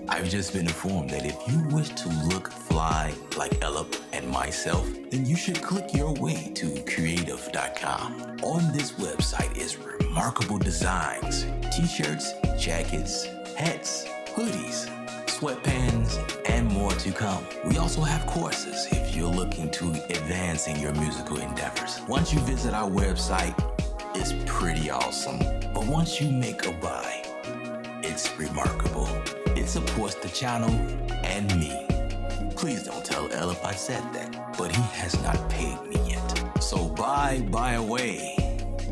I've just been informed that if you wish to look fly like Ella and myself, then you should click your way to Kreatve.com. On this website is remarkable designs, t-shirts, jackets, hats, hoodies, sweatpants, and more to come. We also have courses if you're looking to advance in your musical endeavors. Once you visit our website, it's pretty awesome. But once you make a buy, it's remarkable. It supports the channel and me. Please don't tell Ella I said that, but he has not paid me yet. So buy away.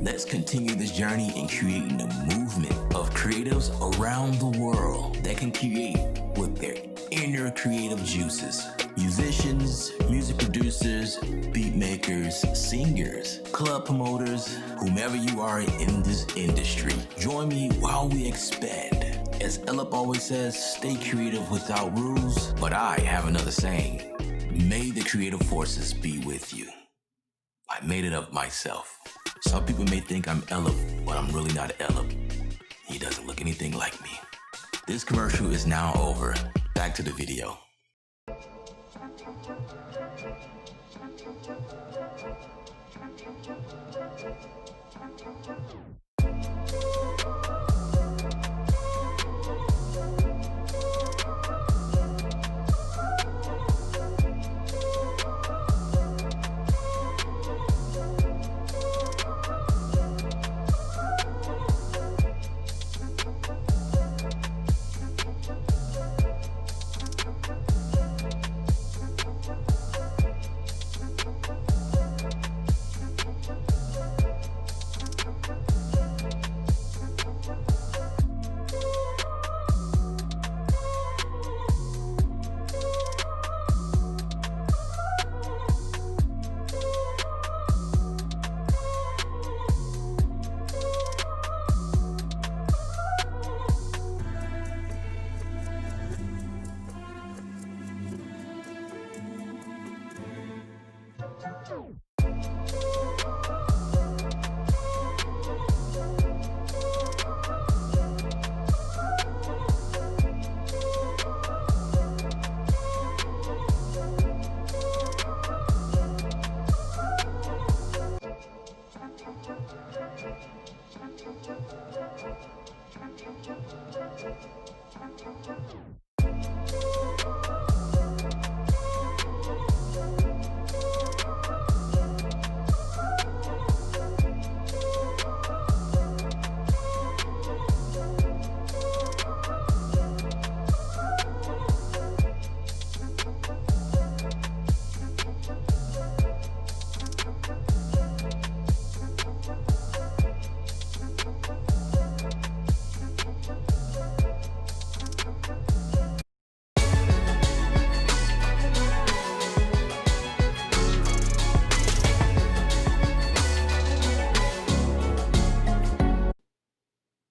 Let's continue this journey in creating a movement of creatives around the world that can create with their inner creative juices. Musicians, music producers, beat makers, singers, club promoters, whomever you are in this industry. Join me while we expand. As Ellip always says, stay creative without rules. But I have another saying. May the creative forces be with you. I made it up myself. Some people may think I'm Ellip, but I'm really not Ellip. He doesn't look anything like me. This commercial is now over. Back to the video.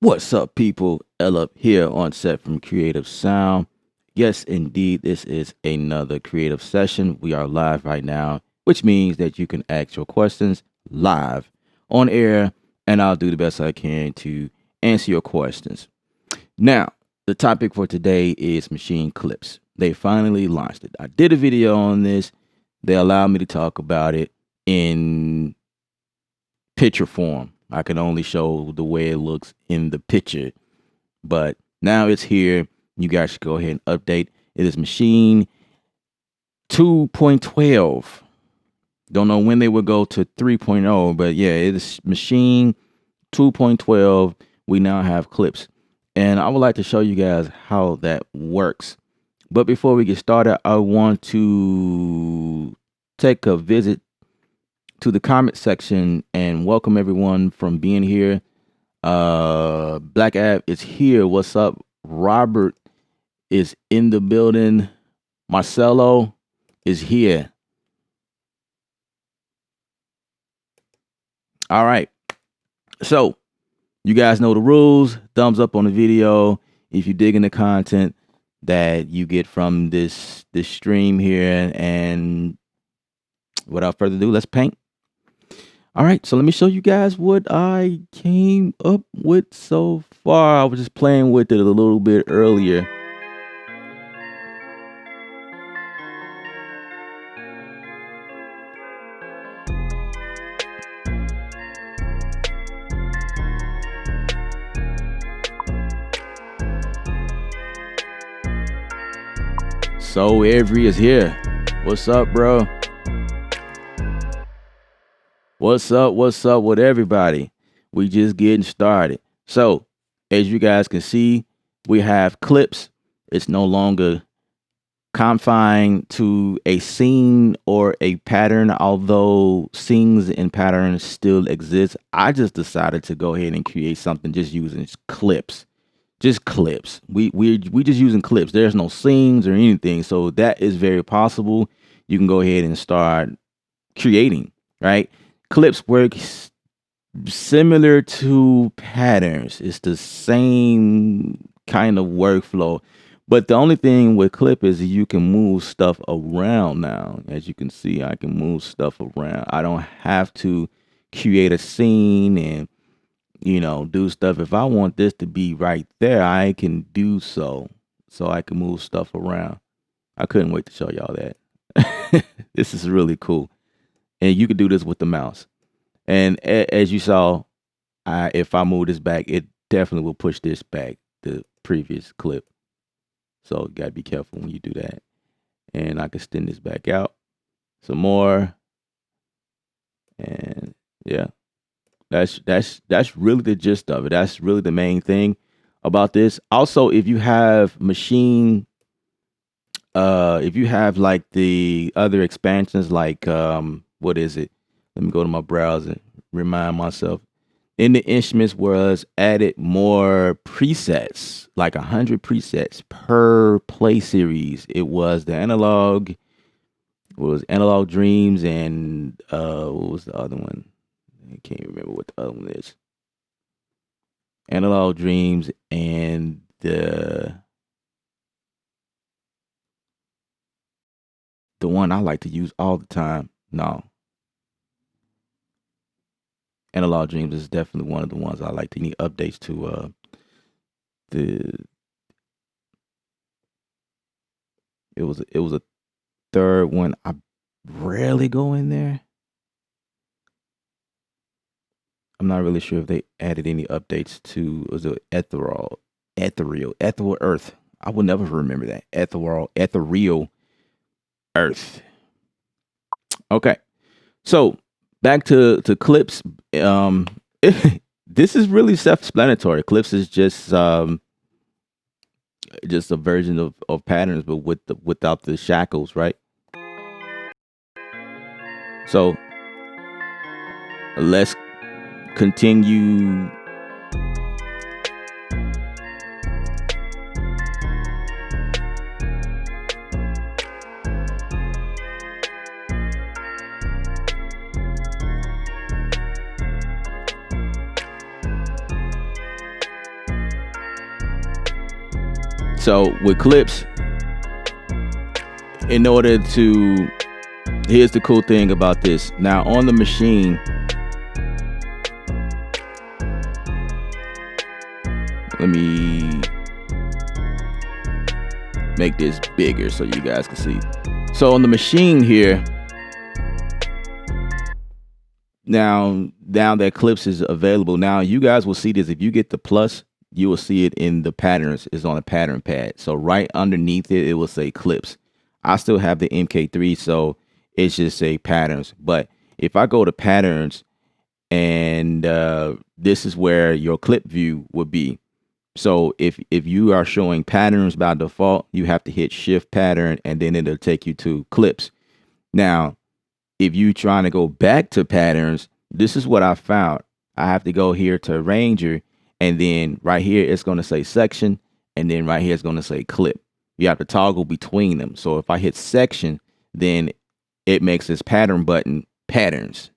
What's up, people? Ella here on set from Creative Sound. Yes, indeed, this is another creative session. We are live right now, which means that you can ask your questions live on air, and I'll do the best I can to answer your questions. Now, the topic for today is machine clips. They finally launched it. I did a video on this. They allowed me to talk about it in picture form. I can only show the way it looks in the picture, but now it's here. You guys should go ahead and update. It is Maschine 2.12. Don't know when they will go to 3.0, but yeah, it is Maschine 2.12. We now have clips, and I would like to show you guys how that works. But before we get started, I want to take a visit to the comment section and welcome everyone from being here. Black Ab is here. What's up? Robert is in the building. Marcelo is here. All right. So you guys know the rules. Thumbs up on the video if you dig in the content that you get from this stream here. And without further ado, let's paint. All right, so let me show you guys what I came up with so far. I was just playing with it a little bit earlier. So Avery is here. What's up, bro? What's up? What's up with everybody? We just getting started. So, as you guys can see, we have clips. It's no longer confined to a scene or a pattern, although scenes and patterns still exist. I just decided to go ahead and create something just using clips. Just clips. We just using clips. There's no scenes or anything. So that is very possible. You can go ahead and start creating, right? Clips work similar to patterns. It's the same kind of workflow. But the only thing with clip is you can move stuff around now. As you can see, I can move stuff around. I don't have to create a scene and do stuff. If I want this to be right there, I can do so. So I can move stuff around. I couldn't wait to show y'all that. This is really cool. And you can do this with the mouse. And as you saw, if I move this back, it definitely will push this back, the previous clip. So you gotta be careful when you do that. And I can extend this back out some more. And yeah. That's really the gist of it. That's really the main thing about this. Also, if you have Maschine, if you have like the other expansions, like what is it? Let me go to my browser, remind myself. In the instruments was added more presets, like 100 presets per play series. It was the analog, Dreams, and what was the other one? I can't remember what the other one is. Analog Dreams and the one I like to use all the time. No. Analog Dreams is definitely one of the ones I like to need updates to. It was a third one. I rarely go in there. I'm not really sure if they added any updates to, was it ethereal earth. I will never remember that. Ethereal earth. Okay. So back to clips. This is really self-explanatory. Clips is just a version of patterns, but without the shackles, right? So let's continue. So with clips, in order to, here's the cool thing about this. Now on the machine, let me make this bigger so you guys can see. So on the machine here, now that clips is available, now you guys will see this. If you get the plus, you will see it in the patterns. It's on a pattern pad. So right underneath it, it will say clips. I still have the MK3, so it's just say patterns. But if I go to patterns, and this is where your clip view would be. So if you are showing patterns by default, you have to hit shift pattern, and then it'll take you to clips. Now, if you trying to go back to patterns, this is what I found. I have to go here to arranger, and then right here it's going to say section, and then right here it's going to say clip. You have to toggle between them. So if I hit section, then it makes this pattern button patterns.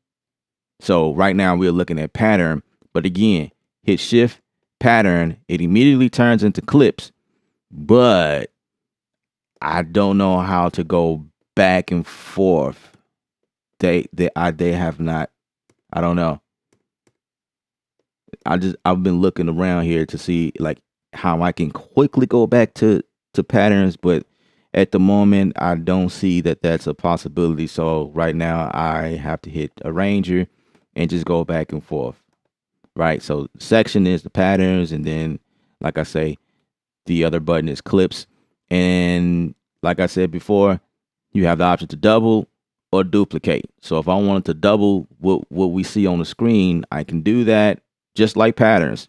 So right now we're looking at pattern, but again, hit shift pattern, it immediately turns into clips. But I don't know how to go back and forth. They have not. I don't know. I've been looking around here to see like how I can quickly go back to patterns, but at the moment I don't see that that's a possibility. So right now I have to hit arranger and just go back and forth. Right. So section is the patterns, and then like I say, the other button is clips. And like I said before, you have the option to double or duplicate. So if I wanted to double what we see on the screen, I can do that just like patterns.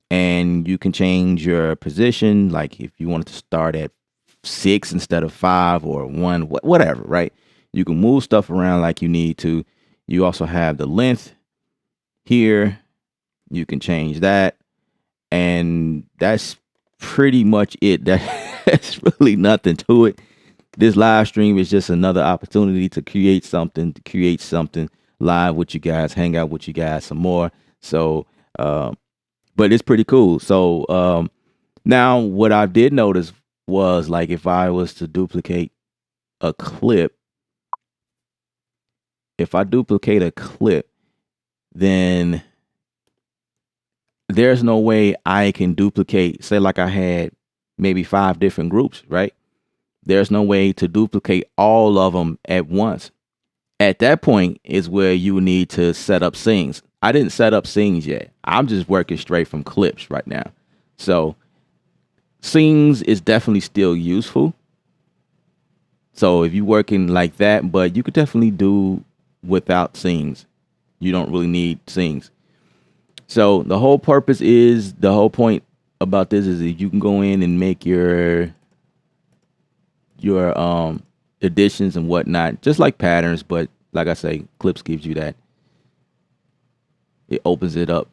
And you can change your position, like if you wanted to start at 6 instead of 5 or 1, whatever, right? You can move stuff around like you need to. You also have the length here. You can change that. And that's pretty much it. That's really nothing to it. This live stream is just another opportunity to create something live with you guys, hang out with you guys some more. So, but it's pretty cool. So, now what I did notice was, like, if I was to duplicate a clip, then there's no way I can duplicate, say like I had maybe 5 different groups, right? There's no way to duplicate all of them at once. At that point is where you need to set up scenes. I didn't set up scenes yet. I'm just working straight from clips right now. So scenes is definitely still useful. So if you're working like that, but you could definitely do without scenes. You don't really need scenes. So the whole point about this is that you can go in and make your additions and whatnot, just like patterns. But like I say, clips gives you that. It opens it up.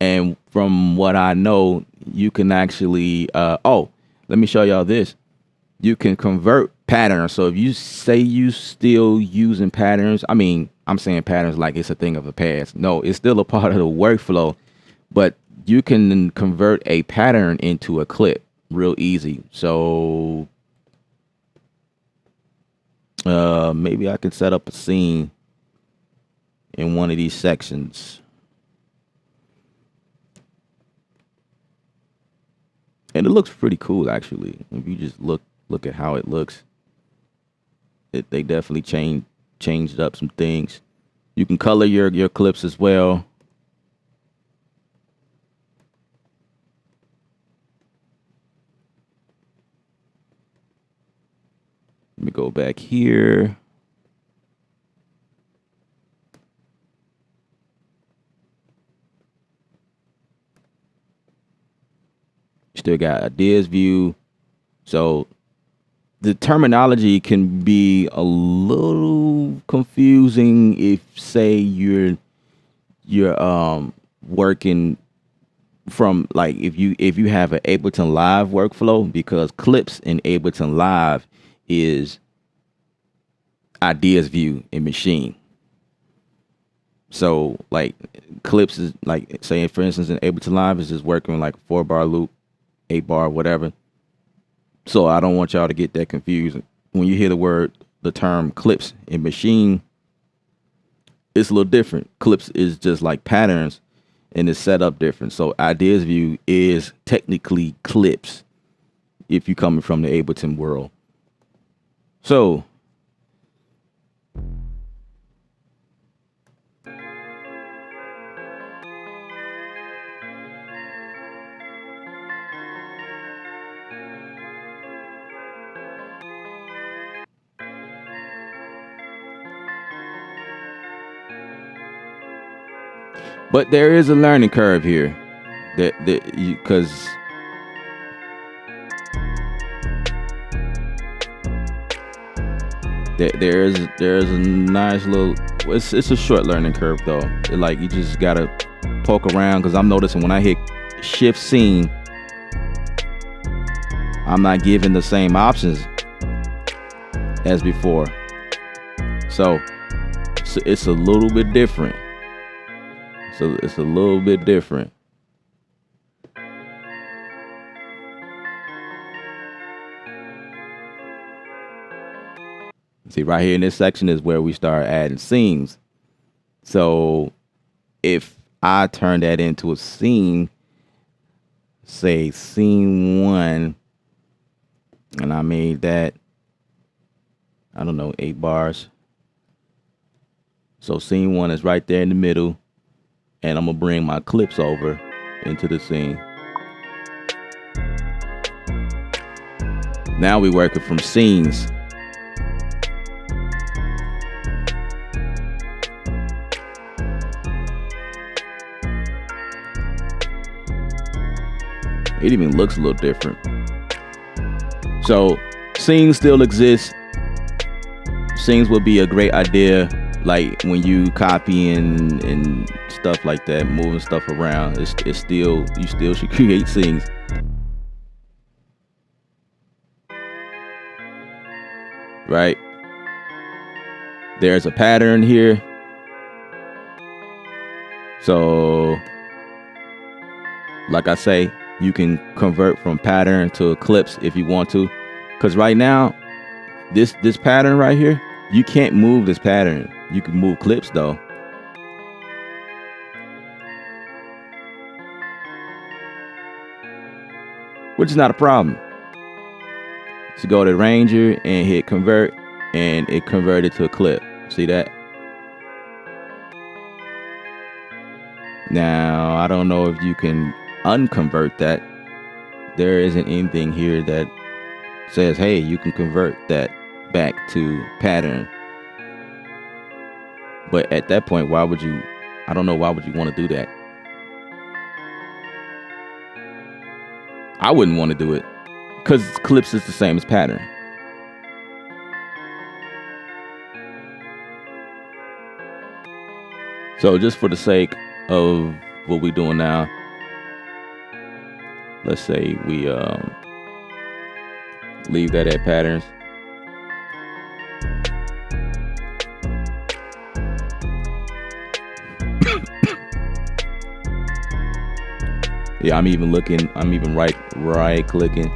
And from what I know, you can actually, let me show y'all this. You can convert patterns. So if you say you still using patterns, I mean, I'm saying patterns like it's a thing of the past. No, it's still a part of the workflow, but you can convert a pattern into a clip real easy. So maybe I can set up a scene in one of these sections. And it looks pretty cool, actually. If you just look at how it looks, they definitely changed up some things. You can color your clips as well. Let me go back here. Still got ideas view. So the terminology can be a little confusing if, say, you're working from, like, if you have an Ableton Live workflow, because clips in Ableton Live is ideas view in Maschine. So like clips is like, say for instance in Ableton Live is just working like a 4-bar loop, 8-bar, whatever. So I don't want y'all to get that confused. When you hear the term clips in Maschine, it's a little different. Clips is just like patterns and it's set up different. So ideas view is technically clips if you're coming from the Ableton world. So but there is a learning curve here because there's a nice little, it's a short learning curve though. Like you just gotta poke around, because I'm noticing when I hit shift scene, I'm not given the same options as before. So it's a little bit different. So it's a little bit different. See, right here in this section is where we start adding scenes. So if I turn that into a scene, say scene 1, and I made that, I don't know, 8 bars. So scene 1 is right there in the middle, and I'm gonna bring my clips over into the scene. Now we're working from scenes. It even looks a little different. So scenes still exist. Scenes would be a great idea, like when you copying and stuff like that, moving stuff around. It's still, you still should create scenes. Right? There's a pattern here. So, like I say, you can convert from pattern to eclipse if you want to. Because right now, this pattern right here, you can't move this pattern. You can move clips though. Which is not a problem. So go to Ranger and hit convert, and it converted to a clip. See that? Now, I don't know if you can unconvert that. There isn't anything here that says, hey, you can convert that back to pattern. But at that point, why would you, I don't know, why would you want to do that? I wouldn't want to do it because clips is the same as pattern. So just for the sake of what we're doing now, let's say we leave that at patterns. Yeah, I'm even right clicking.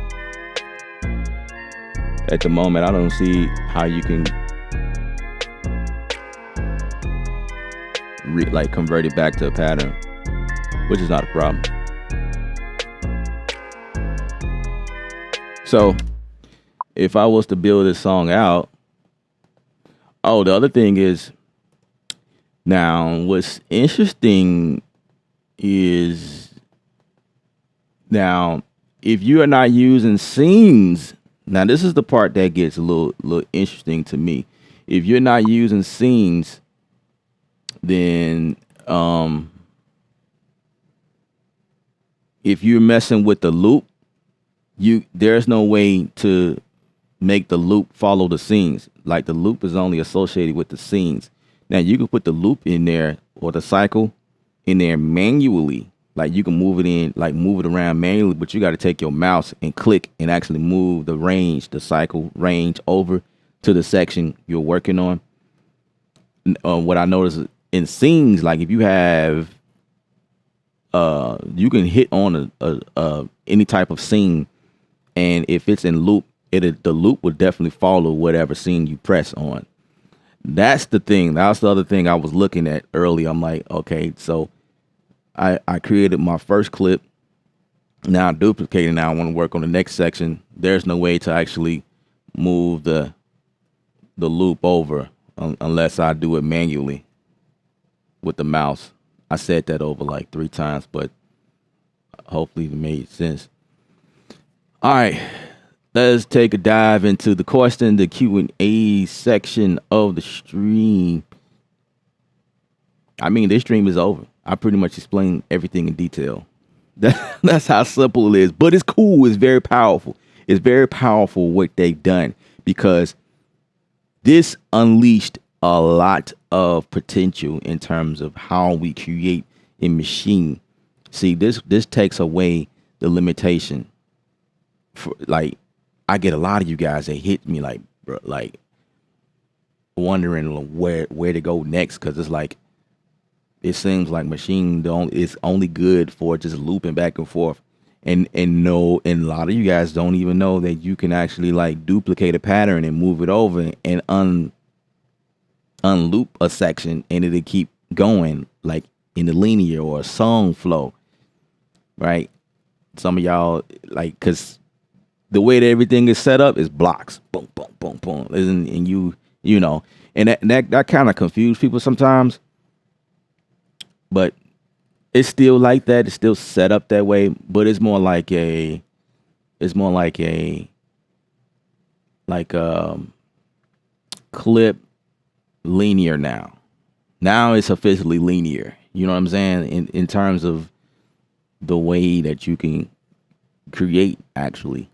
At the moment, I don't see how you can convert it back to a pattern, which is not a problem. So if I was to build this song out, oh, the other thing is, now what's interesting is, now if you are not using scenes, now this is the part that gets a little interesting to me. If you're not using scenes, then if you're messing with the loop, there's no way to make the loop follow the scenes. Like the loop is only associated with the scenes. Now you can put the loop in there or the cycle in there manually. Like you can move it in, like move it around manually, but you got to take your mouse and click and actually move the range, the cycle range over to the section you're working on. What I noticed in scenes, like if you have, you can hit on any type of scene, and if it's in loop, the loop will definitely follow whatever scene you press on. That's the thing. That's the other thing I was looking at earlier. I'm like, okay, so I created my first clip. Now I'm duplicating. Now I want to work on the next section. There's no way to actually move the loop over unless I do it manually with the mouse. I said that over like 3 times, but hopefully it made sense. All right, let's take a dive into the question, the Q&A section of the stream. I mean, this stream is over. I pretty much explained everything in detail. That's how simple it is, but it's cool. It's very powerful. It's very powerful what they've done, because this unleashed a lot of potential in terms of how we create a machine. See, this takes away the limitation. Like, I get a lot of you guys that hit me like, bro, like wondering where to go next, because it's like, it seems like machine is only good for just looping back and forth, and a lot of you guys don't even know that you can actually like duplicate a pattern and move it over and unloop a section, and it'll keep going like in the linear or a song flow, right? Some of y'all, like, because the way that everything is set up is blocks, boom, boom, boom, boom, and you know, and that kind of confuse people sometimes. But it's still like that. It's still set up that way. But it's more like a like clip linear now. Now it's officially linear. You know what I'm saying? In terms of the way that you can create actually,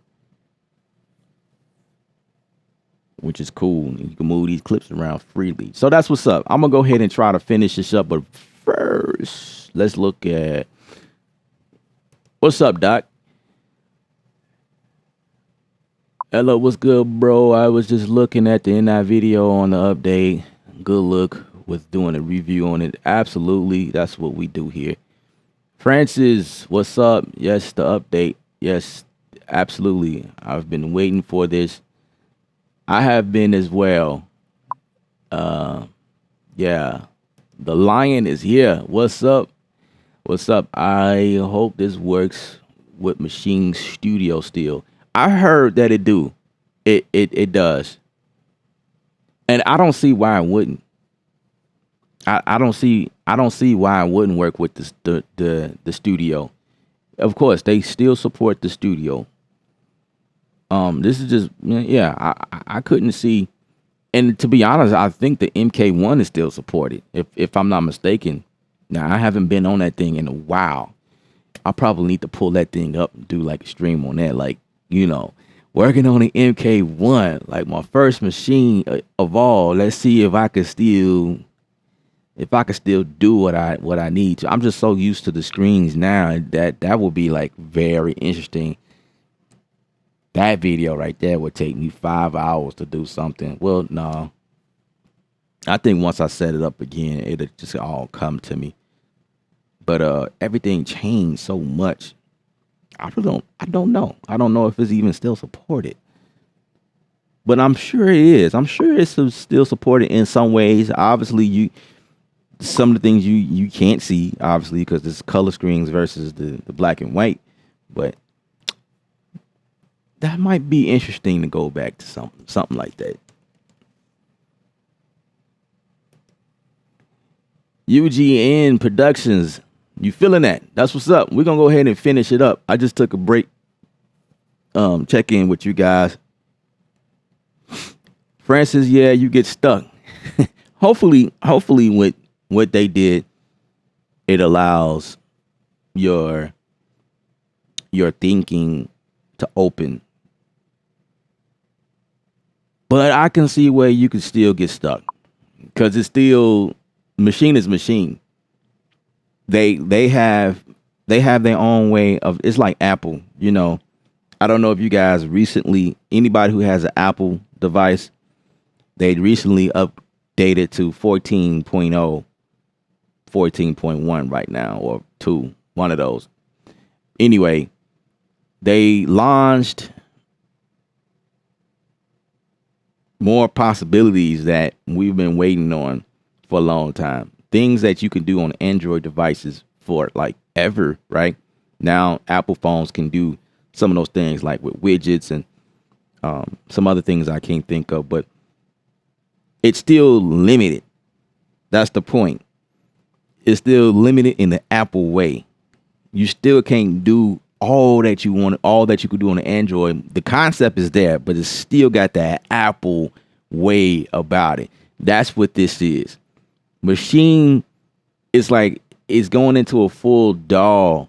which is cool. You can move these clips around freely. So that's what's up. I'm gonna go ahead and try to finish this up, but first, let's look at what's up, Doc. Hello, what's good, bro? I was just looking at the NI video on the update. Good look with doing a review on it. Absolutely, that's what we do here. Francis, what's up? Yes, the update. Yes, absolutely. I've been waiting for this. I have been as well. Yeah. The lion is here. What's up? What's up? I hope this works with Maschine Studio still. I heard that it do. It does. And I don't see why it wouldn't. I don't see why it wouldn't work with the studio. Of course, they still support the studio. This is just yeah, I couldn't see, and to be honest, I think the MK1 is still supported, if I'm not mistaken. Now I haven't been on that thing in a while. I probably need to pull that thing up and do like a stream on that, like working on the MK1, like my first machine of all. Let's see if I could still do what I need to. I'm just so used to the screens now that would be like very interesting. That video right there would take me 5 hours to do something. Well, no. I think once I set it up again, it'll just all come to me. But everything changed so much. I don't know. I don't know if it's even still supported. But I'm sure it is. I'm sure it's still supported in some ways. Obviously, some of the things you can't see, obviously, because it's color screens versus the black and white. But that might be interesting to go back to something like that. UGN Productions, you feeling that? That's what's up. We're gonna go ahead and finish it up. I just took a break. Check in with you guys. Francis, yeah, you get stuck. hopefully with what they did, it allows your thinking to open. But I can see where you could still get stuck because it's still machine is machine. They have their own way of. It's like Apple. I don't know if you guys recently, anybody who has an Apple device, they recently updated to 14.0, 14.1 right now, or 2, one of those. Anyway, they launched more possibilities that we've been waiting on for a long time. Things that you can do on Android devices for like ever, right? Now Apple phones can do some of those things like with widgets and some other things I can't think of, but it's still limited. That's the point. It's still limited in the Apple way. You still can't do all that you want, all that you could do on Android. The concept is there, but it's still got that Apple way about it. That's what this is. Machine is like it's going into a full DAW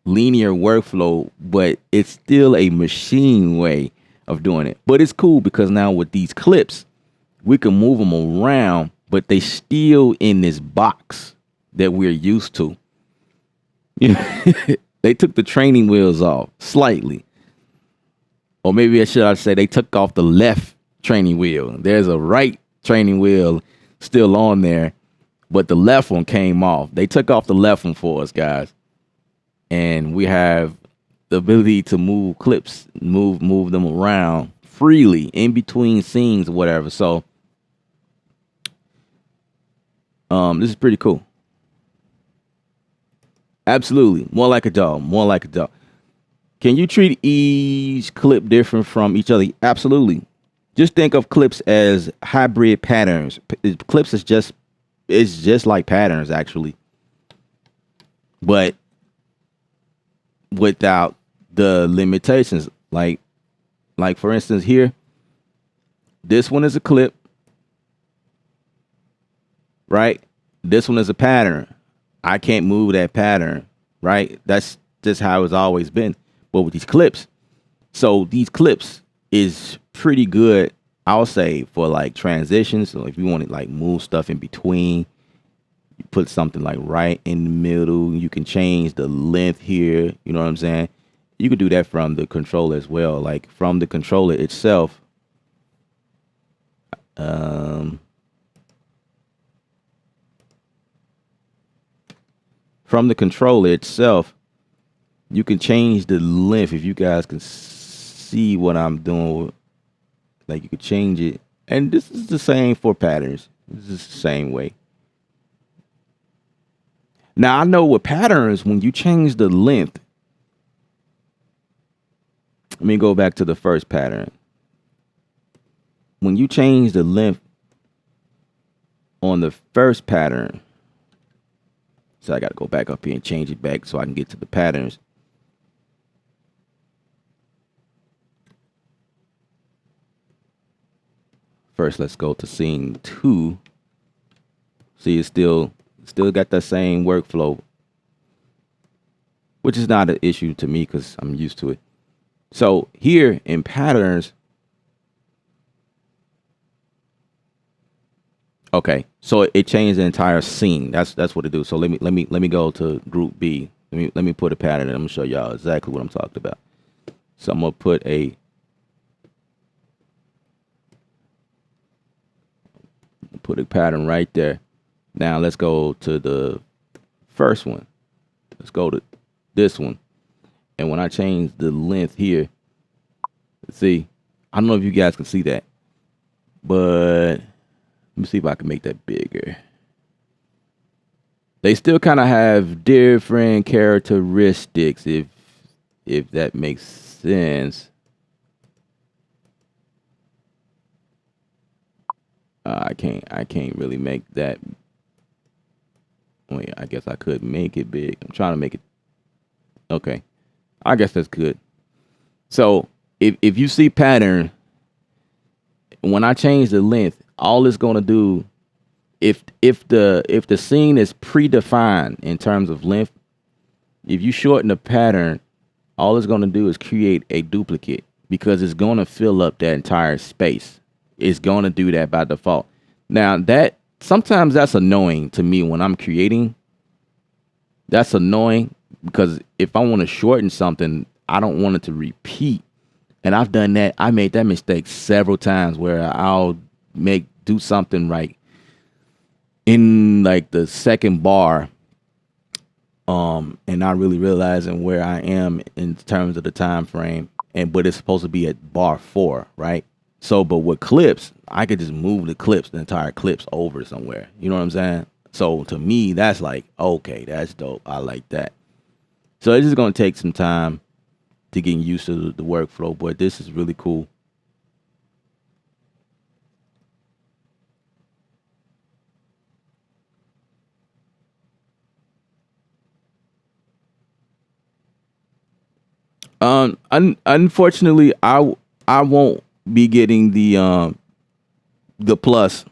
linear workflow, but it's still a machine way of doing it. But it's cool because now with these clips, we can move them around, but they still in this box that we're used to. They took the training wheels off slightly. Or maybe I should say they took off the left training wheel. There's a right training wheel still on there, but the left one came off. They took off the left one for us, guys. And we have the ability to move clips, move them around freely in between scenes or whatever. So this is pretty cool. Absolutely. More like a dog. More like a dog. Can you treat each clip different from each other? Absolutely. Just think of clips as hybrid patterns. Clips is just like patterns actually, but without the limitations. Like for instance here, This one is a clip, right? This one is a pattern. I can't move that pattern, right? That's just how it's always been. But with these clips, so these clips is pretty good, I'll say, for like transitions. So if you want to like move stuff in between, you put something like right in the middle. You can change the length here. You know what I'm saying? You can do that from the controller as well. Like from the controller itself. From the controller itself, you can change the length. If you guys can see what I'm doing, like you could change it. And this is the same for patterns. This is the same way. Now I know with patterns, when you change the length, let me go back to the first pattern. When you change the length on the first pattern, so I got to go back up here and change it back so I can get to the patterns. First, let's go to scene 2. See, it's still got that same workflow, which is not an issue to me because I'm used to it. So here in patterns, okay, so it changed the entire scene. That's what it do. So let me go to group B. Let me put a pattern and I'm gonna show y'all exactly what I'm talking about. So I'm gonna put a pattern right there. Now let's go to the first one. Let's go to this one. And when I change the length here, see, I don't know if you guys can see that, but let me see if I can make that bigger. They still kind of have different characteristics, if that makes sense. I can't really make that. Wait, I guess I could make it big. I'm trying to make it. Okay, I guess that's good. So if you see pattern, when I change the length, all it's gonna do, if the scene is predefined in terms of length, if you shorten the pattern, all it's gonna do is create a duplicate because it's gonna fill up that entire space. It's gonna do that by default. Now that sometimes that's annoying to me when I'm creating. That's annoying because if I want to shorten something, I don't want it to repeat. And I've done that. I made that mistake several times where I'll do something right in like the second bar, and not really realizing where I am in terms of the time frame, but it's supposed to be at bar 4, right? So, but with clips, I could just move the entire clips over somewhere. You know what I'm saying? So to me, that's like, okay, that's dope. I like that. So it's just gonna take some time to get used to the workflow, but this is really cool. Unfortunately, I won't be getting the plus.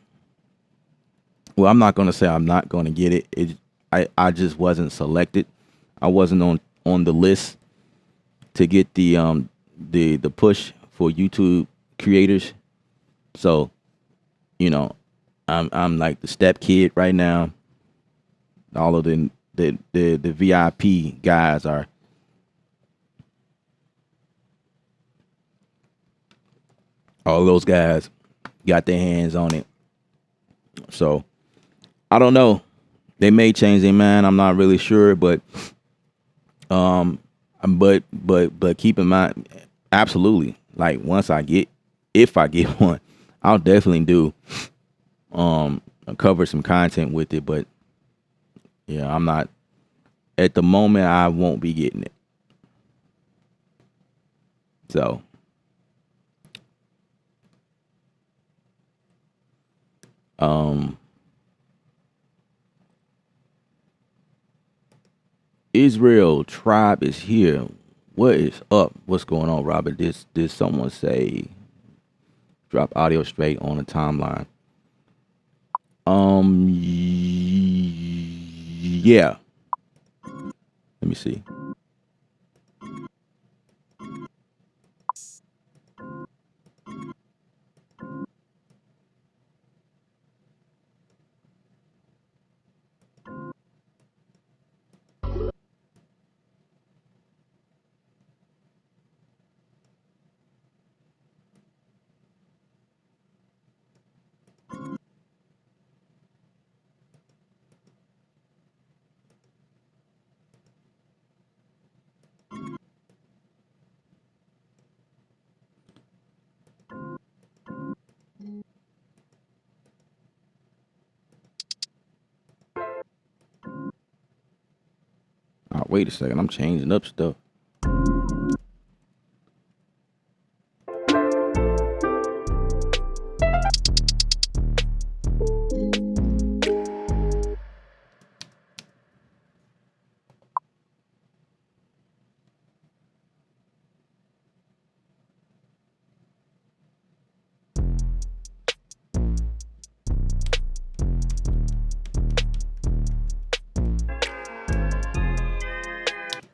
Well, I'm not gonna say I'm not gonna get it. I just wasn't selected. I wasn't on the list to get the push for YouTube creators. So, you know, I'm like the step kid right now. All of the VIP guys are. All those guys got their hands on it. So I don't know. They may change their mind. I'm not really sure, but but keep in mind, absolutely. Like if I get one, I'll definitely do cover some content with it. But yeah, I'm not at the moment. I won't be getting it. So Israel tribe is here. What is up? What's going on, Robert? Did someone say drop audio straight on the timeline. Yeah. Let me see. Oh, wait a second. I'm changing up stuff.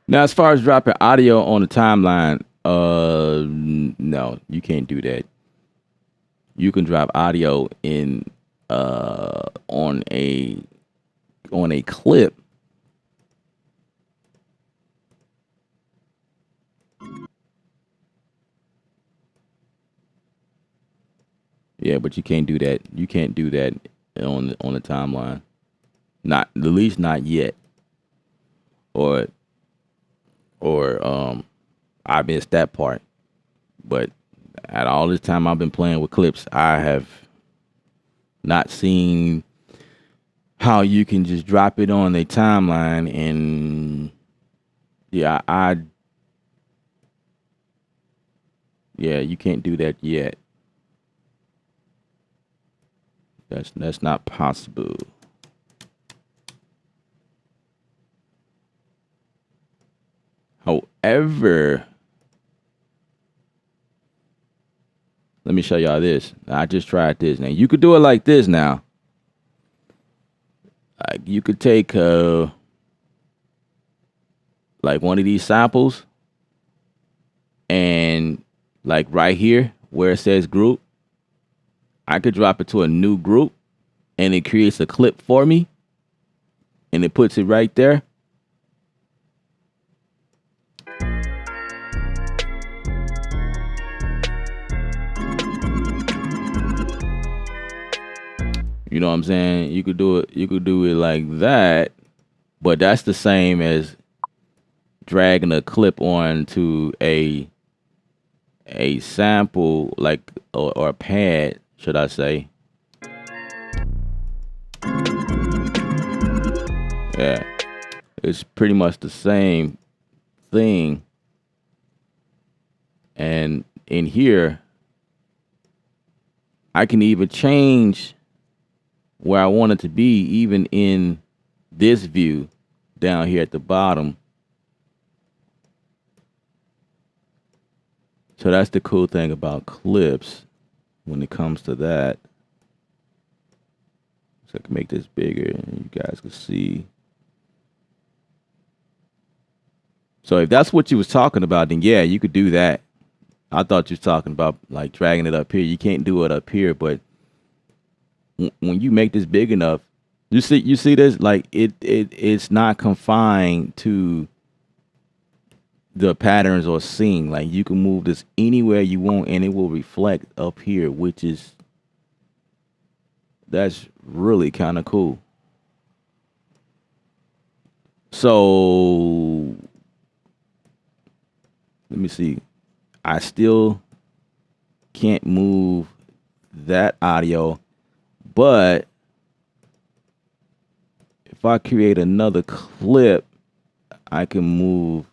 Now, as far as dropping audio on the timeline, no, you can't do that. You can drop audio in on a clip. Yeah, but you can't do that. You can't do that on the timeline. Not at least not yet. Or I missed that part. But at all this time I've been playing with clips, I have not seen how you can just drop it on a timeline and yeah, you can't do that yet. That's not possible. However, let me show y'all this. I just tried this. Now you could do it like this now. You could take like one of these samples and like right here where it says group, I could drop it to a new group and it creates a clip for me and it puts it right there. You know what I'm saying? You could do it like that, but that's the same as dragging a clip onto a sample, like or a pad, should I say. Yeah. It's pretty much the same thing. And in here, I can even change where I want it to be, even in this view down here at the bottom. So that's the cool thing about clips when it comes to that. So I can make this bigger and you guys can see. So if that's what you was talking about, then yeah, you could do that. I thought you was talking about like dragging it up here. You can't do it up here, but when you make this big enough, you see this, like it's not confined to the patterns or scene. Like you can move this anywhere you want and it will reflect up here, which is, that's really kind of cool. So let me see. I still can't move that audio, but if I create another clip, I can move.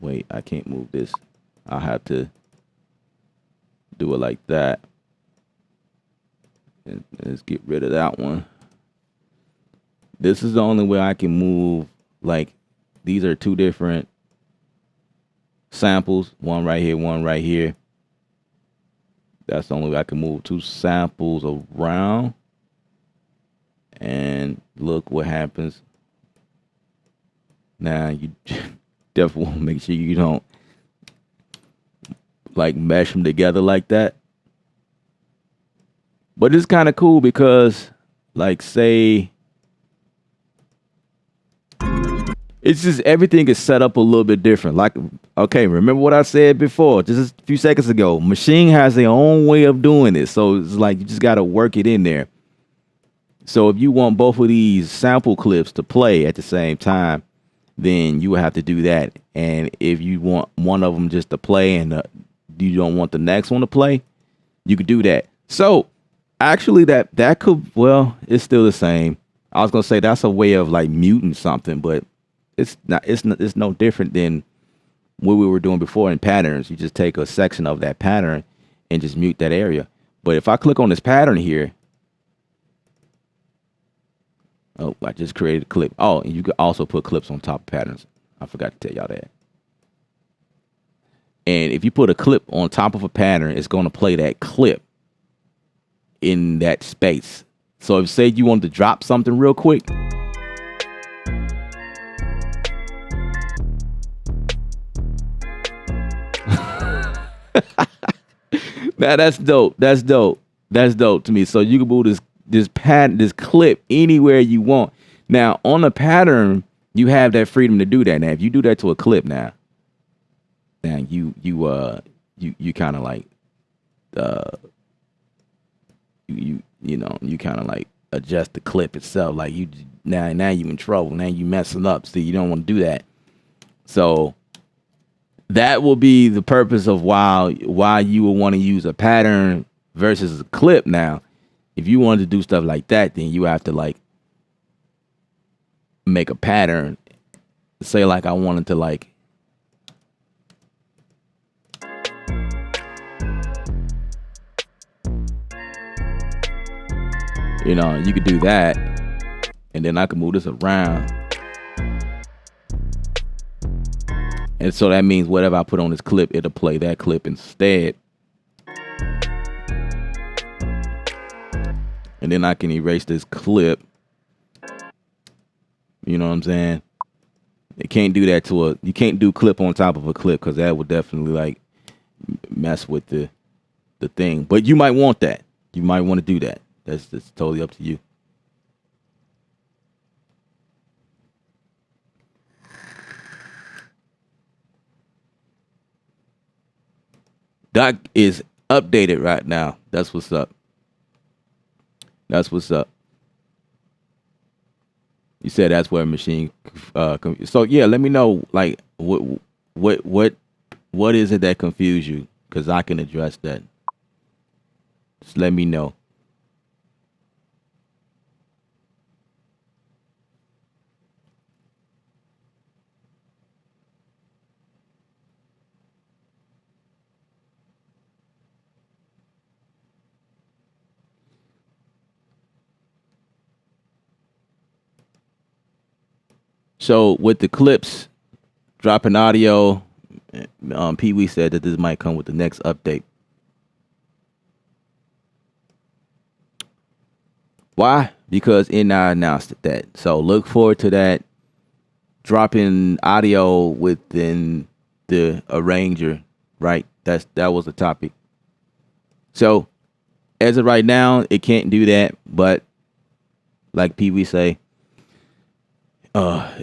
Wait, I can't move this. I'll have to do it like that. And let's get rid of that one. This is the only way I can move. Like, these are two different samples. One right here, one right here. That's the only way I can move two samples around. And look what happens. Now you definitely want to make sure you don't like mesh them together like that. But it's kind of cool because, like, say, it's just everything is set up a little bit different. Like, okay, remember what I said before, just a few seconds ago. Maschine has their own way of doing it. So it's like you just got to work it in there. So if you want both of these sample clips to play at the same time, then you will have to do that. And if you want one of them just to play and you don't want the next one to play, you could do that. So actually that could, well, it's still the same. I was going to say that's a way of like muting something, but it's no different than what we were doing before in patterns. You just take a section of that pattern and just mute that area. But if I click on this pattern here, oh, I just created a clip. Oh, and you could also put clips on top of patterns. I forgot to tell y'all that. And if you put a clip on top of a pattern, it's going to play that clip in that space. So if say you want to drop something real quick, now that's dope. That's dope. That's dope to me. So you can move this clip anywhere you want. Now on a pattern, you have that freedom to do that. Now if you do that to a clip, now you kind of like you kind of like adjust the clip itself. Like you now you in trouble. Now you messing up. See, you don't want to do that. So that will be the purpose of why you will want to use a pattern versus a clip. Now, if you wanted to do stuff like that, then you have to like make a pattern. Say like I wanted to like you could do that, and then I can move this around. And so that means whatever I put on this clip, it'll play that clip instead. And then I can erase this clip. You know what I'm saying? You can't do that you can't do clip on top of a clip, because that would definitely like mess with the thing. But you might want that. You might want to do that. That's totally up to you. Doc is updated right now. That's what's up. That's what's up. You said that's where Maschine. So yeah, let me know like what is it that confused you, because I can address that. Just let me know. So with the clips dropping audio, Pee Wee said that this might come with the next update. Why? Because NI announced that. So look forward to that dropping audio within the arranger, right? That was the topic. So as of right now, it can't do that, but like Pee Wee say,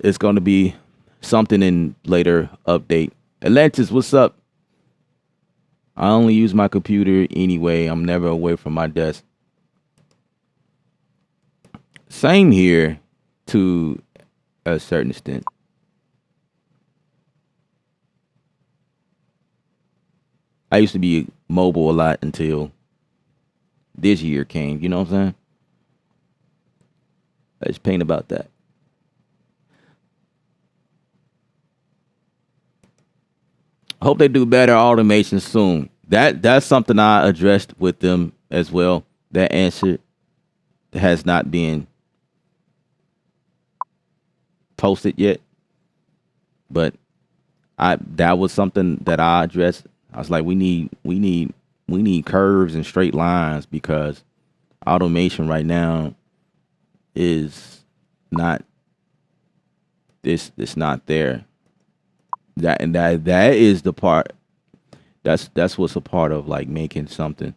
it's going to be something in later update. Atlantis, what's up? I only use my computer anyway. I'm never away from my desk. Same here to a certain extent. I used to be mobile a lot until this year came. You know what I'm saying? I just pain about that. I hope they do better automation soon. That's something I addressed with them as well. That answer has not been posted yet, but that was something that I addressed. I was like, we need we need curves and straight lines because automation right now is not it's not there. That is the part that's what's a part of like making something,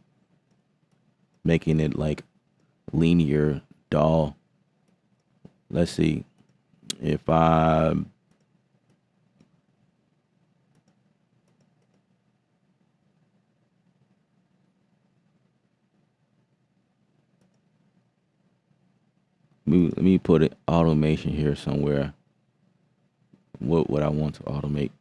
making it like linear, dull. Let's see if I let me put it automation here somewhere. What I want to automate.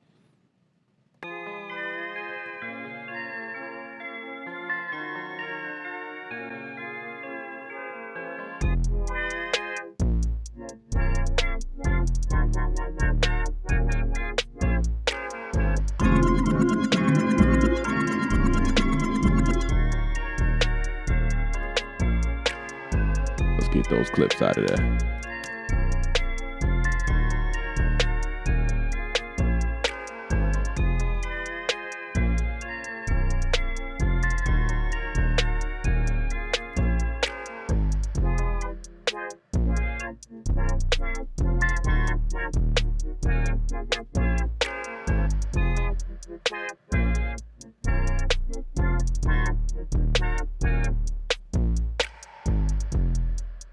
Let's get those clips out of there.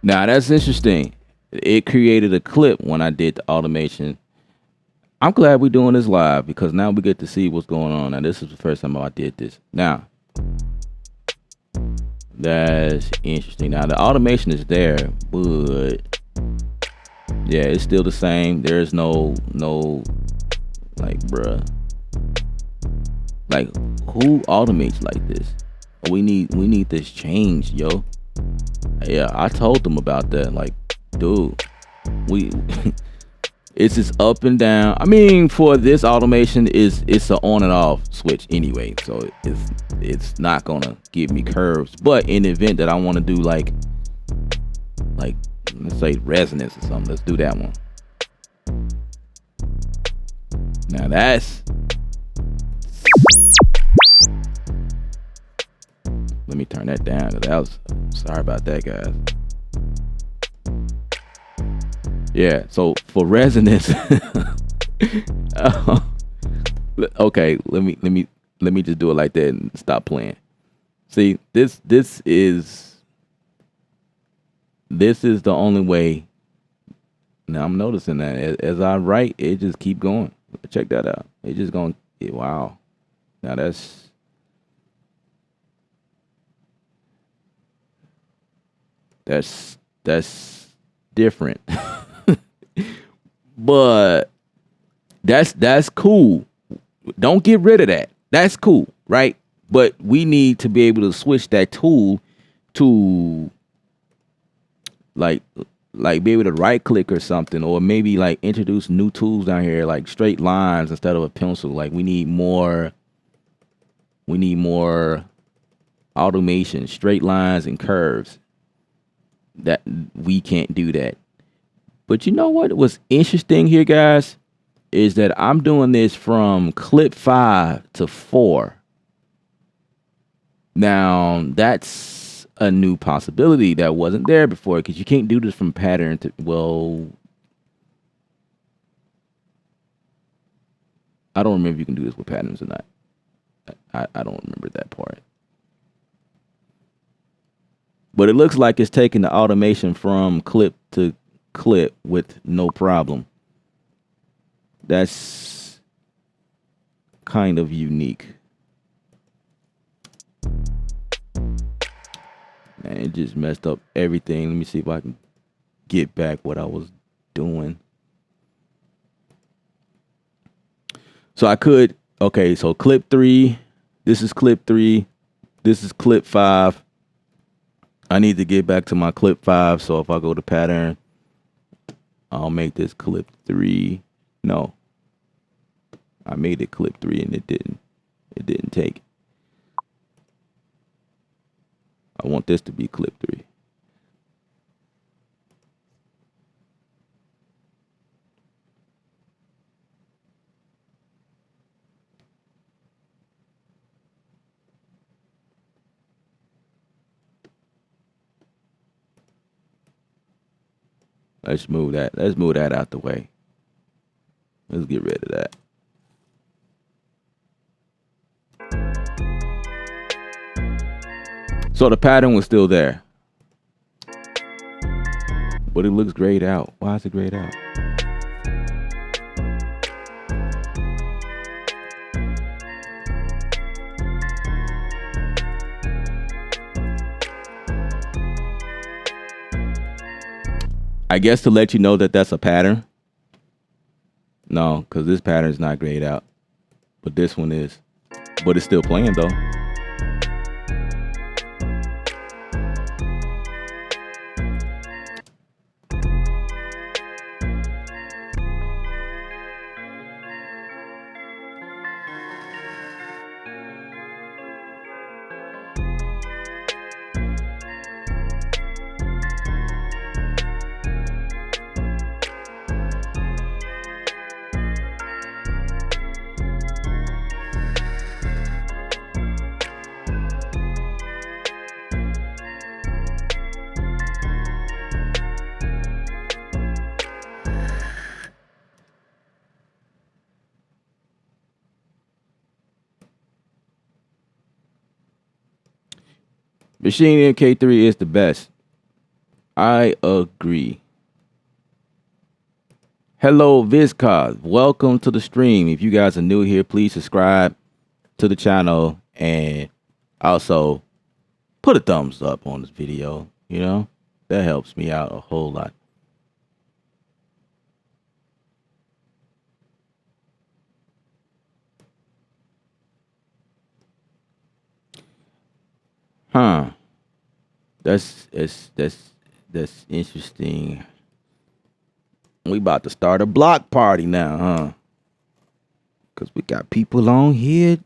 Now that's interesting. It created a clip when I did the automation. I'm glad we're doing this live because now we get to see what's going on. Now this is the first time I did this. Now that's interesting. Now the automation is there, but yeah, it's still the same. There's no like bruh. Like who automates like this? We need this change, yo. Yeah, I told them about that. Like, dude, we it's just up and down. I mean, for this automation it's an on and off switch anyway, so it's not gonna give me curves. But in the event that I want to do like let's say resonance or something, let's do that one. Now that's let me turn that down. That was sorry about that, guys. Yeah, so for resonance, okay, let me just do it like that and stop playing. See, this is the only way. Now I'm noticing that as I write, it just keep going. Check that out. It just going. Wow. Now that's different. But that's cool. Don't get rid of that. That's cool, right? But we need to be able to switch that tool to like be able to right click or something, or maybe like introduce new tools down here like straight lines instead of a pencil. Like we need more automation, straight lines and curves. That we can't do that. But you know what was interesting here, guys, is that I'm doing this from clip 5 to 4. Now, that's a new possibility that wasn't there before because you can't do this from pattern to, well, I don't remember if you can do this with patterns or not. I don't remember that part. But it looks like it's taking the automation from clip to clip with no problem. That's kind of unique. Man, it just messed up everything. Let me see if I can get back what I was doing. So I could, okay, so clip 3, this is clip 3, this is clip 5. I need to get back to my clip 5, so if I go to pattern, I'll make this clip 3. No. I made it clip 3 and it didn't take. I want this to be clip 3. Let's move that. Let's move that out the way. Let's get rid of that. So the pattern was still there, but it looks grayed out. Why is it grayed out? I guess to let you know that that's a pattern. No, because this pattern is not grayed out, but this one is. But it's still playing though. Maschine MK3 is the best. I agree. Hello, Vizcos. Welcome to the stream. If you guys are new here, please subscribe to the channel and also put a thumbs up on this video. You know, that helps me out a whole lot. Huh. That's interesting. We about to start a block party now, huh? Cause we got people on here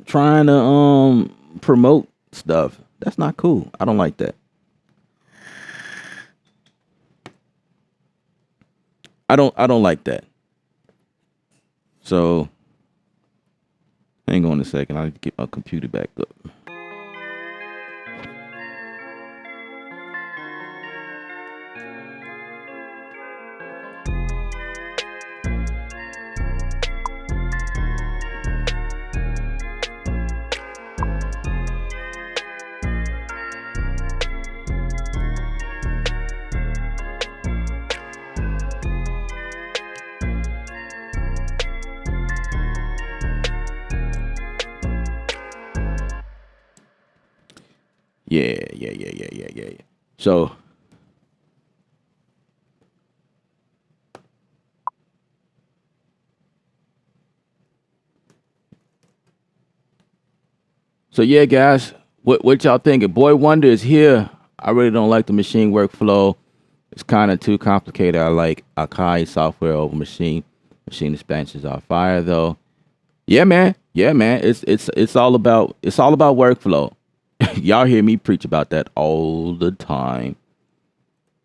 trying to promote stuff. That's not cool. I don't like that. I don't like that. So hang on a second. I need to get my computer back up. Yeah. So yeah, guys, what y'all thinking? Boy Wonder is here. I really don't like the machine workflow. It's kind of too complicated. I like Akai software over machine. Machine expansions are fire though. Yeah, man. It's all about workflow. Y'all hear me preach about that all the time.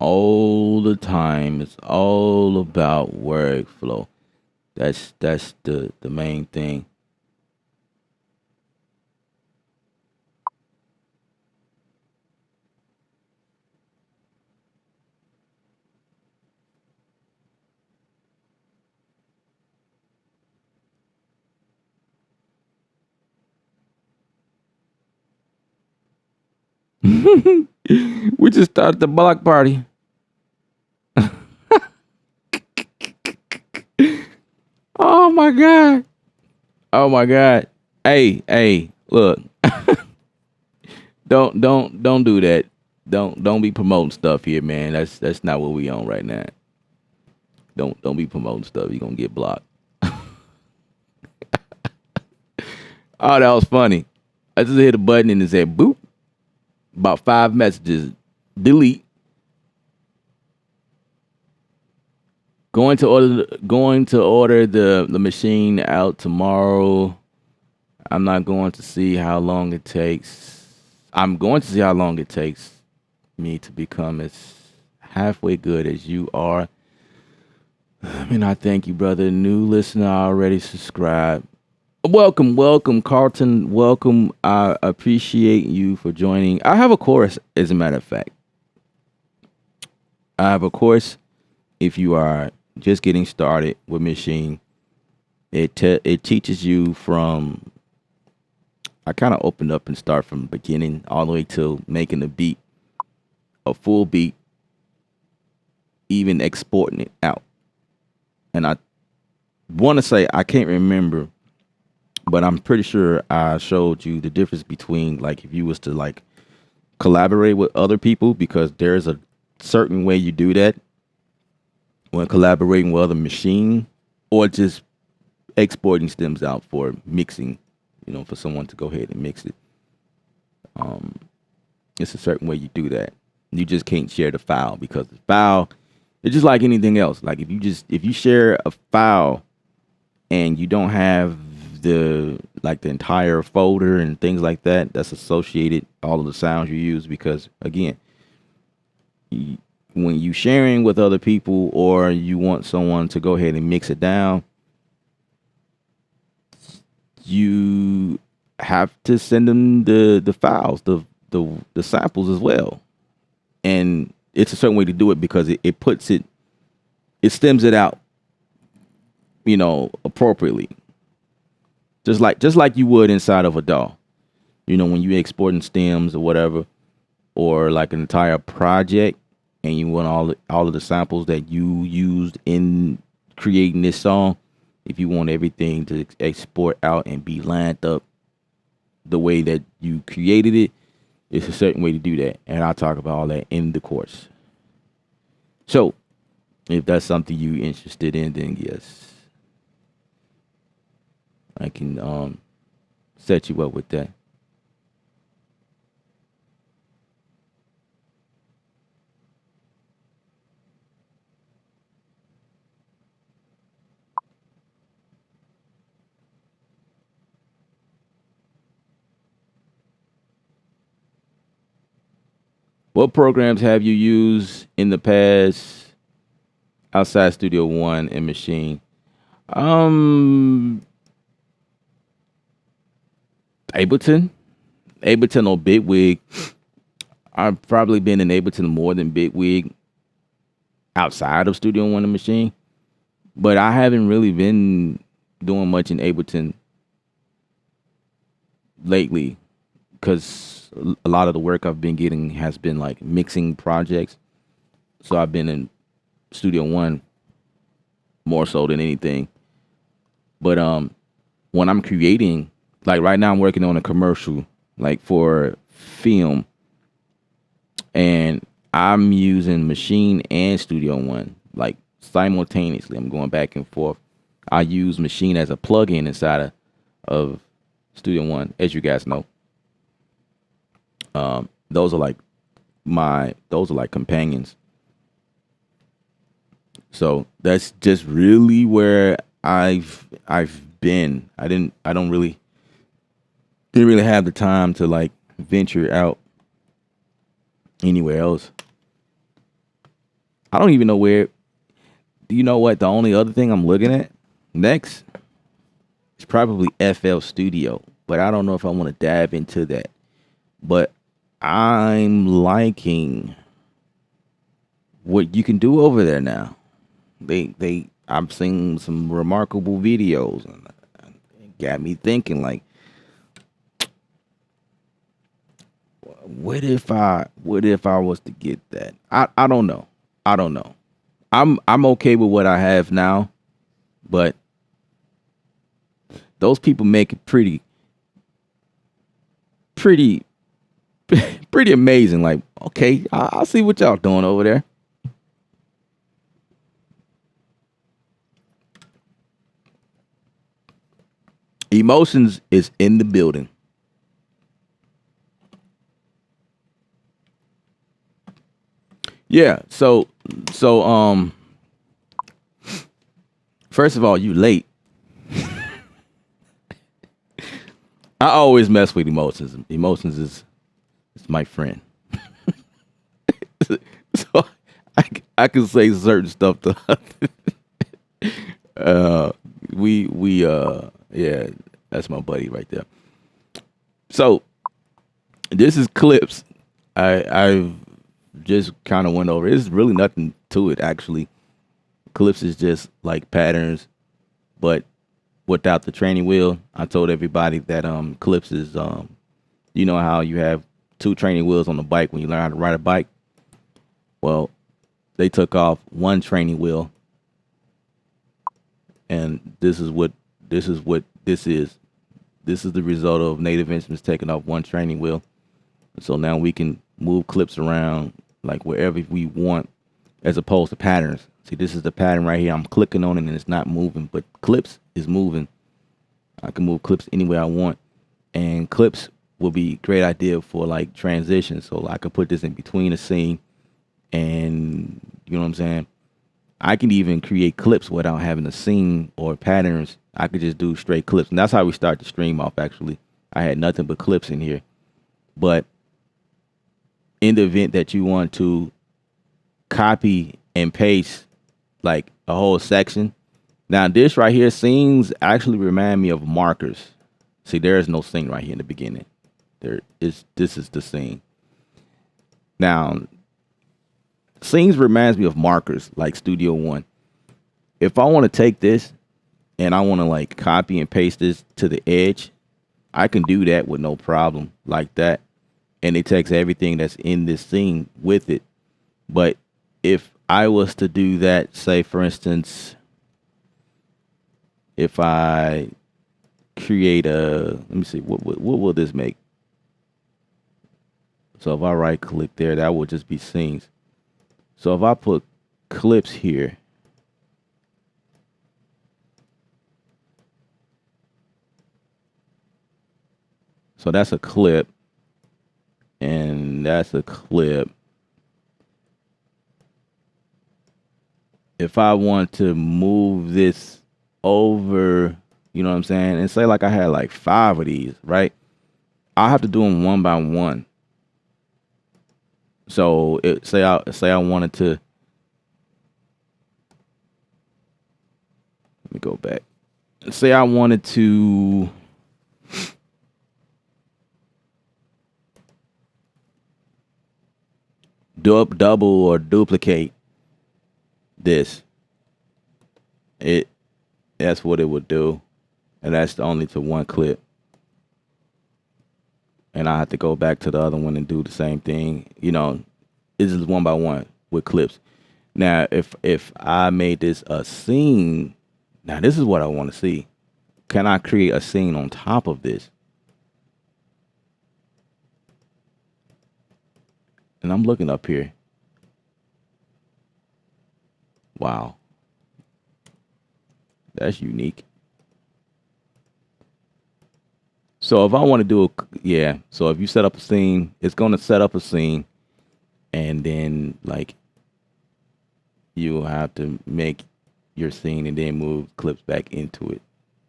It's all about workflow. That's the main thing. We just started the block party. Oh my god. Hey, look. don't do that. Don't be promoting stuff here, man. That's not what we on right now. Don't be promoting stuff. You're gonna get blocked. Oh, that was funny. I just hit a button and it said boop. About 5 messages. Delete. Going to order the machine out tomorrow. I'm not going to see how long it takes. I'm going to see how long it takes me to become as halfway good as you are. I mean, I thank you, brother. New listener already subscribed. Welcome, Carlton. Welcome. I appreciate you for joining. I have a course, as a matter of fact. I have a course if you are just getting started with Machine, it teaches you from. I kind of opened up and start from the beginning all the way to making the beat, a full beat, even exporting it out. And I want to say I can't remember, but I'm pretty sure I showed you the difference between like if you was to like collaborate with other people, because there's a certain way you do that when collaborating with other machine, or just exporting stems out for mixing, for someone to go ahead and mix it. It's a certain way you do that. You just can't share the file, because the file, it's just like anything else. Like if you share a file and you don't have the entire folder and things like that that's associated, all of the sounds you use, because again, when you sharing with other people or you want someone to go ahead and mix it down, you have to send them the files, the samples as well. And it's a certain way to do it, because it puts it stems it out, appropriately. Just like you would inside of a DAW. When you exporting stems or whatever, or like an entire project, and you want all of the samples that you used in creating this song, if you want everything to export out and be lined up the way that you created it, it's a certain way to do that. And I'll talk about all that in the course. So if that's something you're interested in, then yes, I can set you up with that. What programs have you used in the past outside Studio One and Machine? Um, Ableton, Ableton or Bitwig. I've probably been in Ableton more than Bitwig outside of Studio One and Machine, but I haven't really been doing much in Ableton lately, because a lot of the work I've been getting has been like mixing projects. So I've been in Studio One more so than anything. But when I'm creating, like right now I'm working on a commercial like for film, and I'm using Machine and Studio One like simultaneously. I'm going back and forth. I use Machine as a plugin inside of Studio One, as you guys know. Those are like companions. So that's just really where I've been. I don't really didn't really have the time to like venture out anywhere else. I don't even know where. Do you know what? The only other thing I'm looking at next is probably FL Studio, but I don't know if I want to dive into that. But I'm liking what you can do over there now. I've seen some remarkable videos, and it got me thinking like, what if I was to get that? I don't know. I don't know. I'm okay with what I have now, but those people make it pretty pretty amazing. Like, okay, I'll see what y'all doing over there. Emotions is in the building. Yeah. So first of all, you late. I always mess with emotions. Emotions is my friend. So I can say certain stuff to yeah, that's my buddy right there. So this is clips. I've just kind of went over. It's really nothing to it actually. Clips is just like patterns, but without the training wheel. I told everybody that clips is you know how you have two training wheels on the bike when you learn how to ride a bike. Well, they took off one training wheel, and this is. This is the result of Native Instruments taking off one training wheel. So now we can move clips around like wherever we want, as opposed to patterns. See, this is the pattern right here. I'm clicking on it and it's not moving, but clips is moving. I can move clips any way I want, and clips will be a great idea for like transitions. So I could put this in between a scene, and you know what I'm saying. I can even create clips without having a scene or patterns. I could just do straight clips, and that's how we start the stream off. Actually, I had nothing but clips in here, but in the event that you want to copy and paste like a whole section. Now this right here, scenes actually remind me of markers. See, there is no scene right here in the beginning. This is the scene. Now, scenes reminds me of markers like Studio One. If I want to take this and I want to like copy and paste this to the edge, I can do that with no problem like that. And it takes everything that's in this scene with it. But if I was to do that, say for instance, if I create let me see, what will this make? So if I right click there, that will just be scenes. So if I put clips here, so that's a clip, and that's a clip. If I want to move this over, you know what I'm saying, and say like I had like 5 of these, right? I have to do them one by one. So say I wanted to, let me go back. Say I wanted to double or duplicate this. That's what it would do, and that's only to one clip. And I have to go back to the other one and do the same thing. You know, this is one by one with clips. Now, if I made this a scene, now this is what I want to see. Can I create a scene on top of this? And I'm looking up here. Wow. That's unique. So if I want to do so if you set up a scene, it's going to set up a scene, and then like you'll have to make your scene and then move clips back into it.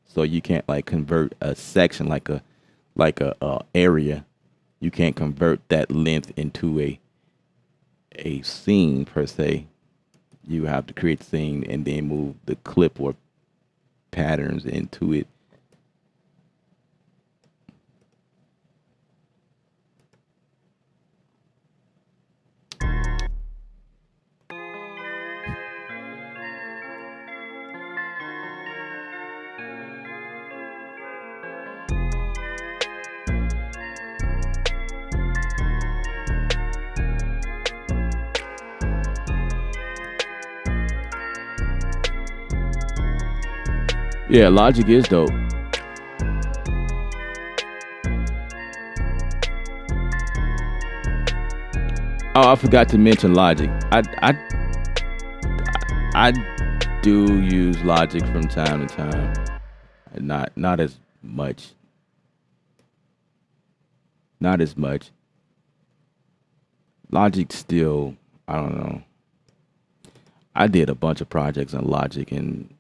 So you can't like convert a section like a area. You can't convert that length into a scene per se. You have to create the scene and then move the clip or patterns into it. Yeah, Logic is dope. Oh, I forgot to mention Logic. I do use Logic from time to time. Not as much. Not as much. Logic still, I don't know. I did a bunch of projects on Logic, and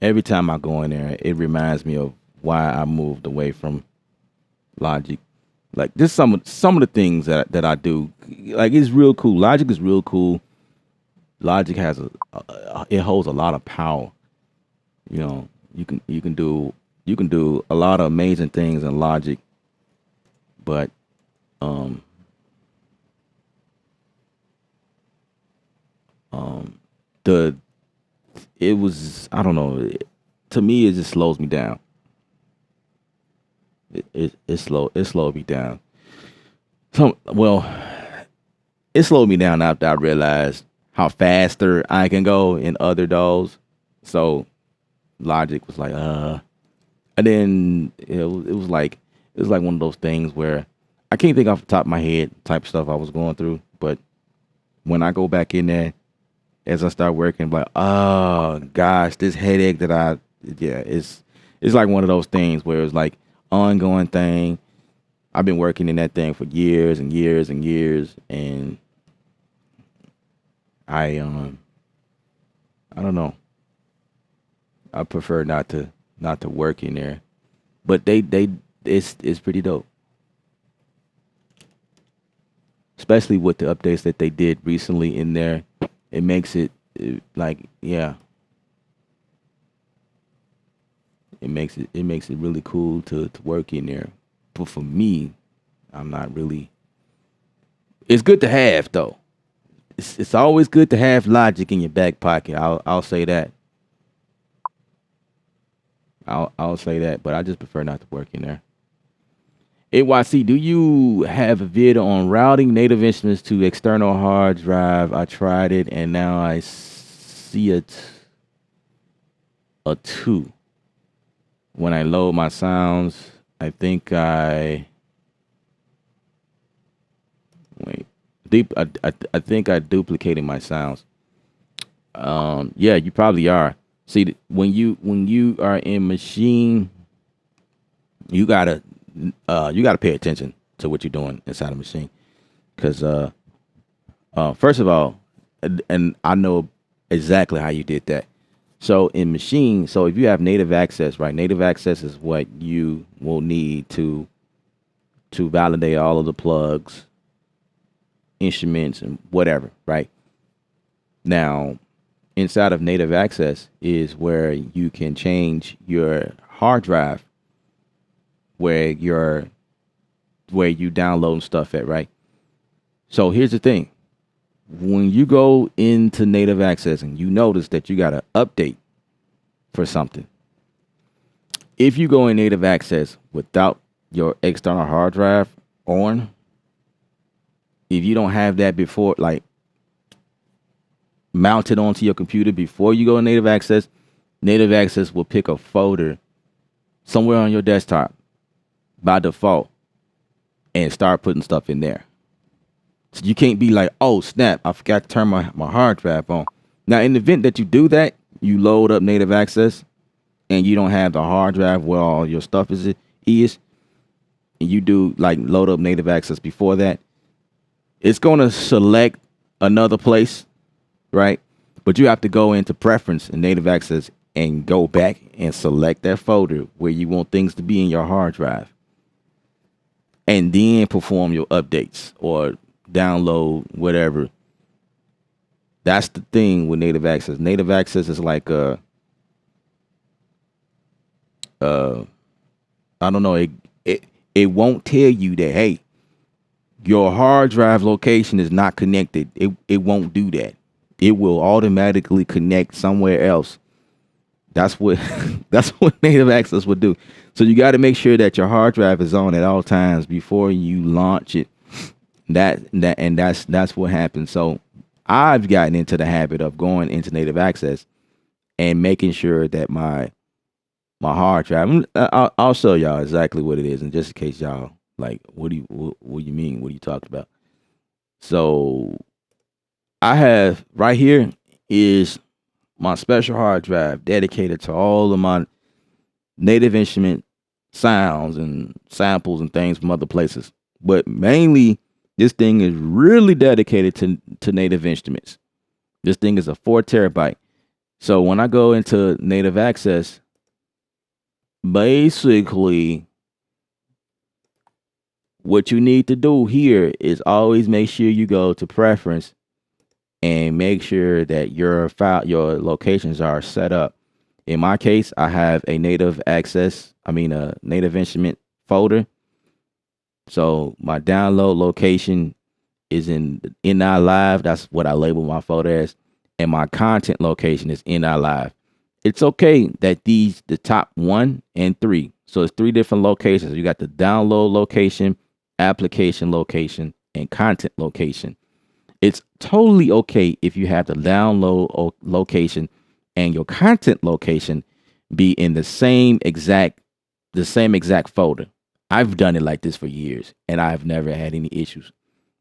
every time I go in there, it reminds me of why I moved away from Logic. Like just some of the things that I do. Like it's real cool. Logic is real cool. Logic has it holds a lot of power. You know, you can do a lot of amazing things in Logic, but the it was, I don't know. To me, it just slows me down. It slowed me down. Well, it slowed me down after I realized how faster I can go in other DAWs. So Logic was like, and then it was like one of those things where I can't think off the top of my head type of stuff I was going through. But when I go back in there, as I start working, I'm like, oh gosh, this headache that it's like one of those things where it's like ongoing thing. I've been working in that thing for years and years and years, and I don't know. I prefer not to work in there, but it's pretty dope, especially with the updates that they did recently in there. It makes like, yeah, it makes it really cool to work in there. But for me, I'm not really. It's good to have though. It's always good to have Logic in your back pocket. I'll say that. I'll say that, but I just prefer not to work in there. AYC, do you have a vid on routing native instruments to external hard drive? I tried it and now I see a two. When I load my sounds, I think I wait. I think I duplicated my sounds. Yeah, you probably are. See, when you are in Maschine, you gotta pay attention to what you're doing inside a Maschine, because first of all, and I know exactly how you did that. So in Maschine, so if you have native access, right? Native access is what you will need to validate all of the plugs, instruments, and whatever, right? Now, inside of native access is where you can change your hard drive, where you download stuff at, right? So here's the thing. When you go into native access and you notice that you got to update for something, if you go in native access without your external hard drive on, if you don't have that before, like mounted onto your computer before you go in native access will pick a folder somewhere on your desktop by default and start putting stuff in there. So you can't be like, oh snap, I forgot to turn my hard drive on. Now, in the event that you do that, you load up native access and you don't have the hard drive where all your stuff is, and you do like load up native access before that, it's going to select another place, right? But you have to go into preference in native access and go back and select that folder where you want things to be in your hard drive, and then perform your updates or download whatever. That's the thing with native access. Native access is like I don't know, it won't tell you that, hey, your hard drive location is not connected. It won't do that. It will automatically connect somewhere else. That's what that's what native access would do. So you got to make sure that your hard drive is on at all times before you launch it. That's what happens. So I've gotten into the habit of going into native access and making sure that my hard drive. I'll show y'all exactly what it is, and just in case y'all like, what do you mean? What are you talking about? So I have right here is my special hard drive dedicated to all of my native instrument sounds and samples and things from other places. But mainly, this thing is really dedicated to native instruments. This thing is a 4 terabyte. So when I go into native access, basically what you need to do here is always make sure you go to preference and make sure that your locations are set up. In my case, I have a native instrument folder. So my download location is in NI Live. That's what I label my folder as. and my content location is NI Live. It's okay that the top 1 and 3. So it's 3 different locations. You got the download location, application location, and content location. It's totally okay if you have the download location and your content location be in the same exact folder. I've done it like this for years and I've never had any issues.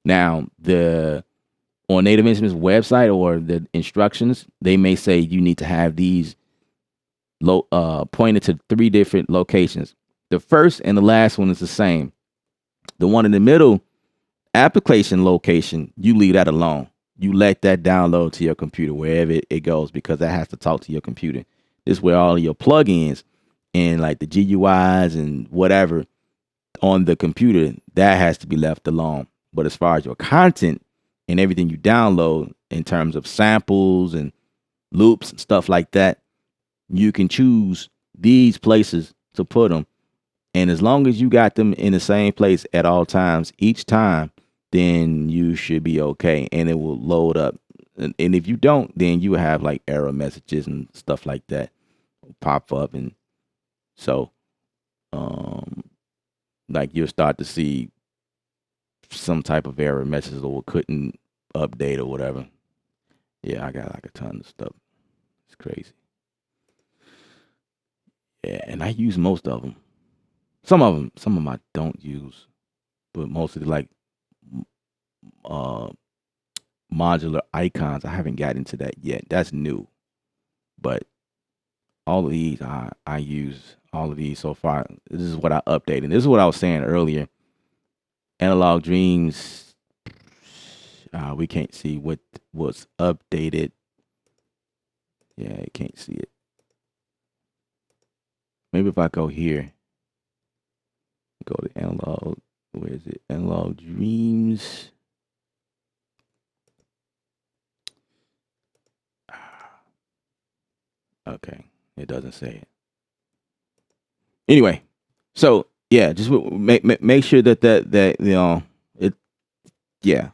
Now, on Native Instruments website or the instructions, they may say you need to have these pointed to 3 different locations. The first and the last one is the same. The one in the middle, application location, you leave that alone. You let that download to your computer wherever it goes, because that has to talk to your computer. This is where all of your plugins and like the GUIs and whatever on the computer, that has to be left alone. But as far as your content and everything you download in terms of samples and loops and stuff like that, you can choose these places to put them. And as long as you got them in the same place at all times, each time, then you should be okay. And it will load up. And if you don't, then you have like error messages and stuff like that pop up. And so, like you'll start to see some type of error messages or couldn't update or whatever. Yeah, I got like a ton of stuff. It's crazy. Yeah, and I use most of them. Some of them I don't use, but mostly like modular icons. I haven't gotten into that yet. That's new, but all of these I use all of these so far. This is what I updated. This is what I was saying earlier. Analog Dreams. We can't see what was updated. Yeah, you can't see it. Maybe if I go here, go to analog. Where is it? Analog Dreams. Okay, it doesn't say it. Anyway, so yeah, just make sure that it. Yeah.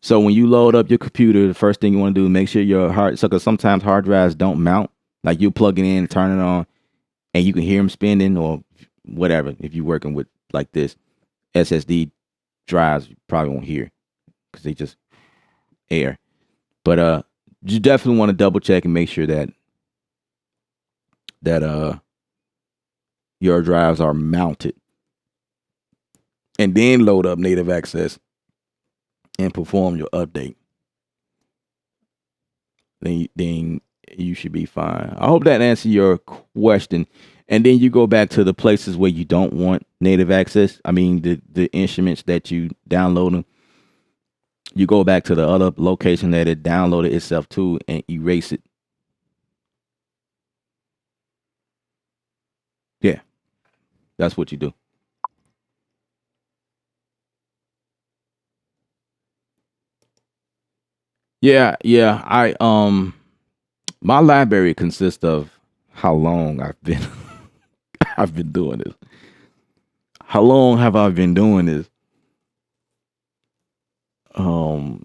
So when you load up your computer, the first thing you want to do is make sure your because sometimes hard drives don't mount. Like you plug it in, turn it on, and you can hear them spinning or whatever. If you're working with like this SSD drives, you probably won't hear because they just air. But you definitely want to double check and make sure that your drives are mounted, and then load up Native Access and perform your update. Then you should be fine. I hope that answers your question. And then you go back to the places where you don't want Native Access. I mean, the instruments that you download them. You go back to the other location that it downloaded itself to and erase it. Yeah, that's what you do. Yeah. My library consists of how long I've been I've been doing this. How long have I been doing this? Um,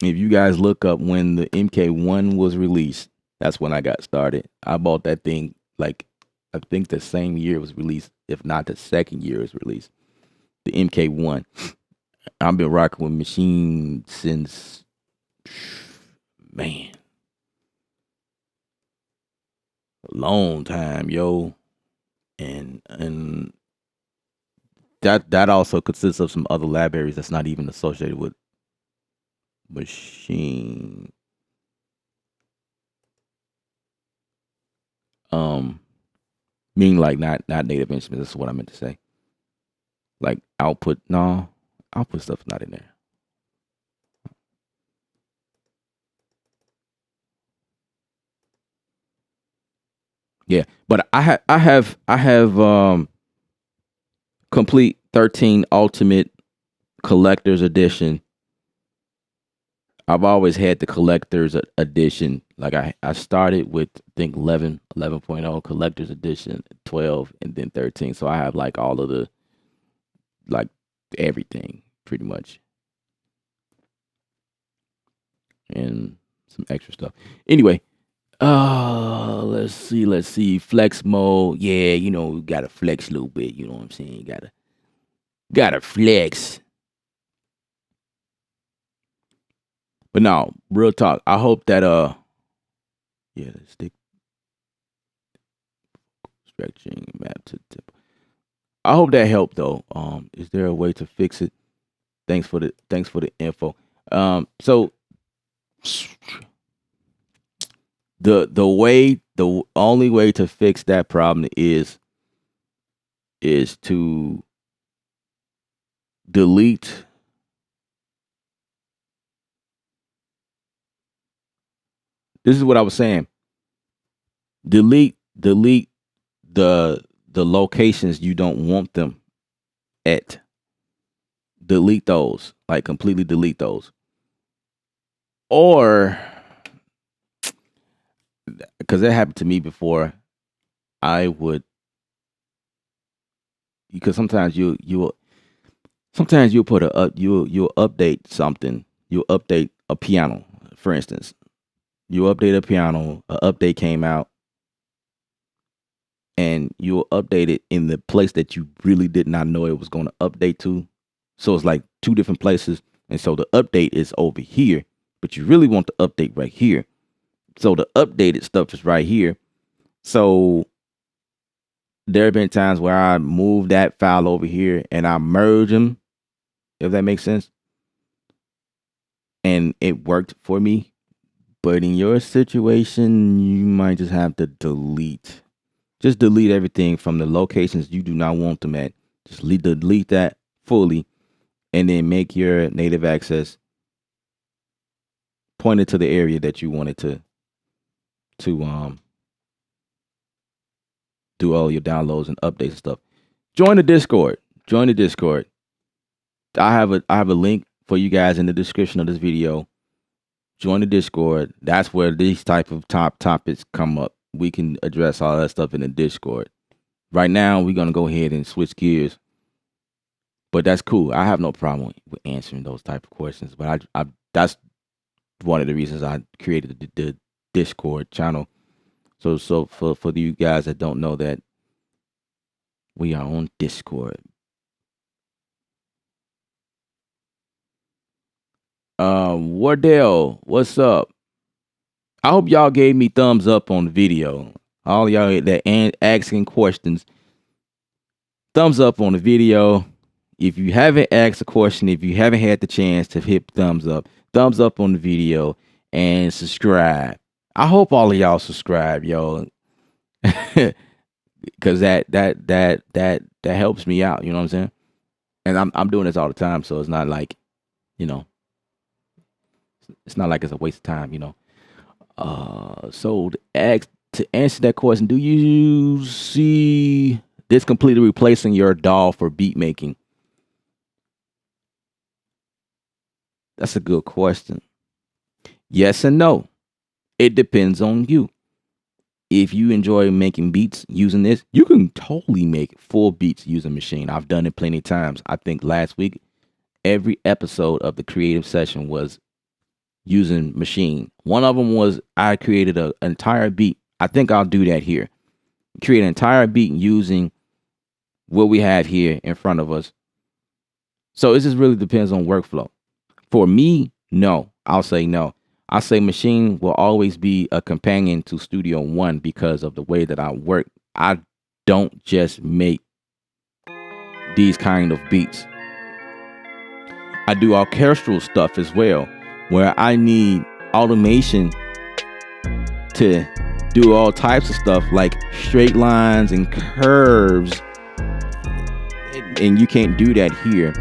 if you guys look up when the MK1 was released, that's when I got started. I bought that thing like I think the same year it was released, if not the second year it was released. The MK1. I've been rocking with Maschine since, man, a long time, yo. And that also consists of some other libraries that's not even associated with Maschine. Meaning like not Native Instruments. That's what I meant to say. Like output, no, output stuff's not in there. Yeah, but I have complete 13 Ultimate Collector's Edition. I've always had the Collector's Edition. Like I started with I think 11.0 Collector's Edition, 12, and then 13. So I have like all of the like everything pretty much. and some extra stuff. Anyway, let's see. Flex mode. Yeah, you gotta flex a little bit. You know what I'm saying? You gotta flex. But no, real talk. I hope that yeah, stick stretching map to tip. I hope that helped though. Is there a way to fix it? Thanks for the info. So the only way to fix that problem is to delete. This is what I was saying. Delete the locations you don't want them at. Delete those, like completely delete those. Or because that happened to me before, I would, because sometimes you'll put a up you'll update something. You'll update a piano, for instance. You update a piano, a update came out, and you'll update it in the place that you really did not know it was going to update to. So it's like two different places. And so the update is over here, but you really want the update right here. So the updated stuff is right here. So there have been times where I move that file over here and I merge them, if that makes sense. And it worked for me. But in your situation, you might just have to delete. Just delete everything from the locations you do not want them at. Just delete that fully, and then make your native access pointed to the area that you wanted to do all your downloads and updates and stuff. Join the Discord. Join the Discord. I have a link for you guys in the description of this video. Join the Discord. That's where these type of topics come up. We can address all that stuff in the Discord. Right now, we're gonna go ahead and switch gears, but that's cool. I have no problem with answering those type of questions. But I that's one of the reasons I created the Discord channel. So for you guys that don't know that, we are on Discord. Wardell, what's up? I hope y'all gave me thumbs up on the video. All y'all that asking questions, thumbs up on the video. If you haven't asked a question, if you haven't had the chance to hit thumbs up on the video and subscribe. I hope all of y'all subscribe, yo, because that helps me out. You know what I'm saying? And I'm doing this all the time, so it's not like, you know, it's not like it's a waste of time. So to answer that question, do you see this completely replacing your DAW for beat making? That's a good question. Yes and no. It depends on you. If you enjoy making beats using this, you can totally make full beats using Maschine. I've done it plenty of times. I think last week, every episode of the creative session was using Maschine. One of them was I created an entire beat. I think I'll do that here. Create an entire beat using what we have here in front of us. So it just really depends on workflow. For me, no. I'll say no. I say Maschine will always be a companion to Studio One because of the way that I work. I don't just make these kind of beats. I do orchestral stuff as well, where I need automation to do all types of stuff like straight lines and curves, and you can't do that here.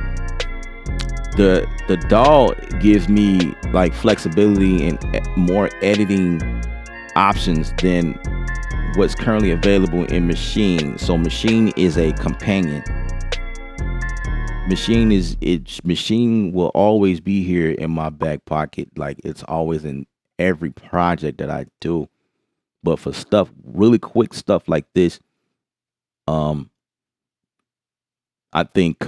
The DAW gives me like flexibility and more editing options than what's currently available in Maschine. So Maschine is a companion. Maschine will always be here in my back pocket. Like it's always in every project that I do. But for stuff, really quick stuff like this, I think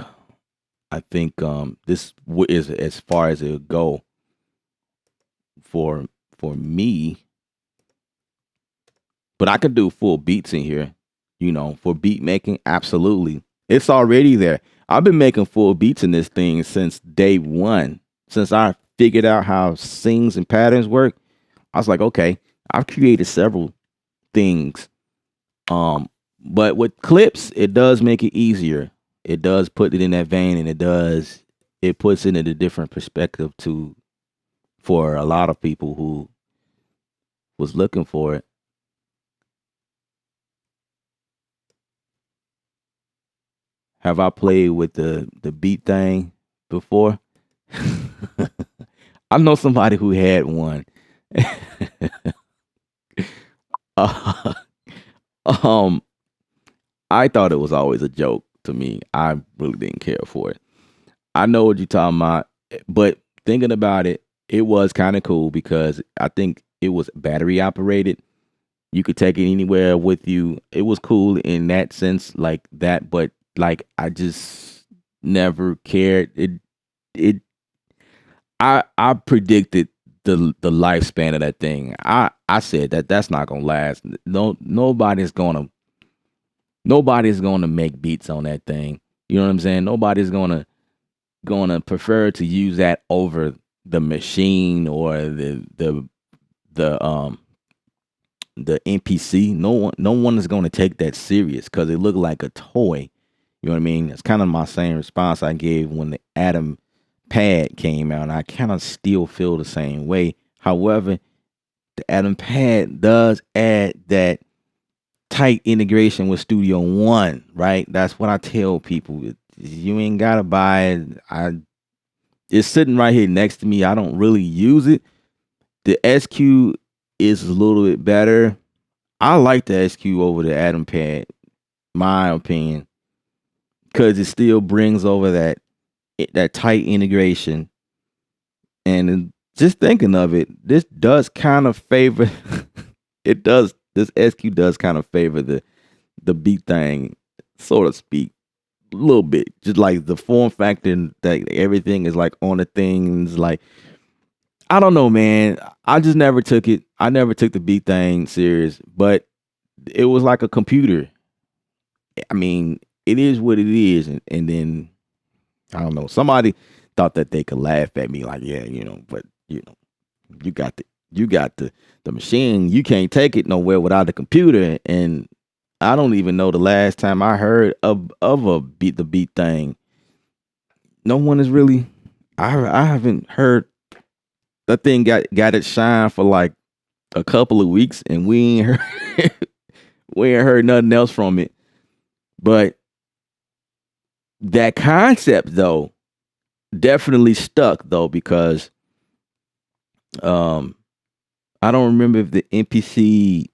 this is as far as it'll go for me, but I could do full beats in here, for beat making. Absolutely. It's already there. I've been making full beats in this thing since day one. Since I figured out how sings and patterns work, I was like, okay, I've created several things. But with clips, it does make it easier. It does put it in that vein, and it puts it in a different perspective to for a lot of people who was looking for it. Have I played with the beat thing before? I know somebody who had one. uh, um, I thought it was always a joke to me. I really didn't care for it. I know what you're talking about, but thinking about it, it was kind of cool because I think it was battery operated. You could take it anywhere with you. It was cool in that sense, like that, but like I just never cared. It I predicted the lifespan of that thing. I said that's not gonna last. No, nobody's gonna make beats on that thing. You know what I'm saying? Nobody's gonna prefer to use that over the machine or the the NPC. No one is gonna take that serious because it looked like a toy. You know what I mean? It's kind of my same response I gave when the Atom Pad came out. And I kind of still feel the same way. However, the Atom Pad does add that tight integration with Studio One, right? That's what I tell people. You ain't gotta buy it. It's sitting right here next to me. I don't really use it. The SQ is a little bit better. I like the SQ over the Atom Pad, my opinion, because it still brings over that tight integration. And just thinking of it, this does kind of favor. It does. This SQ does kind of favor the beat thing, so to speak, a little bit. Just like the form factor and that everything is like on the things. Like I don't know, man. I just never took it. I never took the beat thing serious, but it was like a computer. I mean, it is what it is, and then I don't know. Somebody thought that they could laugh at me, like, yeah, but you got the machine. You can't take it nowhere without the computer. And I don't even know the last time I heard of a the beat thing. No one is really. I haven't heard that thing got it shine for like a couple of weeks, and we ain't heard we ain't heard nothing else from it. But that concept though definitely stuck though because um I don't remember if the NPC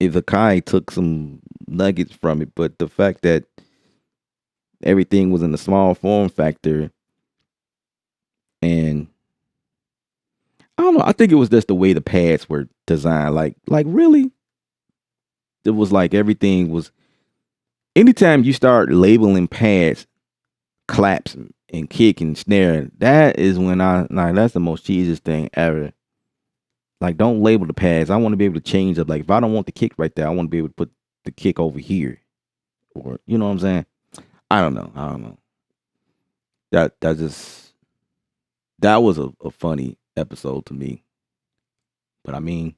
if the Kai took some nuggets from it, but the fact that everything was in a small form factor, and I don't know, I think it was just the way the pads were designed. Like really, it was like everything was. Anytime you start labeling pads, claps and kick and snare, that is when that's the most cheesiest thing ever. Like, don't label the pads. I want to be able to change up. Like, if I don't want the kick right there, I want to be able to put the kick over here, or you know what I'm saying. I don't know. I don't know. That just that was a funny episode to me. But I mean,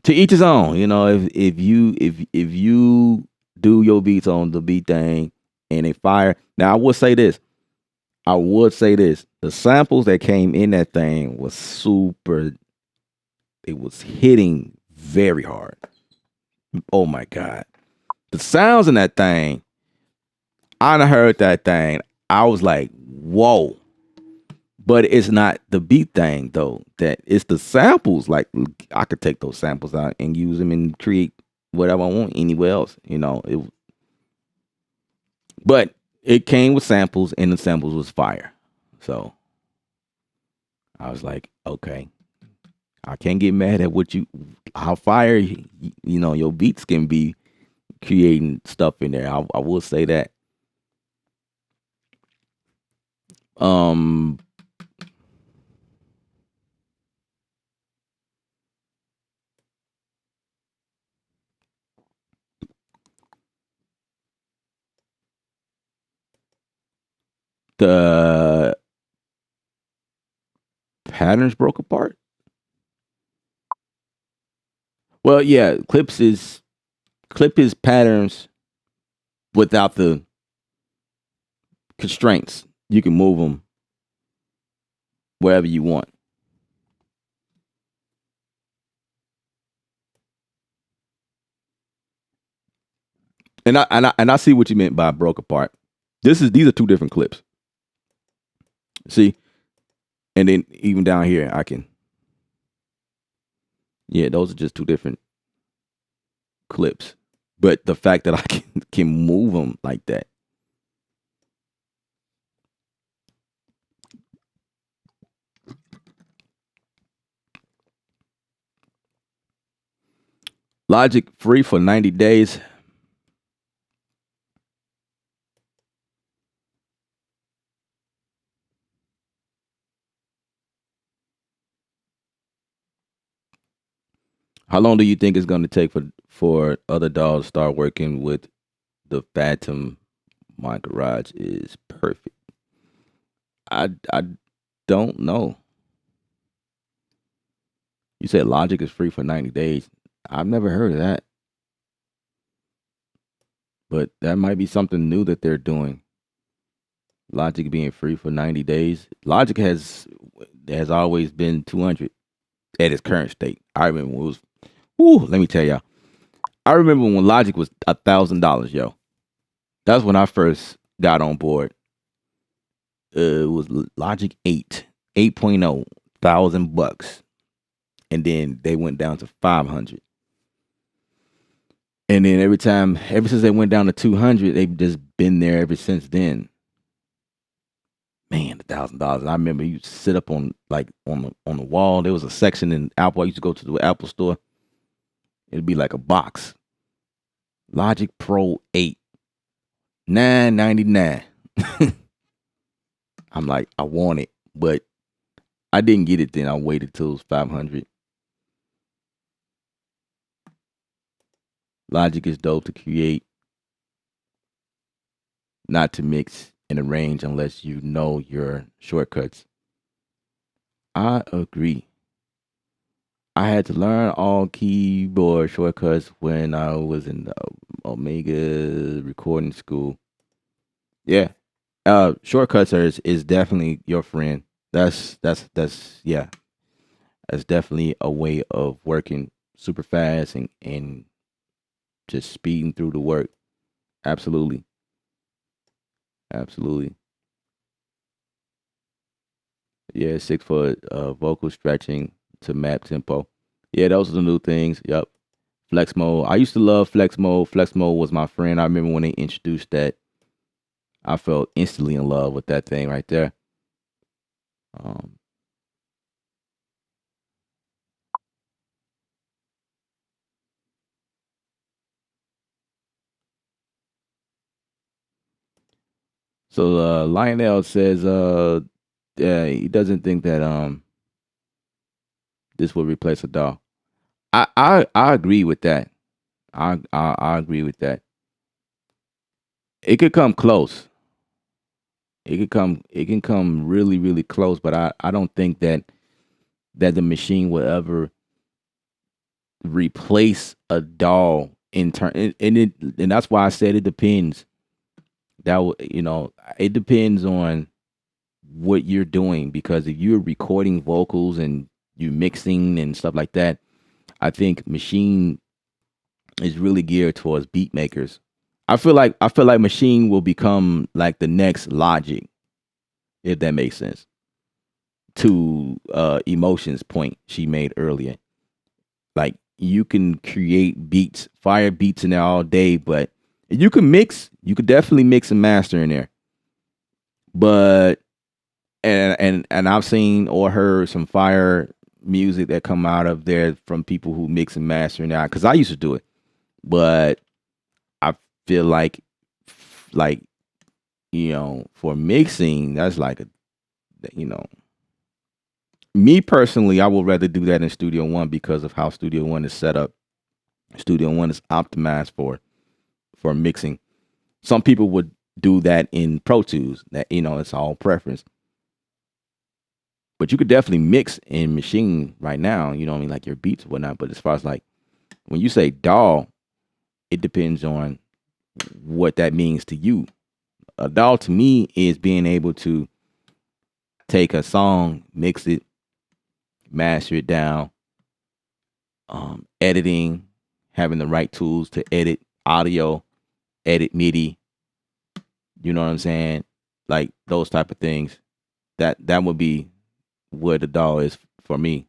to each his own. If you do your beats on the beat thing and they fire. Now I would say this. The samples that came in that thing was super. It was hitting very hard. Oh my god, the sounds in that thing. I done heard that thing. I was like, whoa. But it's not the beat thing though. That it's the samples. Like I could take those samples out and use them and create whatever I want anywhere else. But it came with samples and the samples was fire. So I was like, okay, I can't get mad at how fire your beats can be creating stuff in there. I will say that. Um The patterns broke apart. Well, yeah, clip is patterns without the constraints. You can move them wherever you want. And I see what you meant by broke apart. These are two different clips. See, and then even down here, I can. Yeah, those are just two different clips. But the fact that I can move them like that. Logic free for 90 days. How long do you think it's going to take for other dolls to start working with the Phantom? My garage is perfect. I don't know. You said Logic is free for 90 days. I've never heard of that. But that might be something new that they're doing. Logic being free for 90 days. Logic has always been 200 at its current state. I remember when it was, let me tell y'all. I remember when Logic was $1,000, yo. That's when I first got on board. It was Logic 8, 8.0, $1,000. And then they went down to 500. And then ever since they went down to 200, they've just been there ever since then. Man, $1,000. I remember you sit up on the wall. There was a section in Apple. I used to go to the Apple store. It'd be like a box. Logic Pro 8, $999. I'm like, I want it, but I didn't get it then. I waited till it was 500. Logic is dope to create, not to mix and arrange unless you know your shortcuts. I agree. I had to learn all keyboard shortcuts when I was in the Omega recording school. Yeah. Shortcuts is definitely your friend. That's yeah. That's definitely a way of working super fast and just speeding through the work. Absolutely. Absolutely. Yeah, 6 foot vocal stretching to map tempo. Yeah, those are the new things. Yep. Flex mode. I used to love flex mode. Flex mode was my friend. I remember when they introduced that. I felt instantly in love with that thing right there. Um, so Lionel says yeah, he doesn't think that this will replace a doll. I agree with that. I agree with that. It could come close. It can come really, really close, but I don't think that the machine will ever replace a doll in turn and that's why I said it depends. It depends on what you're doing, because if you're recording vocals and you mixing and stuff like that, I think machine is really geared towards beat makers. I feel like machine will become like the next Logic, if that makes sense. To emotions point she made earlier. Like you can create beats, fire beats in there all day, but you could definitely mix and master in there. But and I've seen or heard some fire music that come out of there from people who mix and master now. Because I used to do it, but I feel like for mixing, that's like a you know me personally, I would rather do that in Studio One because of how Studio One is set up. Studio One is optimized for mixing. Some people would do that in Pro Tools. That, it's all preference. But you could definitely mix in Machine right now, what I mean, like your beats and whatnot. But as far as like when you say DAW, it depends on what that means to you. A DAW to me is being able to take a song, mix it, master it down, editing, having the right tools to edit audio, edit MIDI. You know what I'm saying? Like those type of things. That would be what the DAW is for me,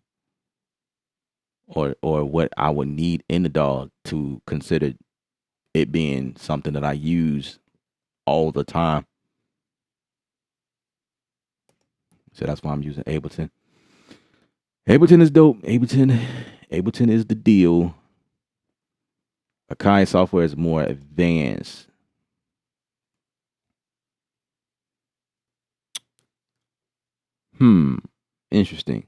or what I would need in the DAW to consider it being something that I use all the time. So that's why I'm using Ableton. Ableton is dope. Ableton is the deal. Akai software is more advanced. Interesting.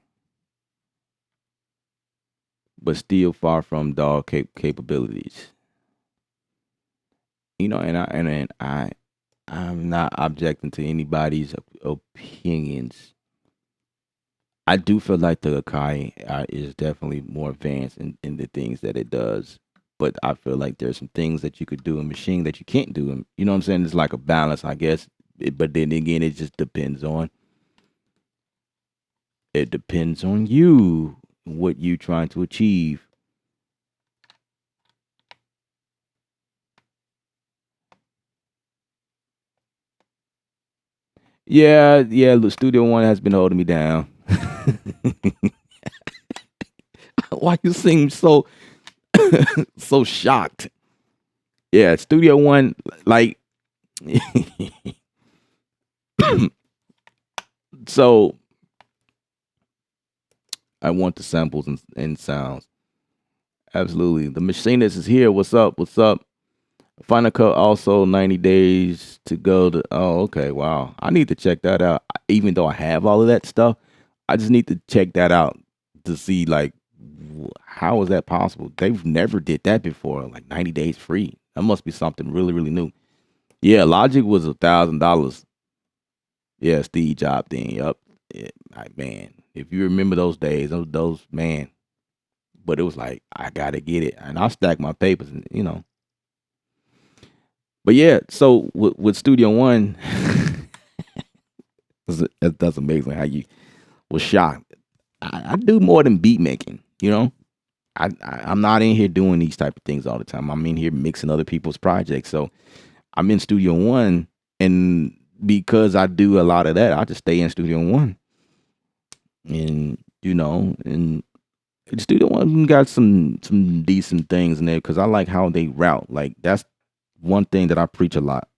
But still far from DAW capabilities. I'm not objecting to anybody's opinions. I do feel like the Akai is definitely more advanced in the things that it does. But I feel like there's some things that you could do in Machine that you can't do. You know what I'm saying? It's like a balance, I guess. But then again, it just depends on. It depends on you, what you trying to achieve. Yeah. The Studio One has been holding me down. Why you seem so so shocked? Yeah, Studio One, like so. I want the samples and sounds. Absolutely, the machinist is here. What's up? What's up? Final Cut also 90 days to go to. Oh, okay. Wow. I need to check that out. Even though I have all of that stuff, I just need to check that out to see like how is that possible? They've never did that before. Like 90 days free. That must be something really, really new. Yeah, Logic was $1,000. Yeah, Steve Jobs thing. Yup. Yeah, like, man, if you remember those days, those man. But it was like I gotta get it, and I stack my papers, and. But yeah, so with Studio One, that's amazing how you was shocked. I do more than beat making, I'm not in here doing these type of things all the time. I'm in here mixing other people's projects. So I'm in Studio One, and because I do a lot of that, I just stay in Studio One, and Studio One got some decent things in there because I like how they route. Like that's one thing that I preach a lot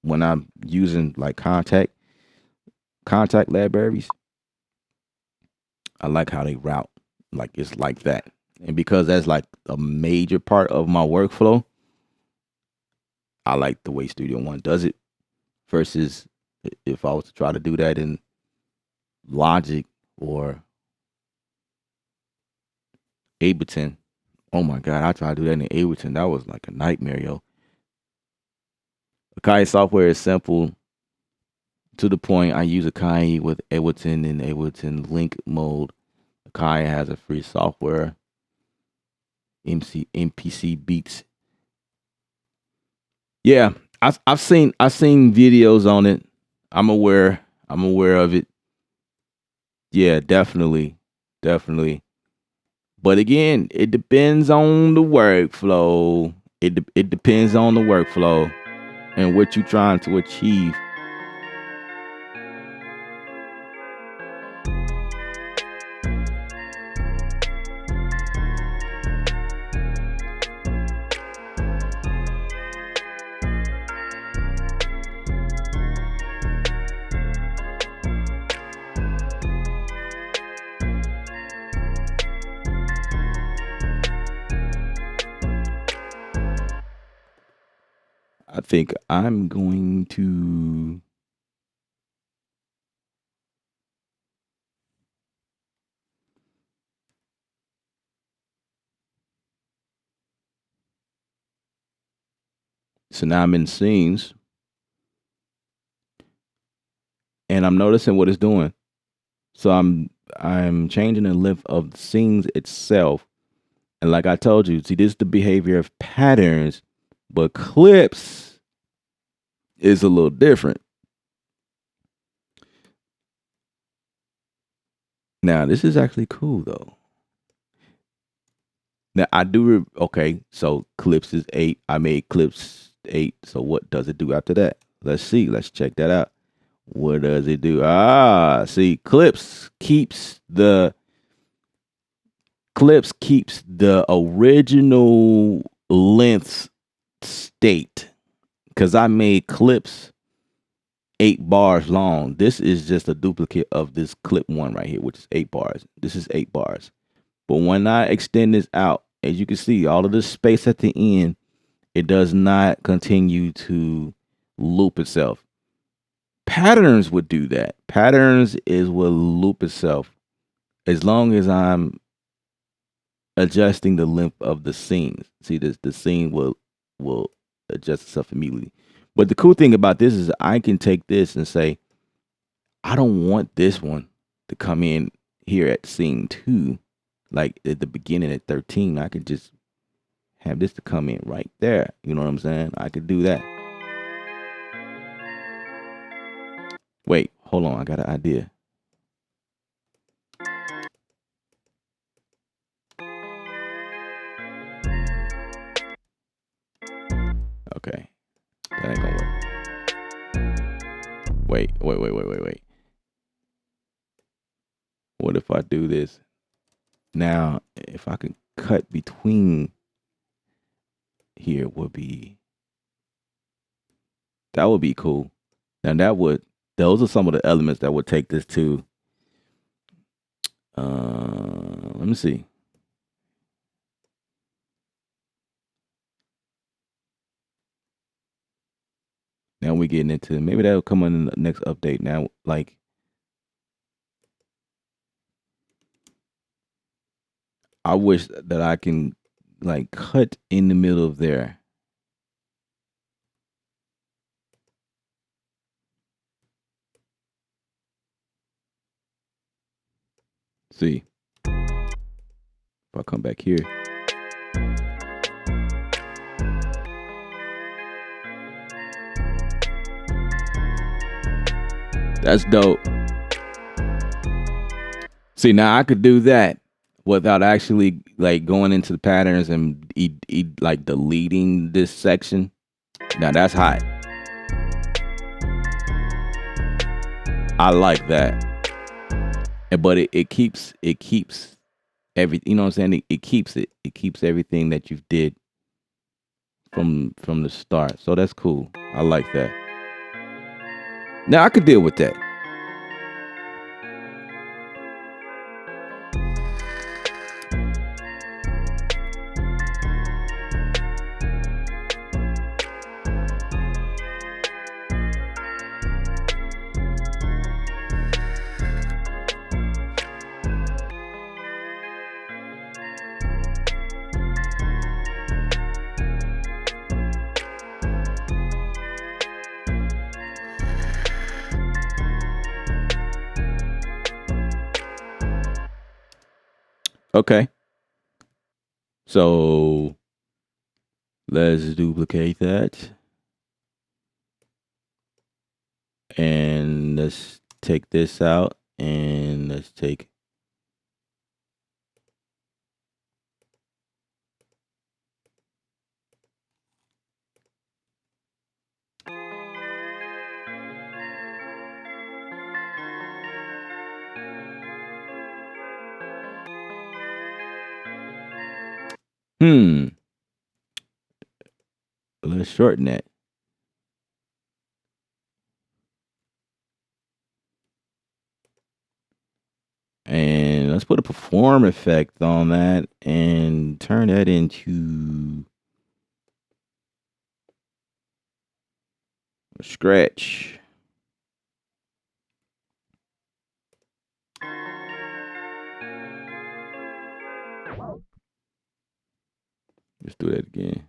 when I'm using like contact libraries. I like how they route. Like it's like that. And because that's like a major part of my workflow, I like the way Studio One does it versus if I was to try to do that in Logic or Ableton. Oh my God, I tried to do that in Ableton. That was like a nightmare, yo. Akai software is simple to the point. I use Akai with Ableton in Ableton link mode. Akai has a free software. MPC beats. Yeah, I've seen videos on it. I'm aware. I'm aware of it. Yeah, definitely. But again, it depends on the workflow. It depends on the workflow and what you're trying to achieve. I think I'm going to. So now I'm in scenes. and I'm noticing what it's doing. So I'm changing the length of the scenes itself. And like I told you, see, this is the behavior of patterns, but clips is a little different. Now, this is actually cool though. Now I do okay, so clips is 8. I made clips 8. So what does it do after that? Let's see. Let's check that out. What does it do? See, clips keeps the original length state. Cause I made clips 8 bars long. This is just a duplicate of this clip 1 right here, which is 8 bars. This is 8 bars. But when I extend this out, as you can see, all of this space at the end, it does not continue to loop itself. Patterns would do that. Patterns is what loop itself as long as I'm adjusting the length of the scenes. See, the scene will adjust itself immediately. But the cool thing about this is I can take this and say, I don't want this one to come in here at scene 2, like at the beginning at 13. I could just have this to come in right there. You know what I'm saying? I could do that. Wait, hold on. I got an idea. Okay. That ain't gonna work. Wait. What if I do this? Now, if I can cut between here that would be cool. Now those are some of the elements that would take this to let me see. Now we're getting into maybe that'll come in the next update. Now, like I wish that I can like cut in the middle of there. See, if I come back here, that's dope. See, now I could do that without actually like going into the patterns and like deleting this section. Now that's hot. I like that. But it keeps every, you know what I'm saying? It keeps everything that you did from the start. So that's cool. I like that. Now I could deal with that. Okay. So let's duplicate that. And let's take this out and let's take let's shorten that. And let's put a perform effect on that and turn that into a scratch. Let's do that again.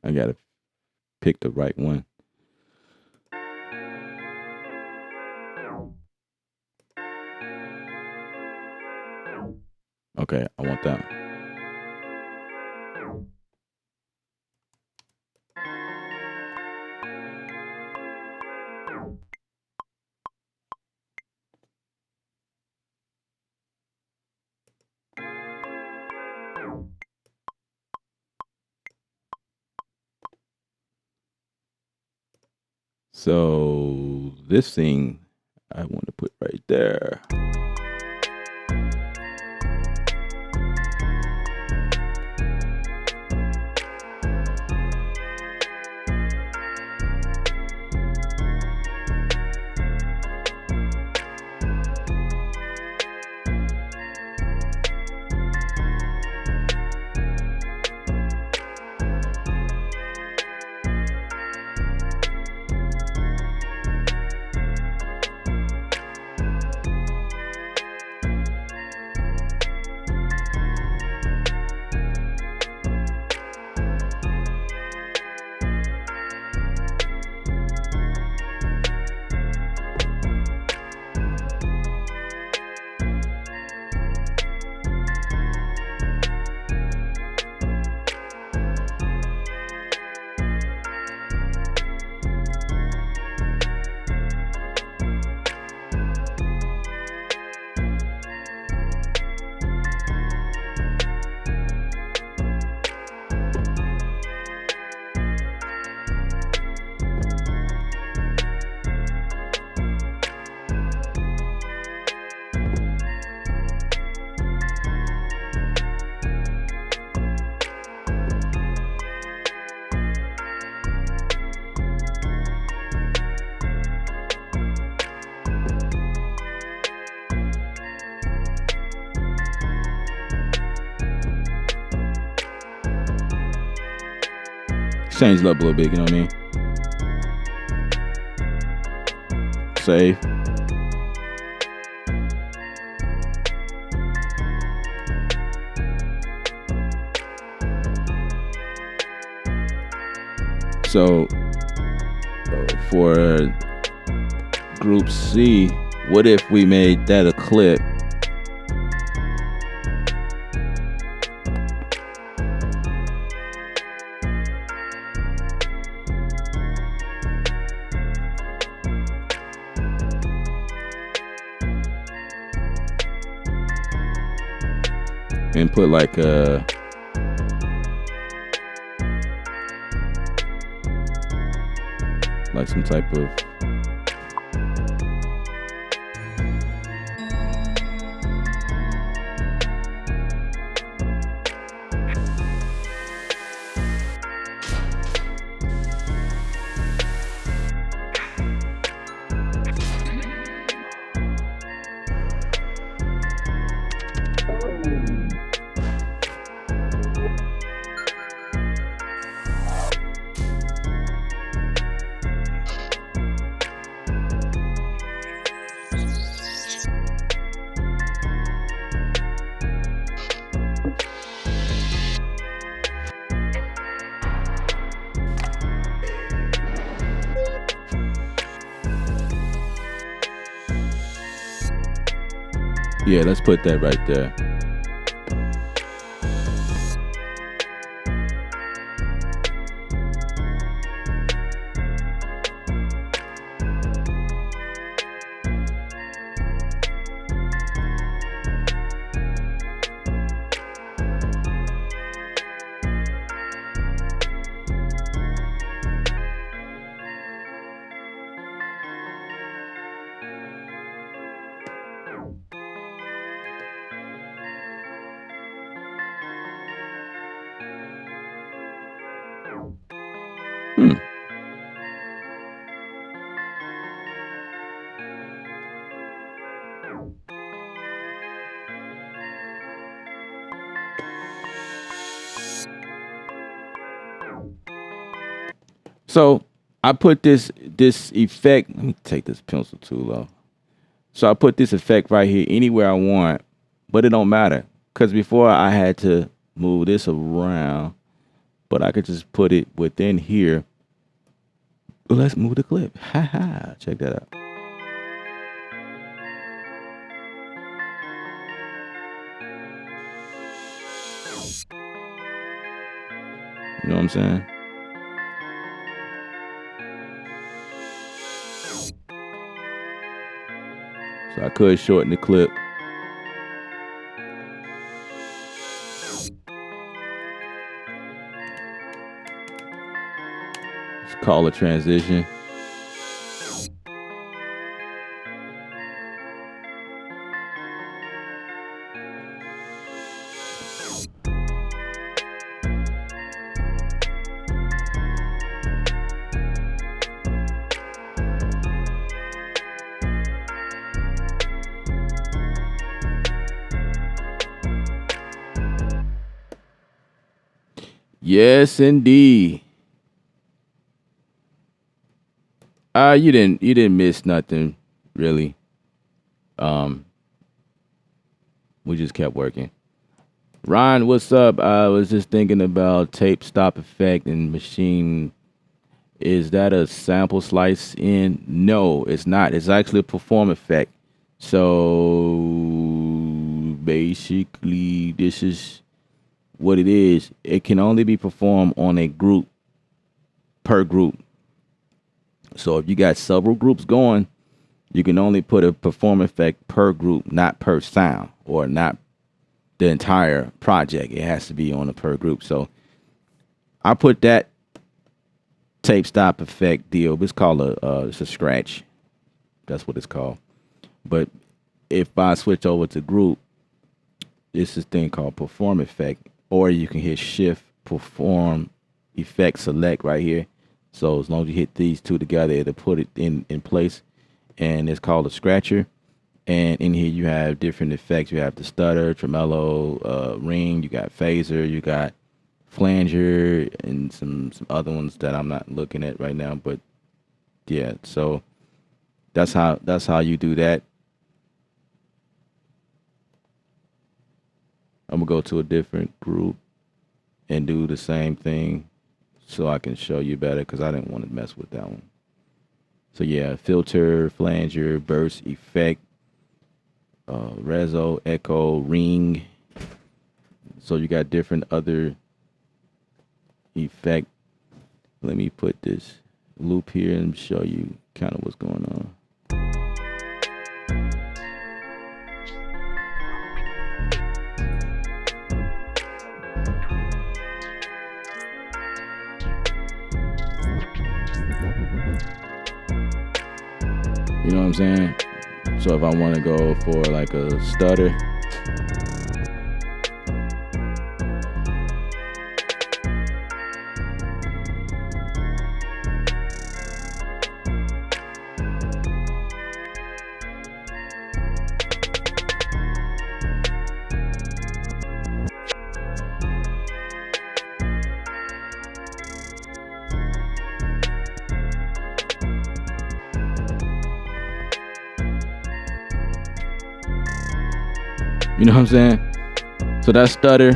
I gotta pick the right one. Okay, I want that one. So this thing I want to put right there. Change it up a little bit, you know what I mean? Save. So for group C, what if we made that a clip? And put like some type of yeah, let's put that right there. So I put this effect. Let me take this pencil too low. So I put this effect right here anywhere I want, but it don't matter because before I had to move this around but I could just put it within here. Let's move the clip. Haha, check that out. You know what I'm saying? So I could shorten the clip. Let's call it transition. Yes, indeed. You didn't miss nothing, really. We just kept working. Ron, what's up? I was just thinking about tape stop effect and machine. Is that a sample slice in? No, it's not. It's actually a perform effect. So basically, this is what it is. It can only be performed on a group per group. So if you got several groups going, you can only put a perform effect per group, not per sound or not the entire project. It has to be on a per group. So I put that tape stop effect deal. It's called it's a scratch. That's what it's called. But if I switch over to group, it's this thing called perform effect, or you can hit shift perform effect select right here. So as long as you hit these two together, it'll put it in place, and it's called a scratcher. And in here you have different effects. You have the stutter, tremolo, ring. You got phaser. You got flanger, and some other ones that I'm not looking at right now. But yeah, so that's how you do that. I'm gonna go to a different group and do the same thing so I can show you better, because I didn't want to mess with that one. So yeah, filter, flanger, burst, effect, reso, echo, ring. So you got different other effect. Let me put this loop here and show you kind of what's going on. You know what I'm saying? So if I want to go for like a stutter, you know what I'm saying? So that stutter.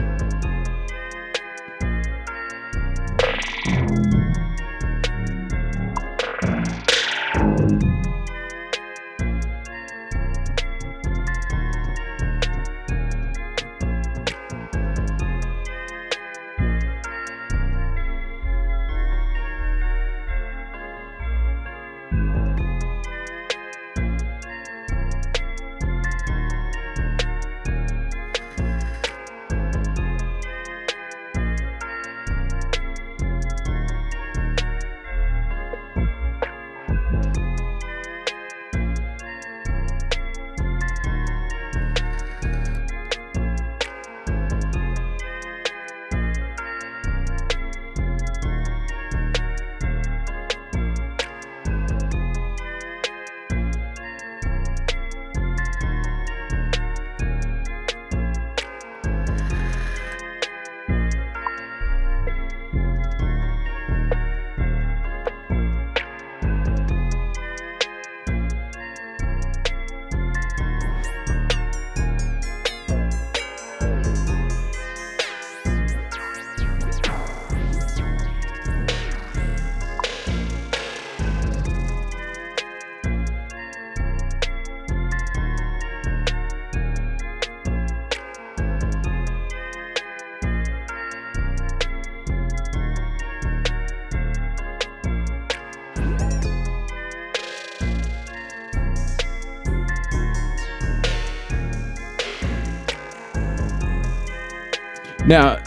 Now,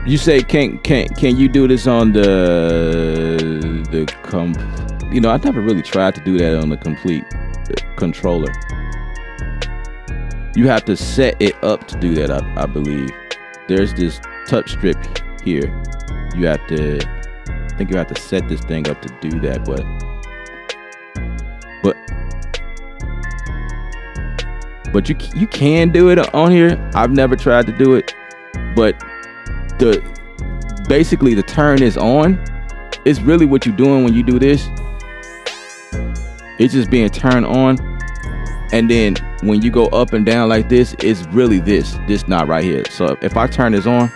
you say can you do this on I never really tried to do that on the complete controller. You have to set it up to do that, I believe. There's this touch strip here. I think you have to set this thing up to do that, but you can do it on here. I've never tried to do it, but basically the turn is on. It's really what you're doing when you do this. It's just being turned on, and then when you go up and down like this, it's really this knot right here. So if I turn this on,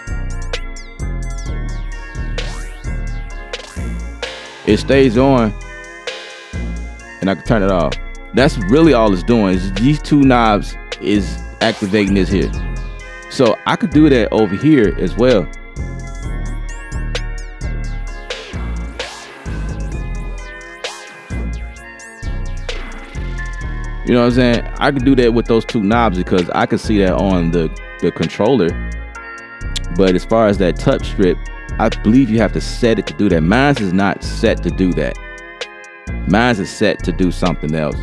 it stays on, and I can turn it off. That's really all it's doing. Is these two knobs is activating this here. So I could do that over here as well. You know what I'm saying? I could do that with those two knobs because I could see that on the controller. But as far as that touch strip, I believe you have to set it to do that. Mine is not set to do that. Mine is set to do something else.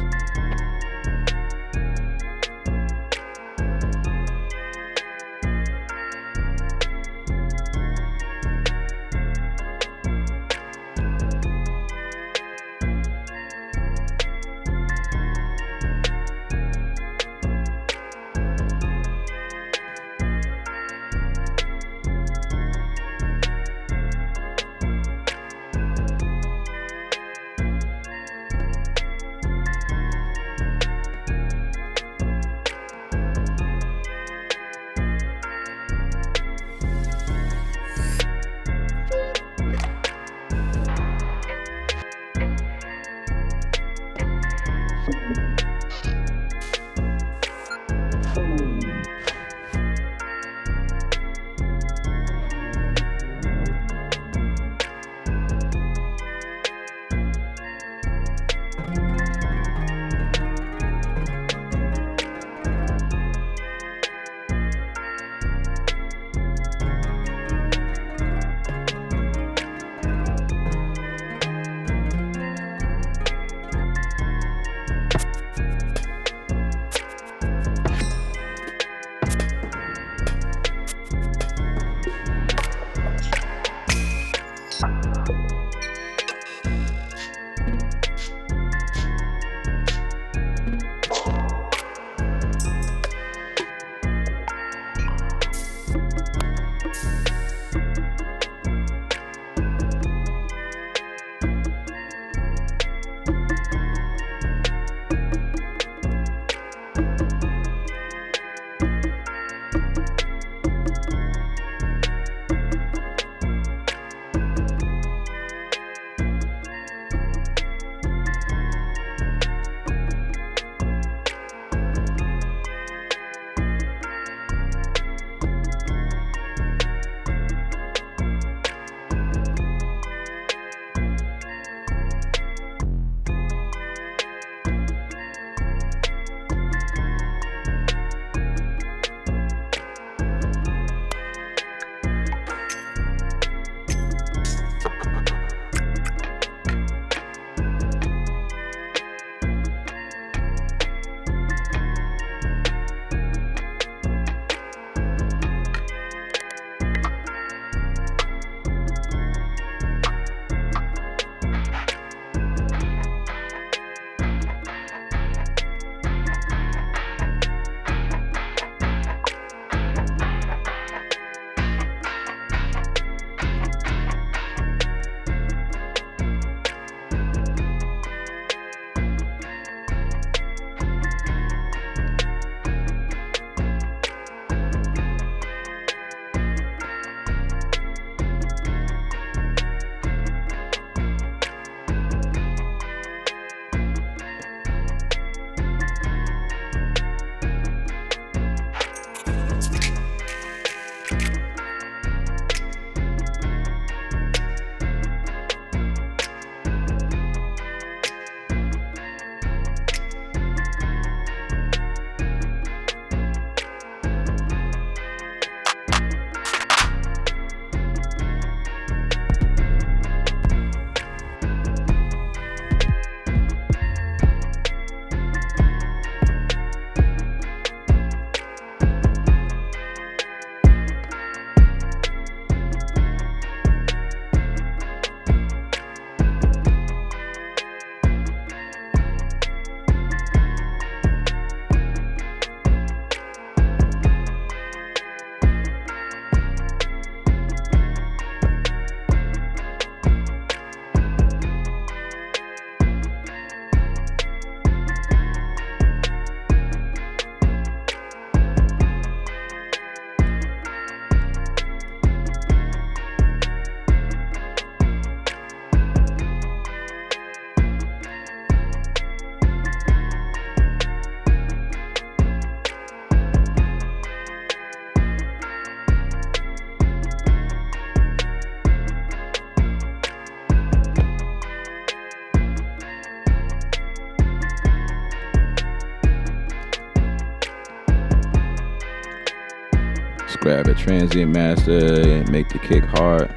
Let's grab a transient master and make the kick hard.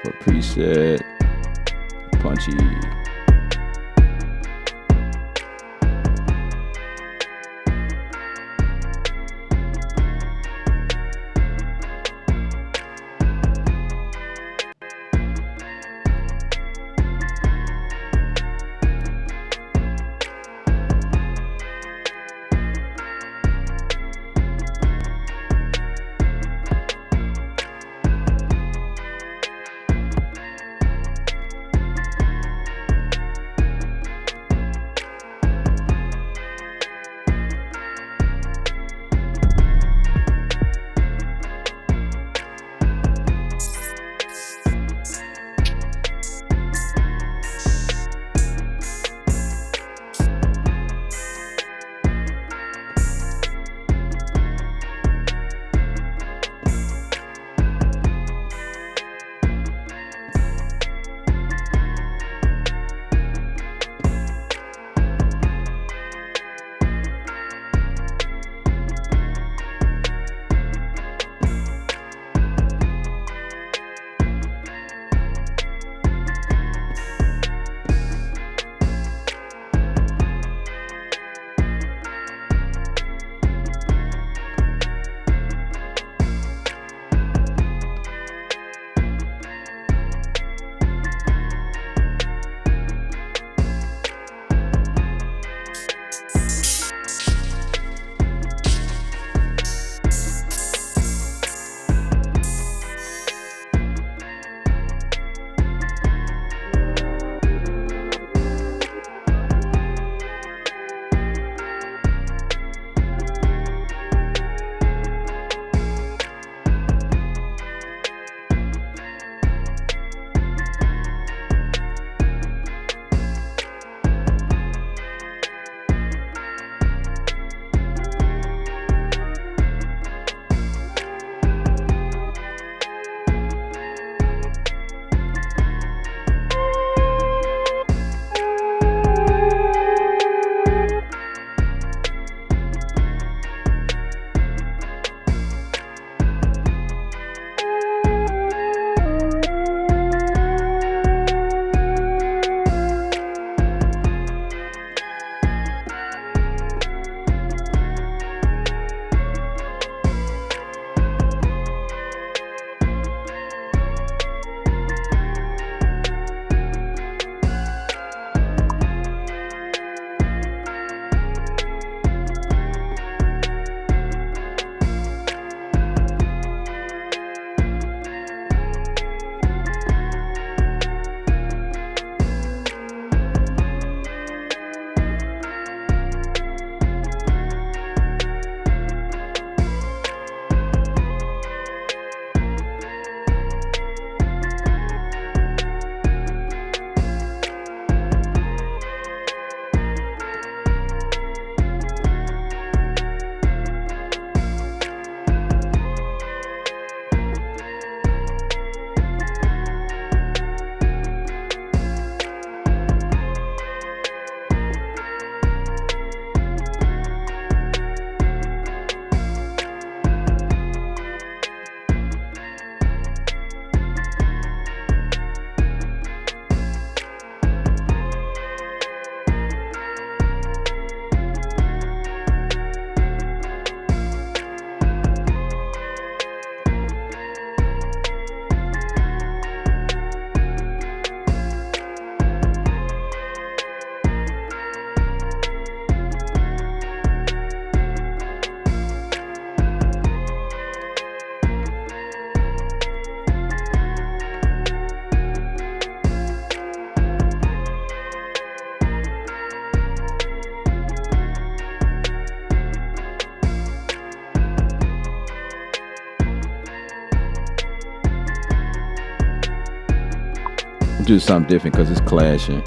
For preset, punchy. Do something different because it's clashing.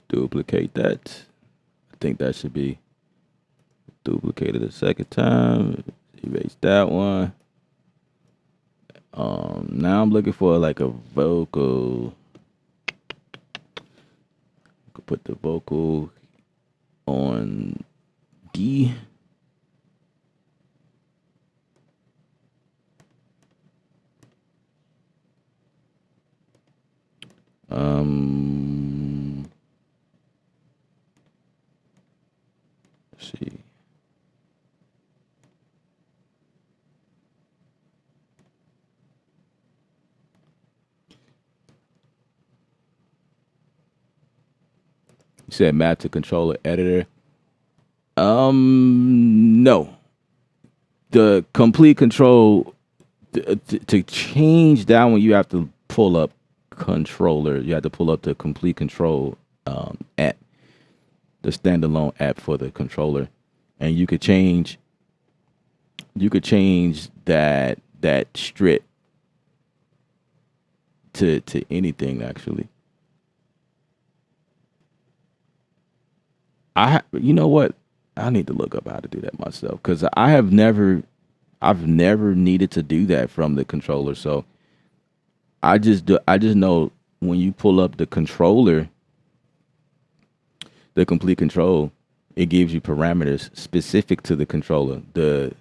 Duplicate that. I think that should be duplicated a second time. Erase that one. Now I'm looking for like a vocal. Could put the vocal on D. Let's see. You said map to controller editor. No. The complete control to change that one, you have to pull up controller. You have to pull up the complete control app, the standalone app for the controller, and you could change. You could change that strip to anything actually. You know what? I need to look up how to do that myself because I've never needed to do that from the controller. So I just know when you pull up the controller, the complete control, it gives you parameters specific to the controller. The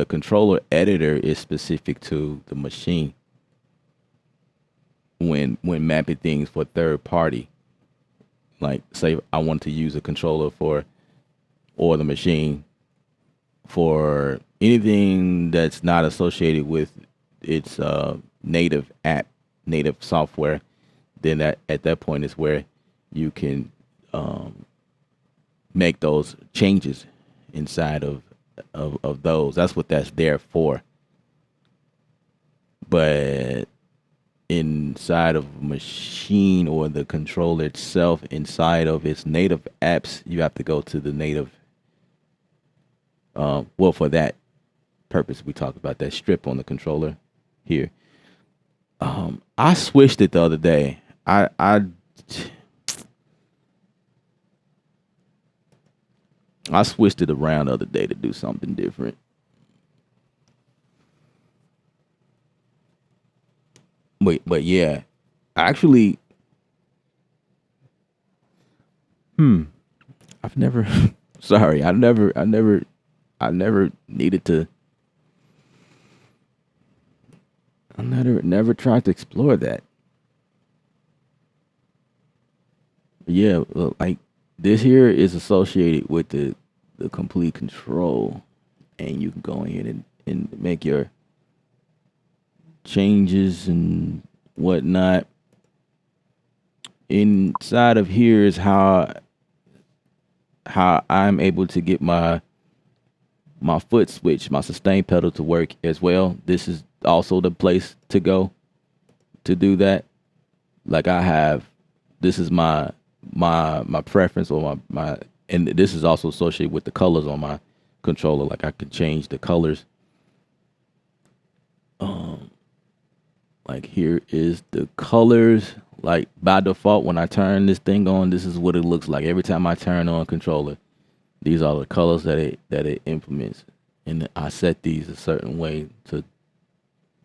controller editor is specific to the machine when mapping things for third party. Like say I want to use a controller for or the machine for anything that's not associated with its native app, native software, then at that point is where you can make those changes inside of those. That's what that's there for. But inside of a machine or the controller itself, inside of its native apps, you have to go to the native. Well, for that purpose, we talked about that strip on the controller here. I switched it the other day. I switched it around the other day to do something different. But yeah, actually, I've never. Sorry, I never needed to. I never tried to explore that. But yeah, well, like this here is associated with the complete control, and you can go in and make your changes and whatnot. Inside of here is how I'm able to get my foot switch, my sustain pedal to work as well. This is also the place to go to do that. Like I have, this is my preference or my and this is also associated with the colors on my controller. Like I can change the colors. Like here is the colors. Like by default, when I turn this thing on, this is what it looks like. Every time I turn on controller, these are the colors that it implements. And I set these a certain way to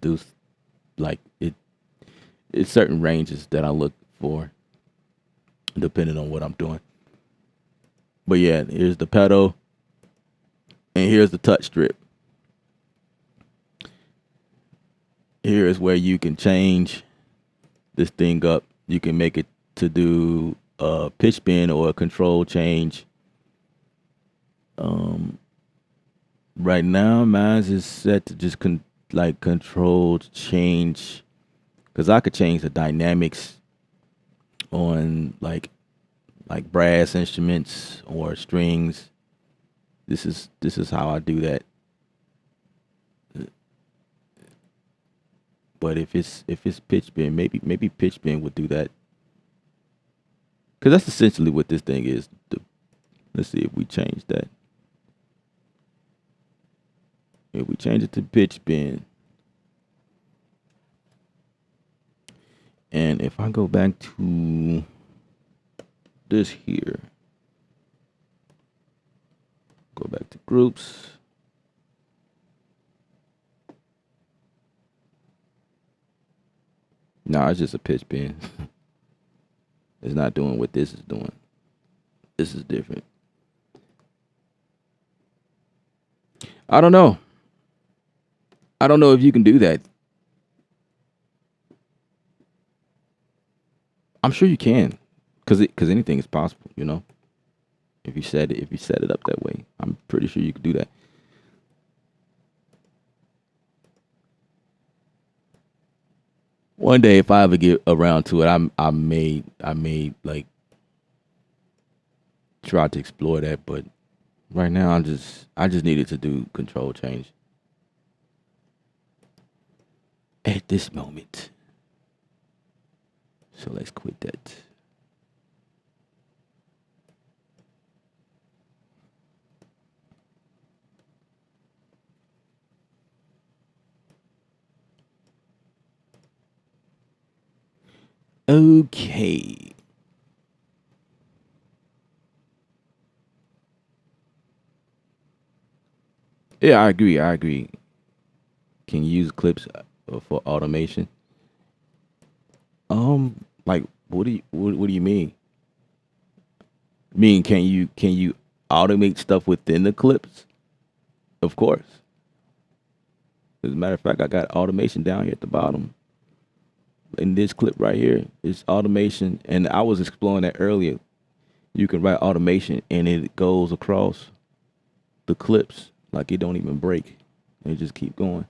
do like it's certain ranges that I look for depending on what I'm doing. But yeah, here's the pedal and here's the touch strip. Here is where you can change this thing up. You can make it to do a pitch bend or a control change. Right now, mine is set to just control change, because I could change the dynamics on like brass instruments or strings. This is how I do that. But if it's pitch bend, maybe pitch bend would do that, because that's essentially what this thing is. Let's see if we change that. If we change it to pitch bend, and if I go back to this here. Go back to groups. No, it's just a pitch bend. It's not doing what this is doing. This is different. I don't know. I don't know if you can do that. I'm sure you can, because anything is possible, you know. If you set it up that way, I'm pretty sure you could do that. One day, if I ever get around to it, I may like try to explore that, but right now I just needed to do control change at this moment. So let's quit that. Okay. Yeah, I agree. I agree. Can you use clips for automation? Like what do you mean? Mean can you automate stuff within the clips? Of course. As a matter of fact, I got automation down here at the bottom. In this clip right here, it's automation, and I was exploring that earlier. You can write automation, and it goes across the clips like it don't even break. They just keep going.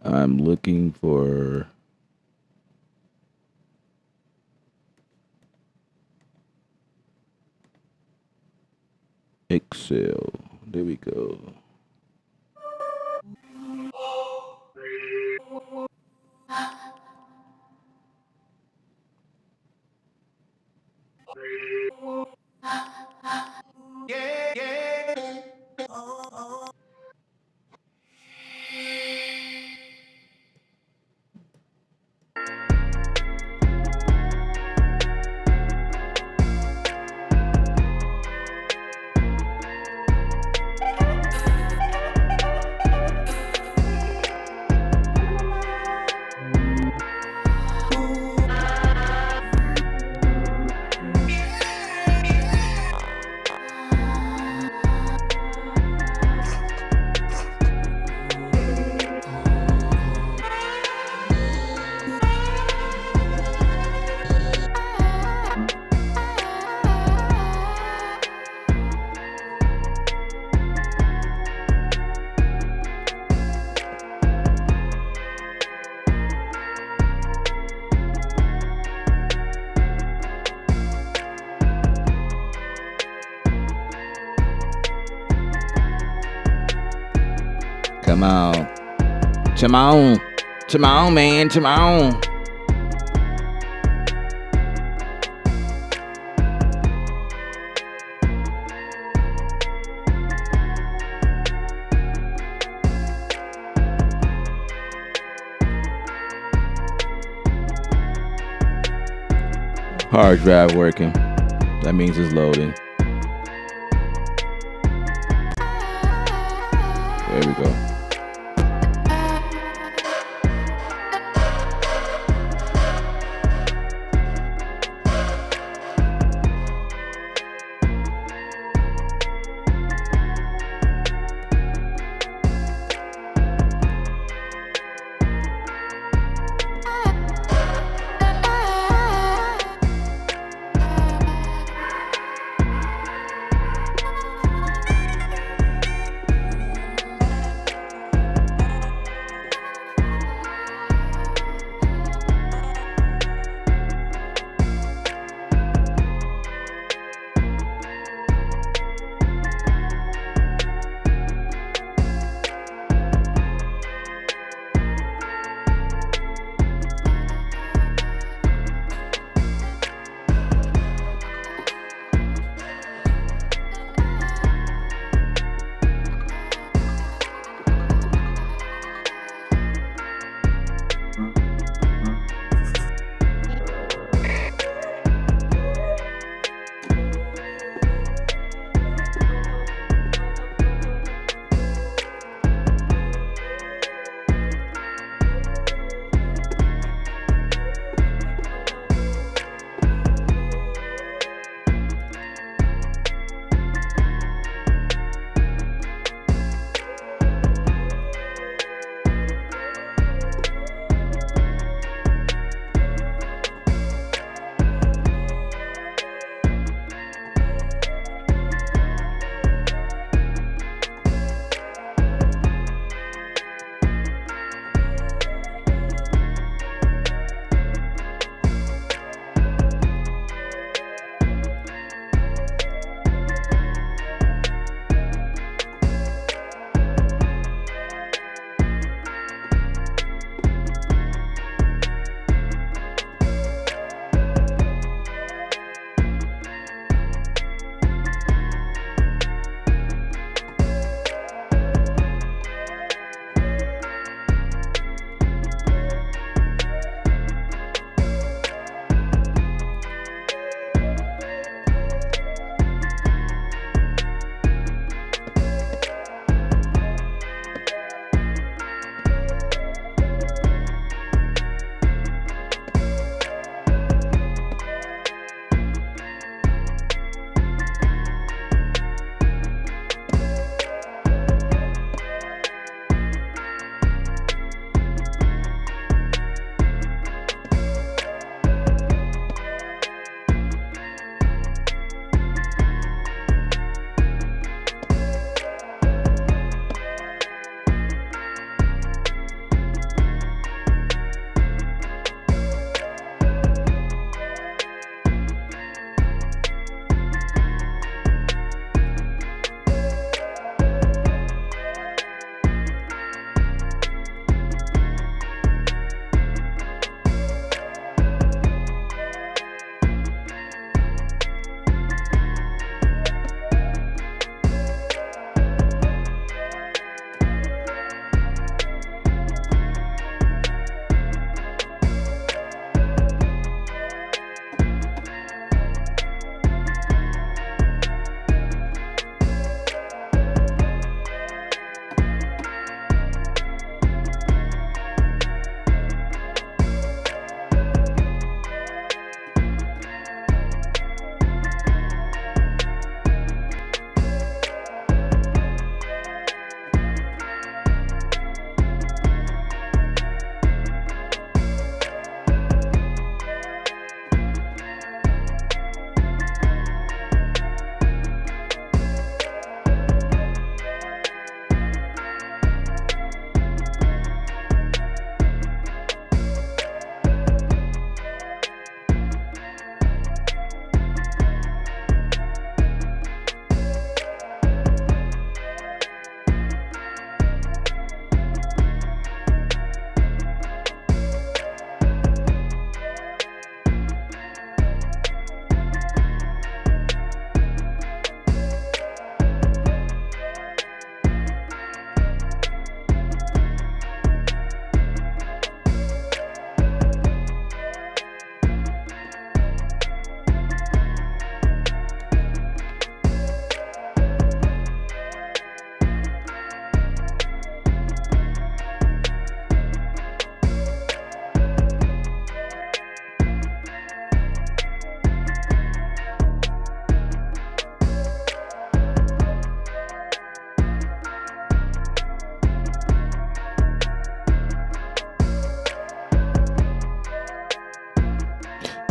I'm looking for Excel. There we go. Come on. Come on. Come on, man. Come on. Hard drive working. That means it's loading. There we go.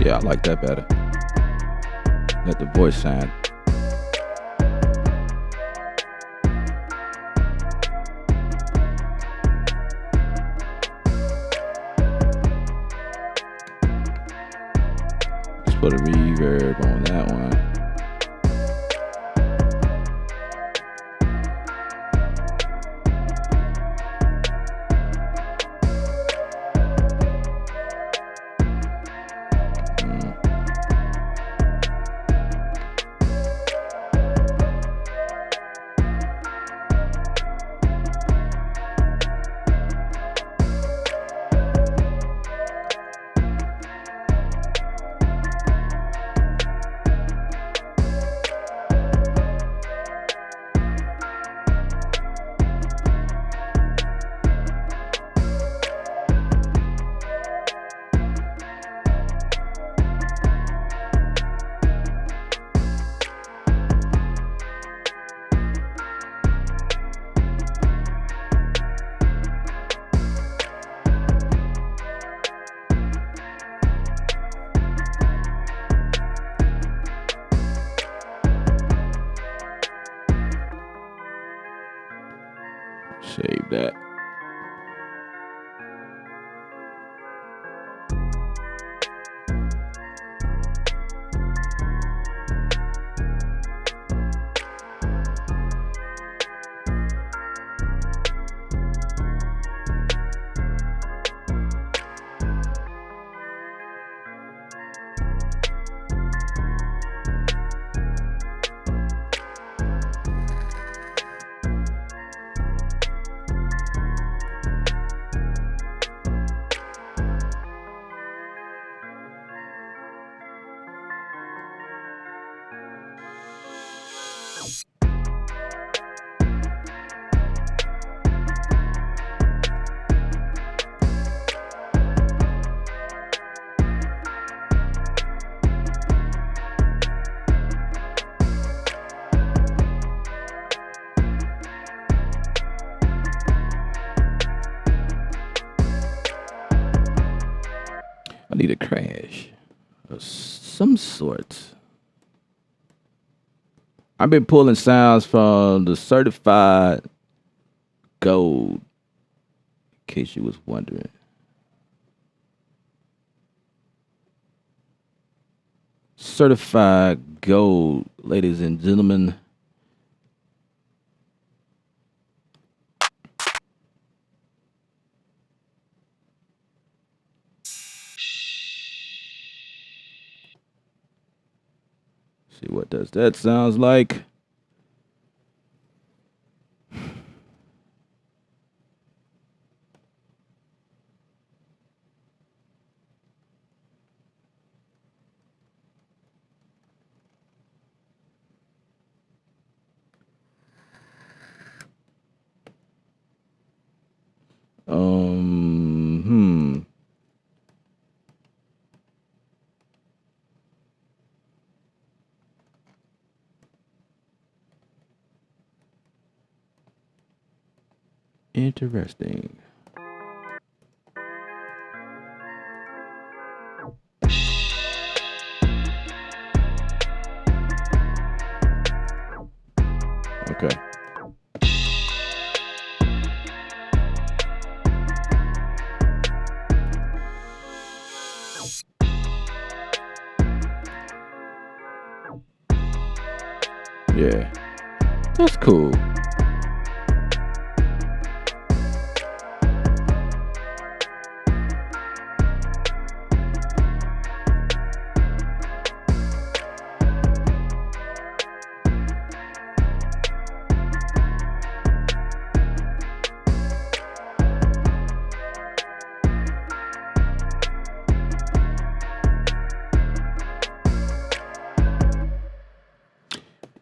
Yeah, I like that better. Let the voice sound. Let's put a reverb on that one. Save that. I need a crash of some sort. I've been pulling sounds from the certified gold, in case you was wondering. Certified gold, ladies and gentlemen. See what does that sounds like. Hmm. Interesting. Okay. Yeah. That's cool.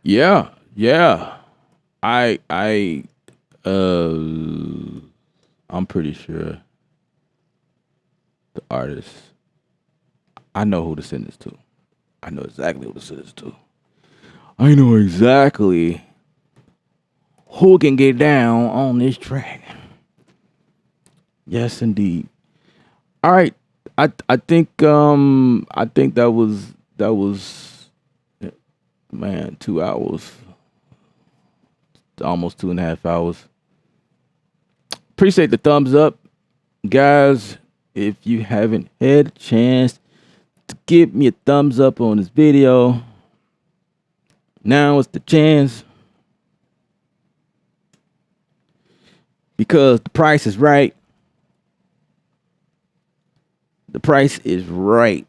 Yeah, yeah. I uh I'm pretty sure the artist, I know who to send this to. I know exactly who to send this to. I know exactly who can get down on this track. Yes, indeed. All right. I think that was man 2 hours, almost 2.5 hours. Appreciate the thumbs up, guys. If you haven't had a chance to give me a thumbs up on this video, now is the chance, because the price is right. The price is right.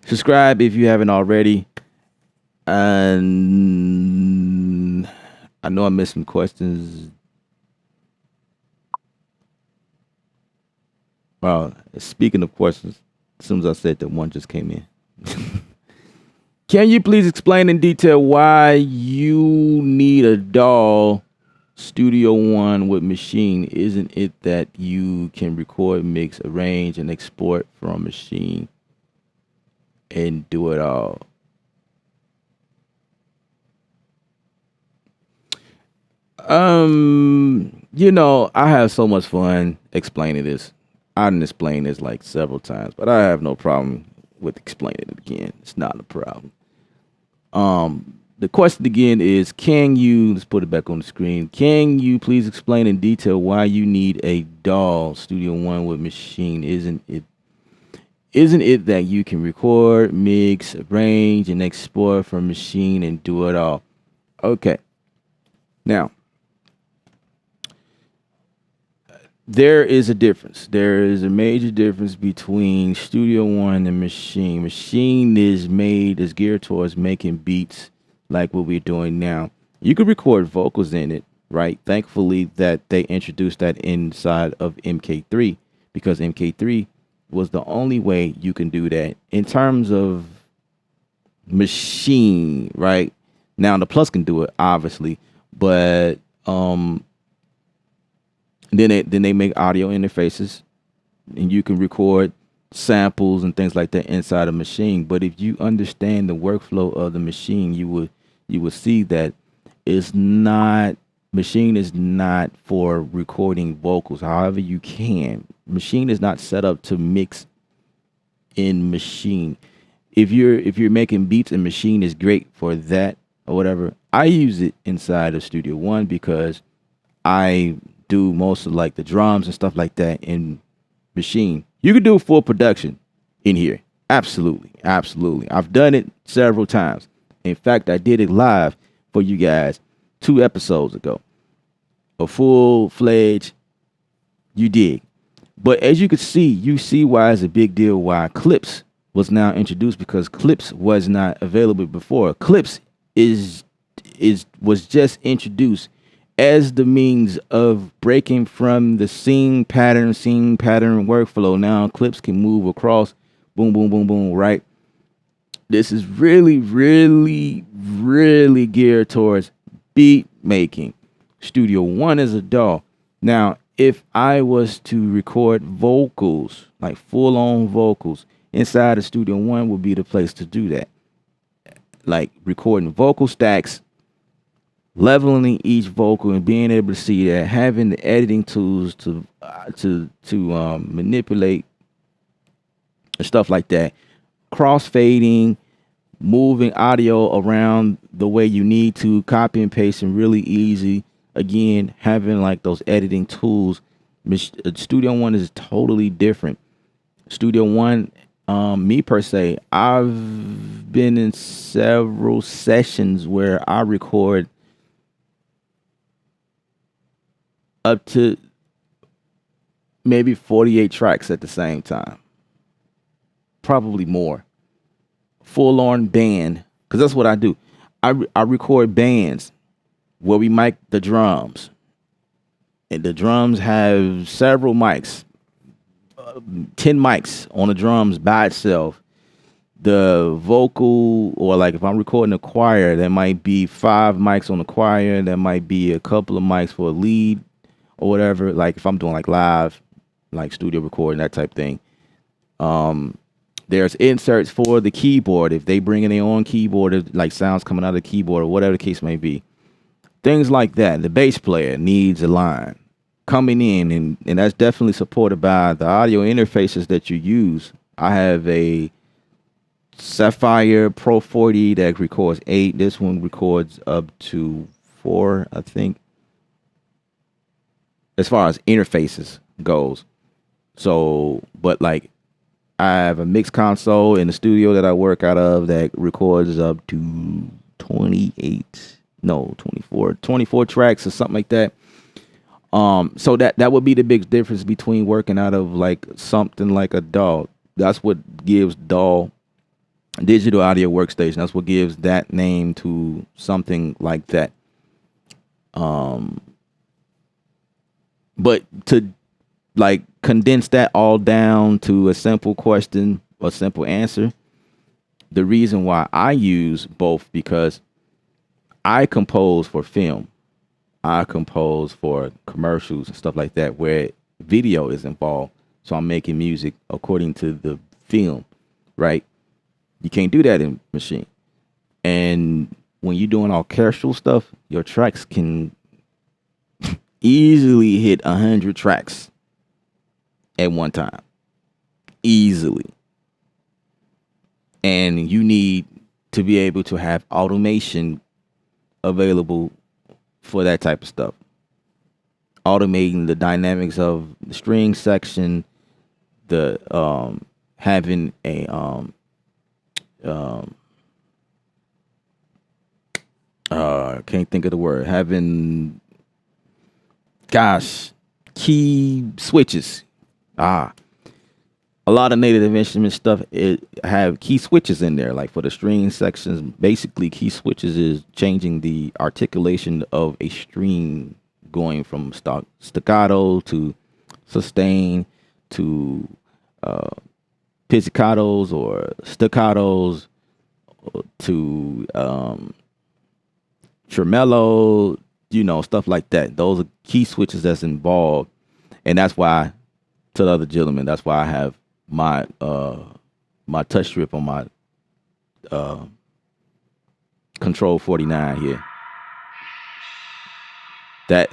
Subscribe if you haven't already. And I know I missed some questions. Well, speaking of questions, as soon as I said that, one just came in. Can you please explain in detail why you need a DAW Studio One with Machine? Isn't it that you can record, mix, arrange, and export from Machine and do it all? I have so much fun explaining this. I didn't explain this like several times, but I have no problem with explaining it again. It's not a problem. The question again is, let's put it back on the screen. Can you please explain in detail why you need a DAW Studio One with Machine? Isn't it that you can record, mix, arrange, and export from Machine and do it all? Okay. Now, there is a difference. There is a major difference between Studio One and Machine. Machine is geared towards making beats like what we're doing now. You could record vocals in it, right? Thankfully that they introduced that inside of MK3, because MK3 was the only way you can do that in terms of Machine, right? Now the Plus can do it, obviously, but then they make audio interfaces, and you can record samples and things like that inside a Machine. But if you understand the workflow of the Machine, you would see that Machine is not for recording vocals. However, you can. Machine is not set up to mix in Machine. If you're making beats, and Machine is great for that or whatever. I use it inside of Studio One because I do most of like the drums and stuff like that in Machine. You can do full production in here. Absolutely. I've done it several times. In fact, I did it live for you guys 2 episodes ago. A full-fledged, you dig. But as you see why it's a big deal why Clips was now introduced, because Clips was not available before. Clips was just introduced as the means of breaking from the scene pattern workflow. Now Clips can move across, boom, boom, boom, boom, right? This is really, really, really geared towards beat making. Studio One is a DAW. Now, if I was to record vocals, like full-on vocals, inside of Studio One would be the place to do that. Like recording vocal stacks, leveling each vocal, and being able to see that, having the editing tools to manipulate stuff like that, crossfading, moving audio around the way you need to, copy and pasting really easy. Again, having like those editing tools. Studio One is totally different. Studio One, me per se, I've been in several sessions where I record up to maybe 48 tracks at the same time. Probably more. Full-on band, because that's what I do. I record bands where we mic the drums. And the drums have several mics. 10 mics on the drums by itself. The vocal, or like if I'm recording a choir, there might be 5 mics on the choir. There might be a couple of mics for a lead or whatever. Like if I'm doing like live, like studio recording, that type thing. There's inserts for the keyboard. If they bring in their own keyboard, like sounds coming out of the keyboard or whatever the case may be. things like that. The bass player needs a line coming in, and that's definitely supported by the audio interfaces that you use. I have a Sapphire Pro 40 that records 8. This one records up to 4, I think, as far as interfaces goes. So, but like, I have a mix console in the studio that I work out of that records up to 24 tracks or something like that. So that would be the big difference between working out of like something like a DAW. That's what gives DAW, digital audio workstation. That's what gives that name to something like that. But to like condense that all down to a simple question, a simple answer, the reason why I use both, because I compose for film, I compose for commercials and stuff like that where video is involved. So I'm making music according to the film, right? You can't do that in Maschine. And when you're doing orchestral stuff, your tracks can easily hit 100 tracks at one time. Easily. And you need to be able to have automation available for that type of stuff. Automating the dynamics of the string section, the having a can't think of the word. Having, key switches. A lot of Native Instrument stuff, it have key switches in there. Like for the string sections, basically key switches is changing the articulation of a string, going from staccato to sustain to pizzicatos or staccatos to tremolo, stuff like that. Those are key switches that's involved. And that's why, to the other gentleman, that's why I have my my touch strip on my Control 49 here. That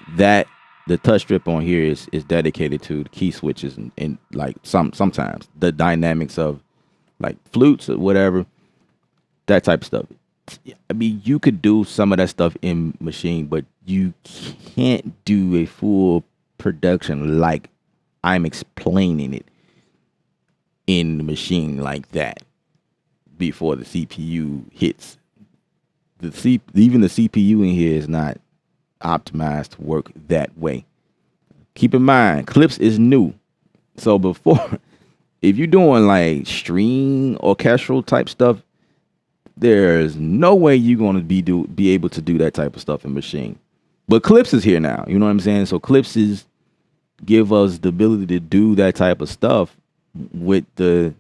the touch strip on here is dedicated to the key switches and like sometimes the dynamics of like flutes or whatever, that type of stuff. I mean, you could do some of that stuff in Maschine, but you can't do a full production like I'm explaining it in the Maschine like that before the CPU hits. Even the CPU in here is not optimized to work that way. Keep in mind, Clips is new. So before, if you're doing like string orchestral type stuff, there's no way you're going to be able to do that type of stuff in Maschine. But Clips is here now. You know what I'm saying? So Clips is give us the ability to do that type of stuff with the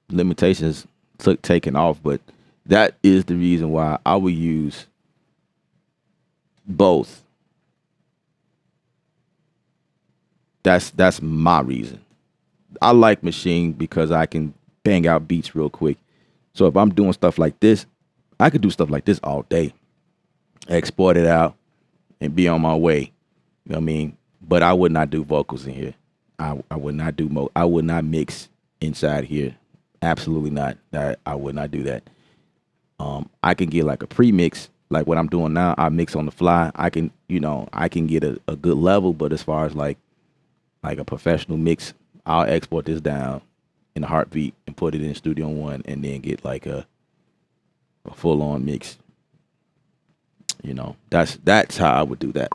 limitations taken off. But that is the reason why I would use both. That's my reason. I like Maschine because I can bang out beats real quick. So if I'm doing stuff like this, I could do stuff like this all day. Export it out and be on my way. You know what I mean? But I would not do vocals in here. I would not do I would not mix inside here. Absolutely not. I would not do that. I can get like a pre-mix, like what I'm doing now. I mix on the fly. I can get a good level, but as far as like a professional mix, I'll export this down in a heartbeat and put it in Studio One and then get like a full-on mix. That's how I would do that.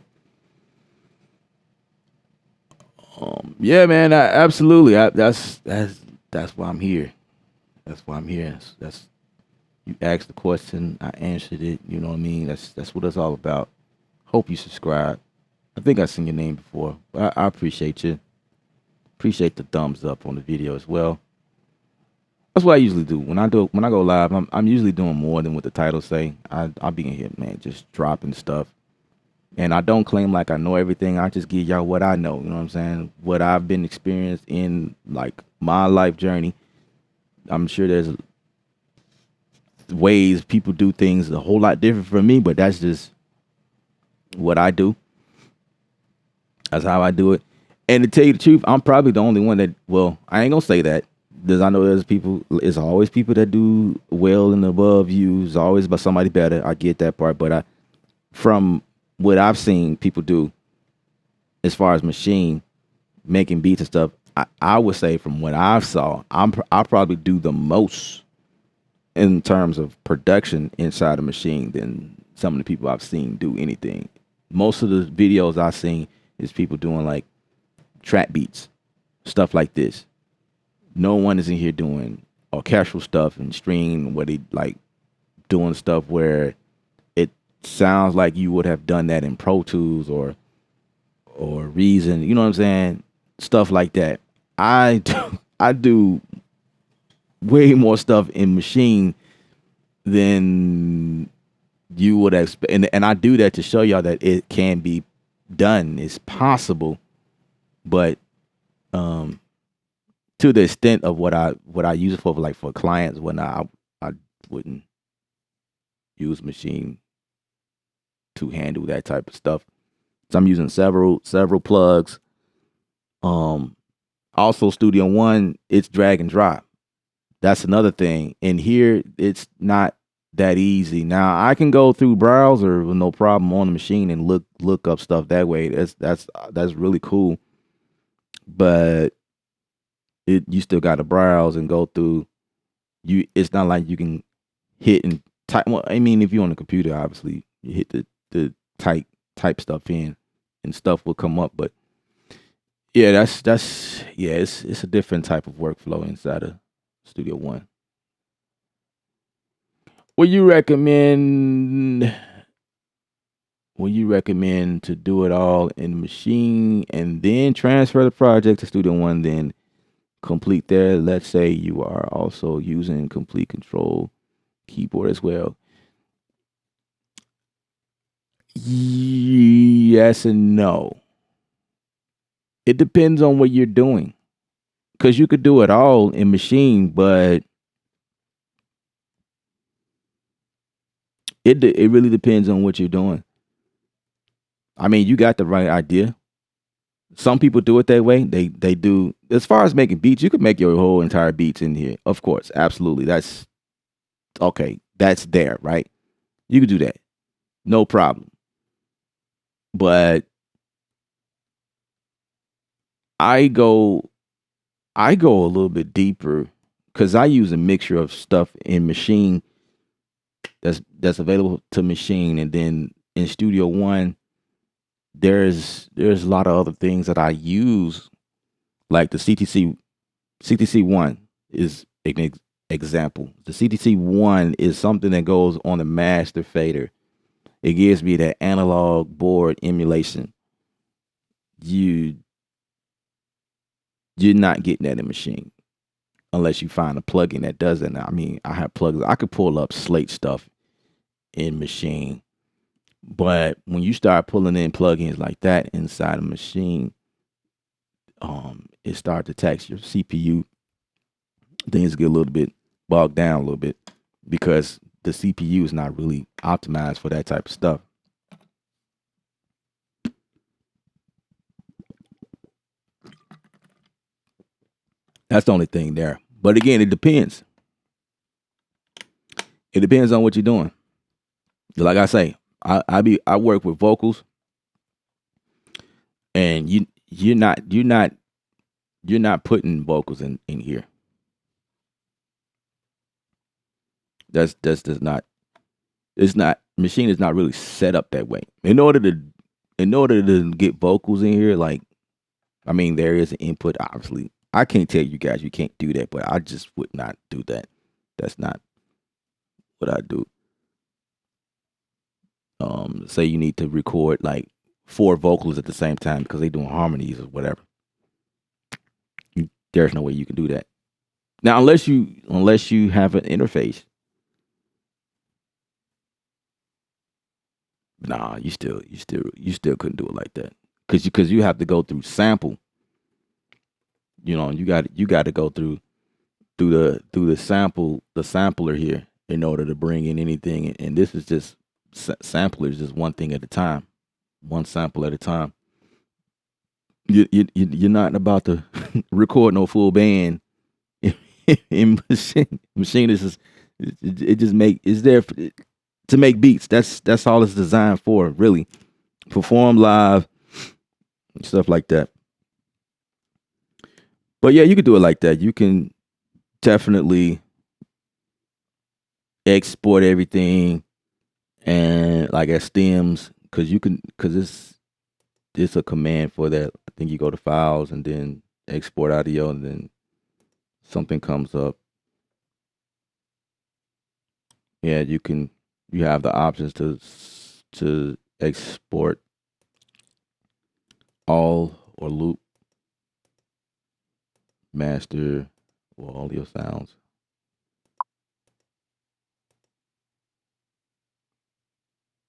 Yeah, man, absolutely. That's why I'm here. That's why I'm here. That's you asked the question, I answered it. You know what I mean? That's what it's all about. Hope you subscribe. I think I've seen your name before, but I appreciate you. Appreciate the thumbs up on the video as well. That's what I usually do when I go live. I'm usually doing more than what the titles say. I'll be in here, man, just dropping stuff. And I don't claim like I know everything. I just give y'all what I know. You know what I'm saying? What I've been experienced in like my life journey. I'm sure there's ways people do things a whole lot different from me, but that's just what I do. That's how I do it. And to tell you the truth, I'm probably the only one that, well, I ain't gonna say that. Because I know it's always people that do well and above you. It's always about somebody better. I get that part. But from what I've seen people do as far as machine making beats and stuff, I would say from what I've saw, I probably do the most in terms of production inside a machine than some of the people I've seen do anything. Most of the videos I've seen is people doing like trap beats, stuff like this. No one is in here doing orchestral stuff and string where they like doing stuff where it sounds like you would have done that in Pro Tools or Reason. You know what I'm saying? Stuff like that. I do way more stuff in machine than you would expect, and I do that to show y'all that it can be done. It's possible, but to the extent of what I use it for, like for clients, when I wouldn't use machine to handle that type of stuff. So I'm using several plugs. Also Studio One, it's drag and drop. That's another thing. And here it's not that easy. Now I can go through browser with no problem on the machine and look up stuff that way. That's really cool. But you still got to browse and go through. It's not like you can hit and type. Well, I mean, if you're on the computer, obviously you hit the type stuff in, and stuff will come up. But yeah, that's yeah, it's a different type of workflow inside of Studio One. Would you recommend? Would you recommend to do it all in the machine and then transfer the project to Studio One, then complete there? Let's say you are also using Complete Control keyboard as well. Yes and no. It depends on what you're doing. Because you could do it all in machine, but it really depends on what you're doing. I mean, you got the right idea. Some people do it that way. They do. As far as making beats, you could make your whole entire beats in here. Of course, absolutely. That's okay. That's there, right? You could do that. No problem. But I go a little bit deeper because I use a mixture of stuff in machine that's available to machine, and then in Studio One, there's a lot of other things that I use, like the CTC one is an example. The CTC one is something that goes on the master fader. It gives me that analog board emulation. You're not getting that in machine unless you find a plugin that does it. Now, I mean, I have plugins. I could pull up Slate stuff in machine, but when you start pulling in plugins like that inside a machine, it starts to tax your CPU. Things get a little bit bogged down a little bit because the CPU is not really optimized for that type of stuff. That's the only thing there. But again, it depends. It depends on what you're doing. Like I say, I work with vocals, and you're not putting vocals in here. That's does not. It's not, machine is not really set up that way. In order to get vocals in here, like, I mean, there is an input. Obviously, I can't tell you guys you can't do that, but I just would not do that. That's not what I do. Say you need to record like 4 vocals at the same time because they're doing harmonies or whatever. There's no way you can do that. Now, unless you have an interface. Nah, you still couldn't do it like that because you have to go through sample. You know, you got to go through the sampler here, in order to bring in anything. And this is just samplers, just one thing at a time, one sample at a time. You're not about to record no full band in machine. Machine is just, it just make it's there to make beats. That's all it's designed for, really. Perform live, stuff like that. But yeah, you can do it like that. You can definitely export everything and like as stems, because it's a command for that. I think you go to files and then export audio, and then something comes up. Yeah, you have the options to export all or loop, master, or audio sounds.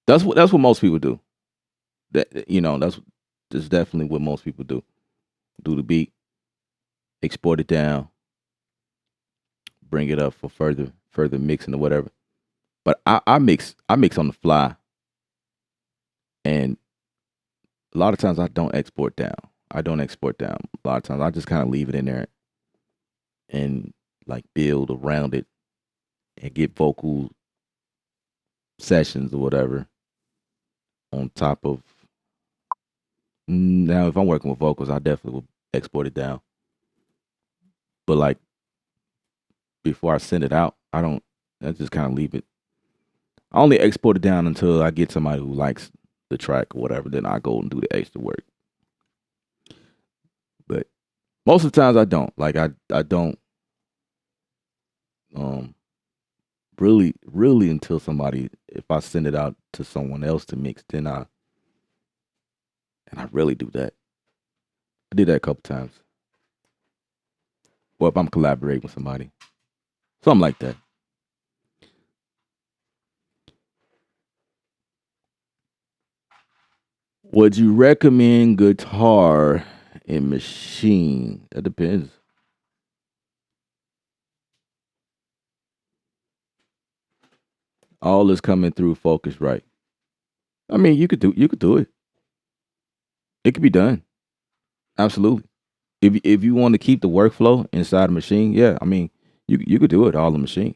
That's what most people do. That's definitely what most people do. Do the beat, export it down, bring it up for further mixing or whatever. But I mix on the fly, and a lot of times I don't export down. I don't export down. A lot of times I just kind of leave it in there and like build around it and get vocal sessions or whatever on top of. Now, if I'm working with vocals, I definitely will export it down. But like before I send it out, I don't. I just kind of leave it. I only export it down until I get somebody who likes the track or whatever. Then I go and do the extra work. But most of the times I don't. Like I don't um really until somebody, if I send it out to someone else to mix, then I really do that. I did that a couple times. Or if I'm collaborating with somebody. Something like that. Would you recommend guitar and machine? That depends. All is coming through focus right. I mean, you could do it. It could be done. Absolutely. If you want to keep the workflow inside a machine, yeah, I mean, you could do it all in the machine.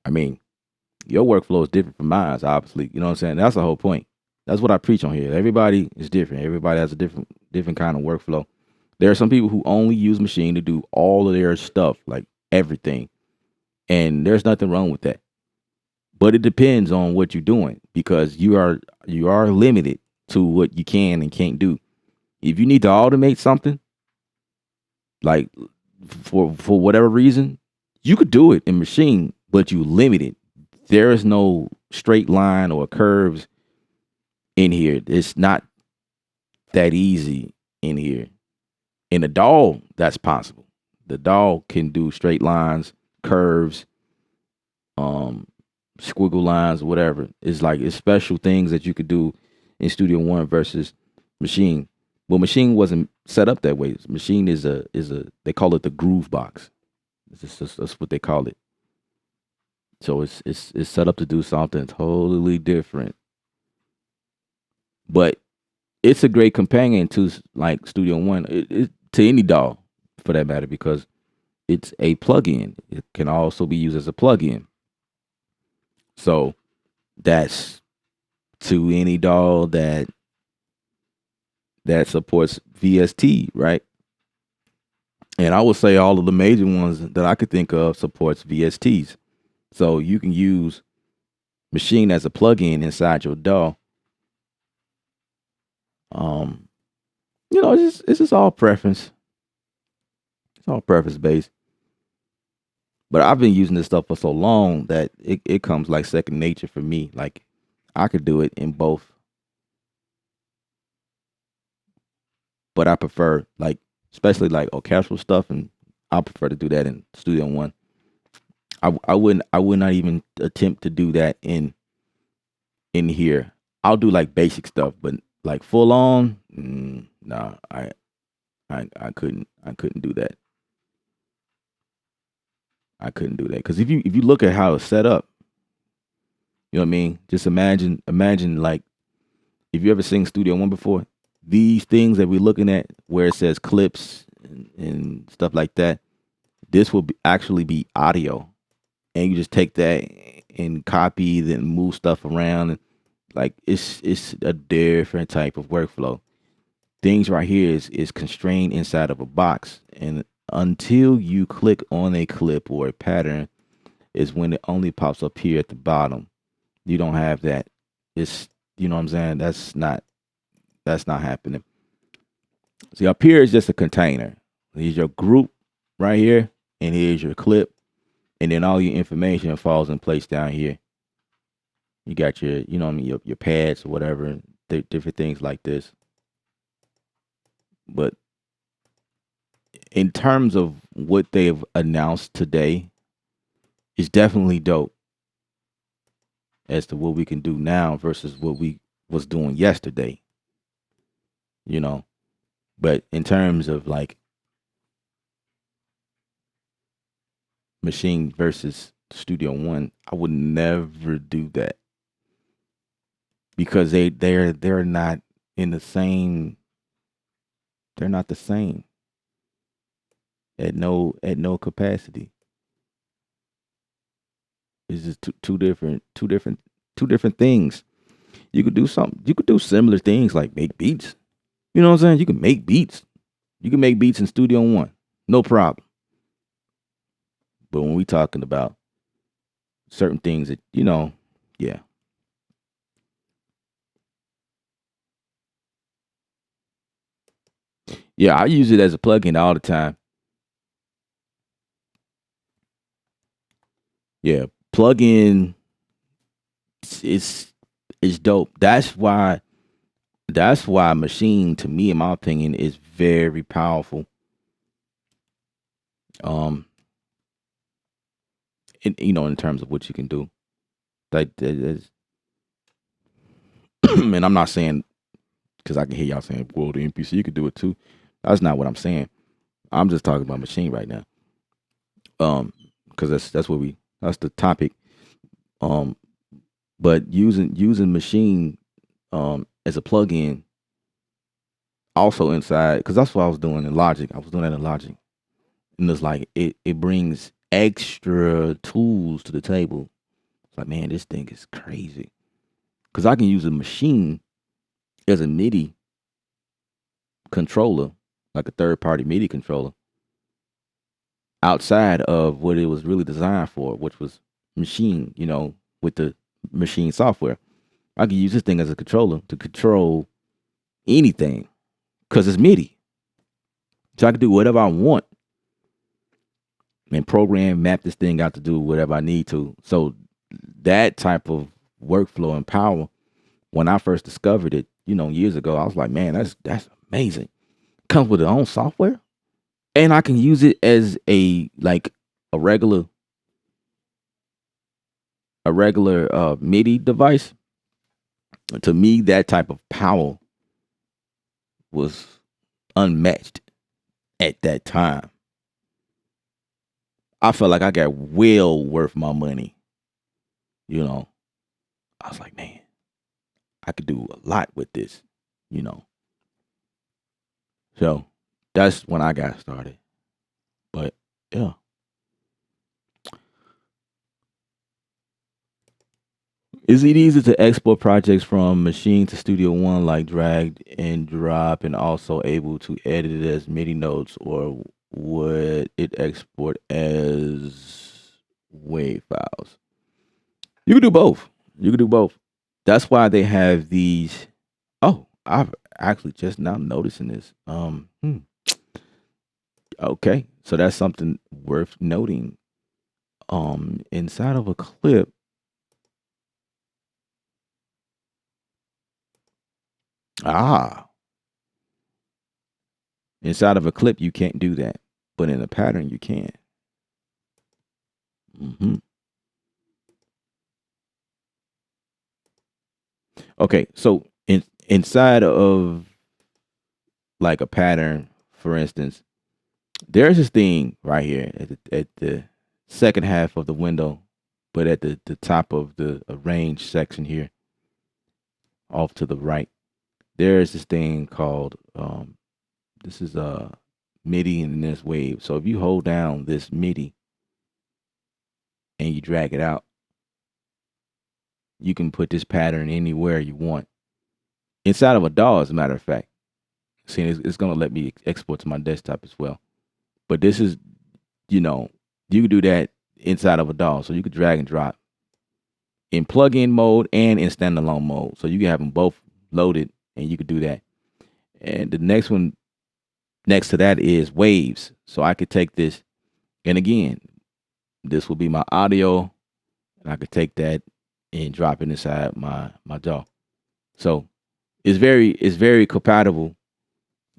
I mean, your workflow is different from mine, obviously. You know what I'm saying? That's the whole point. That's what I preach on here. Everybody is different. Everybody has a different kind of workflow. There are some people who only use machine to do all of their stuff, like everything. And there's nothing wrong with that. But it depends on what you're doing, because you are limited to what you can and can't do. If you need to automate something, like for whatever reason, you could do it in machine, but you limit it. There is no straight line or curves in here. It's not that easy in here. In a DAW, that's possible. The DAW can do straight lines, curves, um, squiggle lines, whatever. It's special things that you could do in Studio One versus Machine. Well, Machine wasn't set up that way. Machine is a they call it the groove box. That's what they call it. So it's set up to do something totally different. But it's a great companion to like Studio One, to any DAW for that matter, because it's a plugin. It can also be used as a plugin. So that's to any DAW that supports VST, right? And I would say all of the major ones that I could think of supports VSTs. So you can use Machine as a plugin inside your DAW. Um, it's just all preference. It's all preference based. But I've been using this stuff for so long that it comes like second nature for me. Like I could do it in both, but I prefer like especially like orchestral stuff, and I prefer to do that in Studio One. I would not even attempt to do that in here. I'll do like basic stuff, but like full on, nah, I couldn't do that. I couldn't do that because if you look at how it's set up, you know what I mean. Just imagine like if you ever seen Studio One before, these things that we're looking at where it says clips and stuff like that. This will actually be audio, and you just take that and copy, then move stuff around, and like it's a different type of workflow. Things right here is constrained inside of a box, and until you click on a clip or a pattern, is when it only pops up here at the bottom. You don't have that. It's you know what I'm saying. That's not happening. See, up here is just a container. Here's your group right here, and here's your clip, and then all your information falls in place down here. You got your, you know what I mean, your pads or whatever, different things like this. But in terms of what they've announced today, it's definitely dope as to what we can do now versus what we was doing yesterday. You know, but in terms of like Machine versus Studio One, I would never do that because they're not in the same. They're not the same at no capacity. It's just two different things. You could do something. You could do similar things like make beats. You know what I'm saying? You can make beats. You can make beats in Studio One, no problem. But when we talking about certain things that yeah, yeah, I use it as a plugin all the time. Yeah, plugin is is dope. That's why Machine, to me, in my opinion, is very powerful. Um, in terms of what you can do. Like, and I'm not saying because I can hear y'all saying, "Well, the NPC could do it too." That's not what I'm saying. I'm just talking about Machine right now. Because that's the topic. Um, but using Machine as a plugin also inside because that's what I was doing in Logic. I was doing that in Logic, and it's like it brings extra tools to the table. It's like, man, this thing is crazy because I can use a Machine as a MIDI controller, like a third party MIDI controller, outside of what it was really designed for, which was Machine. With the Machine software, I can use this thing as a controller to control anything because it's MIDI, so I can do whatever I want and program map this thing out to do whatever I need to. So that type of workflow and power, when I first discovered it, years ago, I was like, man, that's amazing. Comes with its own software, and I can use it as a regular MIDI device. To me, that type of power was unmatched at that time. I felt like I got well worth my money. You know, I was like, man, I could do a lot with this. You know, so that's when I got started. But yeah, is it easy to export projects from Machine to Studio One, like drag and drop, and also able to edit it as MIDI notes, or would it export as WAV files? You can do both. You can do both. That's why they have these. Oh, I've actually just now noticing this. Okay, so that's something worth noting. Inside of a clip, ah, inside of a clip, you can't do that, but in a pattern, you can. hmm Okay, so inside of like a pattern, for instance, there's this thing right here at the second half of the window, but at the top of the arrange section here, off to the right, there is this thing called this is a MIDI and this wave. So if you hold down this MIDI and you drag it out, you can put this pattern anywhere you want. Inside of a DAW, as a matter of fact. See, it's going to let me export to my desktop as well. But this is, you can do that inside of a DAW. So you could drag and drop in plug-in mode and in standalone mode. So you can have them both loaded and you could do that. And the next one next to that is waves. So I could take this, and again, this will be my audio, and I could take that and drop it inside my DAW. So it's very compatible.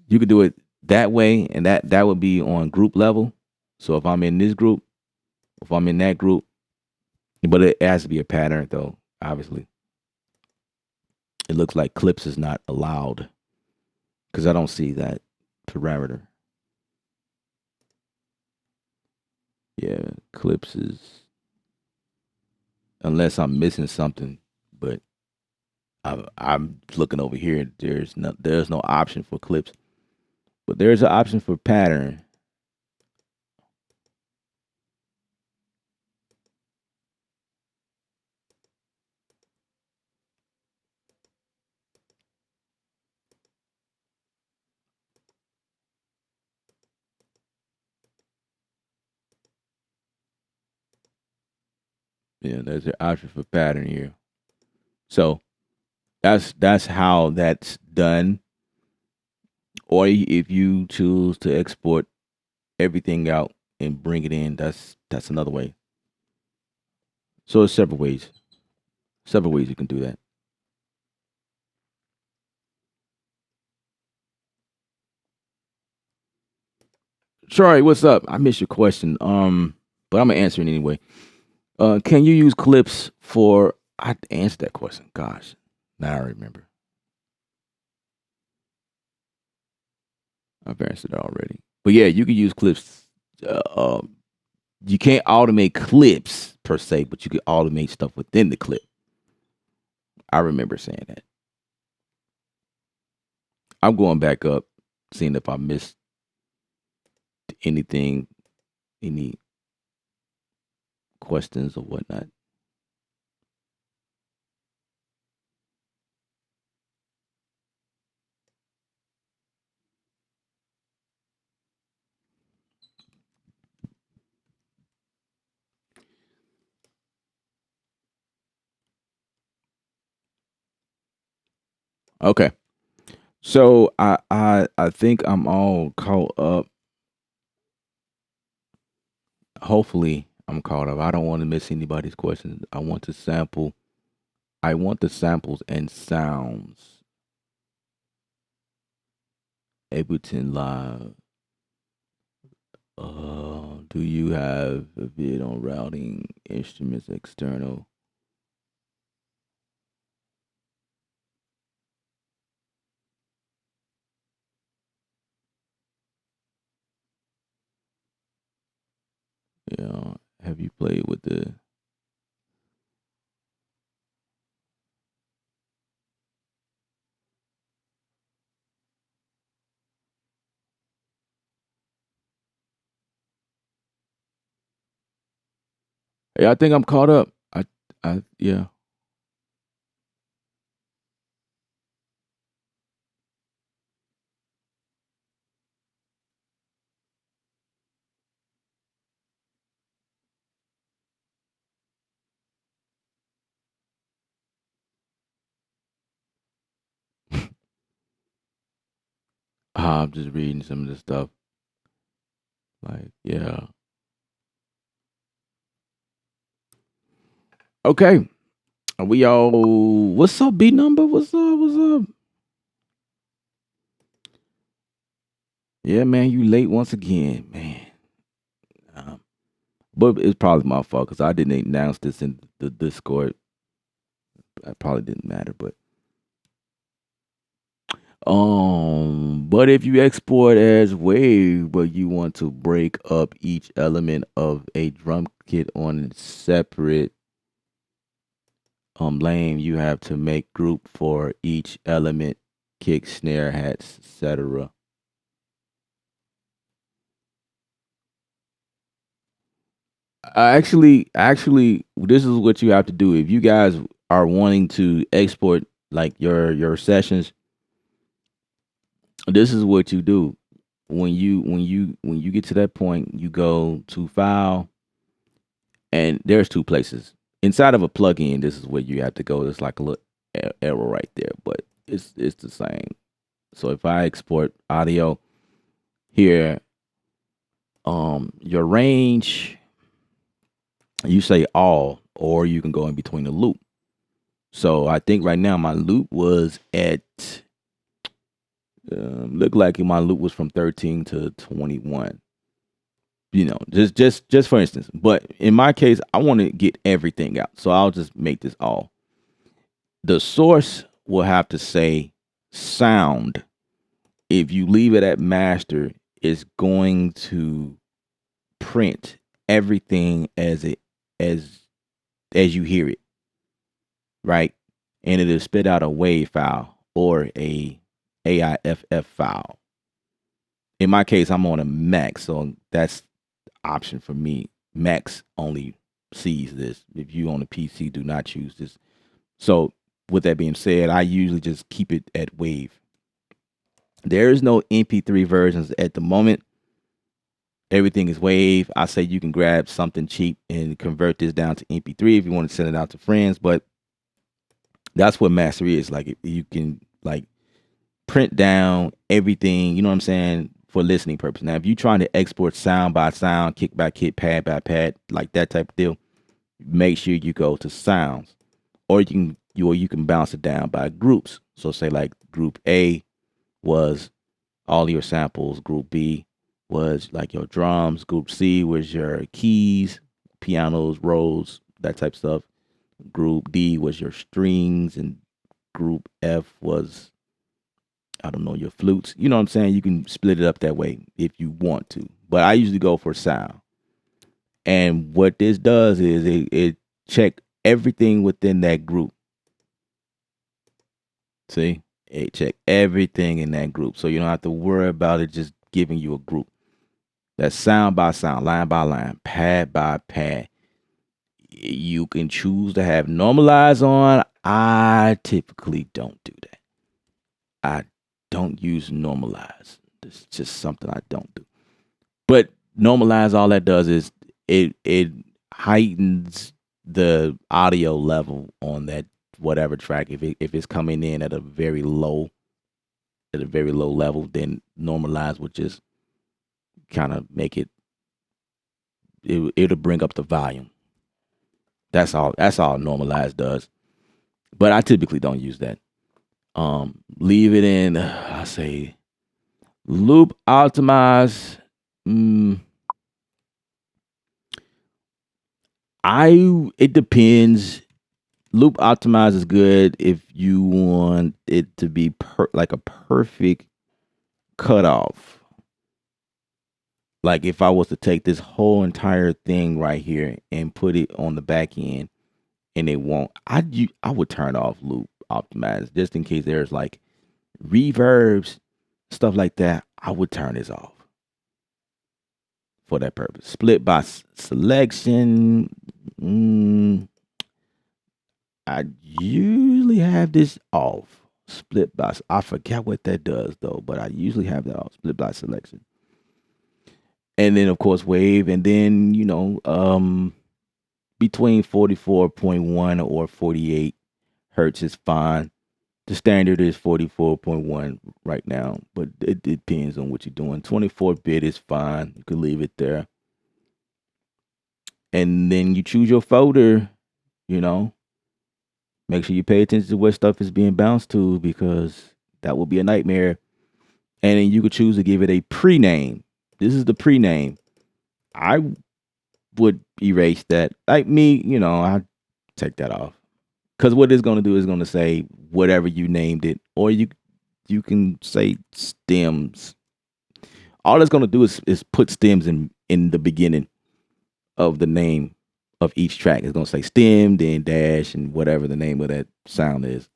You could do it that way, and that would be on group level. So if I'm in this group, if I'm in that group, but it has to be a pattern though, obviously. It looks like clips is not allowed because I don't see that parameter. Yeah, clips is, unless I'm missing something, but I'm looking over here. There's no option for clips, but there's an option for pattern. Yeah, there's an option for pattern here. So that's how that's done. Or if you choose to export everything out and bring it in, that's another way. So it's several ways. Several ways you can do that. Sorry, what's up? I missed your question. But I'm gonna answer it anyway. Can you use clips for? I answered that question. Gosh, now I remember. I've answered it already. But yeah, you can use clips. Uh, um, you can't automate clips per se, but you can automate stuff within the clip. I remember saying that. I'm going back up, seeing if I missed anything, any questions or whatnot. Okay. So I think I'm all caught up. Hopefully I'm caught up. I don't want to miss anybody's questions. I want to sample. I want the samples and sounds. Ableton Live. Do you have a vid on routing instruments external? Yeah. Have you played with the? Yeah, I think I'm caught up. Yeah. I'm just reading some of the stuff. Like, yeah. Okay. Are we all? What's up, B number? What's up? What's up? Yeah, man, you late once again, man. Um, but it's probably my fault because I didn't announce this in the Discord. That probably didn't matter, but But if you export as wave, but you want to break up each element of a drum kit on separate lane, you have to make group for each element, kick, snare, hats, etc. Actually, this is what you have to do if you guys are wanting to export like your sessions. This is what you do when you get to that point. You go to file, and there's two places inside of a plugin. This is where you have to go. There's like a little arrow right there, but it's the same. So if I export audio here, your range, you say all, or you can go in between the loop. So I think right now my loop was at looked like my loop was from 13 to 21. Just for instance. But in my case, I want to get everything out, so I'll just make this all. The source will have to say sound. If you leave it at master, it's going to print everything as you hear it, right? And it'll spit out a WAV file or a AIFF file. In my case, I'm on a Mac, so that's option for me. Macs only sees this. If you on a PC, do not choose this. So with that being said, I usually just keep it at WAV. There is no MP3 versions at the moment. Everything is WAV. I say you can grab something cheap and convert this down to MP3 if you want to send it out to friends, but that's what master is. Like you can like print down everything, you know what I'm saying, for listening purpose. Now, if you're trying to export sound by sound, kick by kick, pad by pad, like that type of deal, make sure you go to sounds, or you can bounce it down by groups. So say like group A was all your samples, group B was like your drums, group C was your keys, pianos, rolls, that type of stuff. Group D was your strings, and group F was, I don't know, your flutes. You know what I'm saying? You can split it up that way if you want to. But I usually go for sound. And what this does is it check everything within that group. See? It check everything in that group. So you don't have to worry about it just giving you a group. That's sound by sound, line by line, pad by pad. You can choose to have normalize on. I typically don't do that. I don't use normalize. It's just something I don't do. But normalize, all that does is it heightens the audio level on that whatever track. If it's coming in at a very low level, then normalize would just kind of make it'll bring up the volume. That's all normalize does. But I typically don't use that. Leave it in, I say loop optimize. It depends. Loop optimize is good if you want it to be like a perfect cutoff. Like if I was to take this whole entire thing right here and put it on the back end, and it won't, I would turn off loop optimize just in case there's like reverbs, stuff like that. I would turn this off for that purpose. Split by selection. I usually have this off. Split by, I forget what that does though, but I usually have that off. Split by selection. And then of course wave, and then between 44.1 or 48 hertz is fine. The standard is 44.1 right now, but it depends on what you're doing. 24-bit is fine. You could leave it there. And then you choose your folder, Make sure you pay attention to what stuff is being bounced to, because that will be a nightmare. And then you could choose to give it a pre-name. This is the pre-name. I would erase that. Like me, I take that off. Because what it's going to do is going to say whatever you named it, or you you can say stems. All it's gonna do is put stems in the beginning of the name of each track. It's gonna say stem, then dash, and whatever the name of that sound is,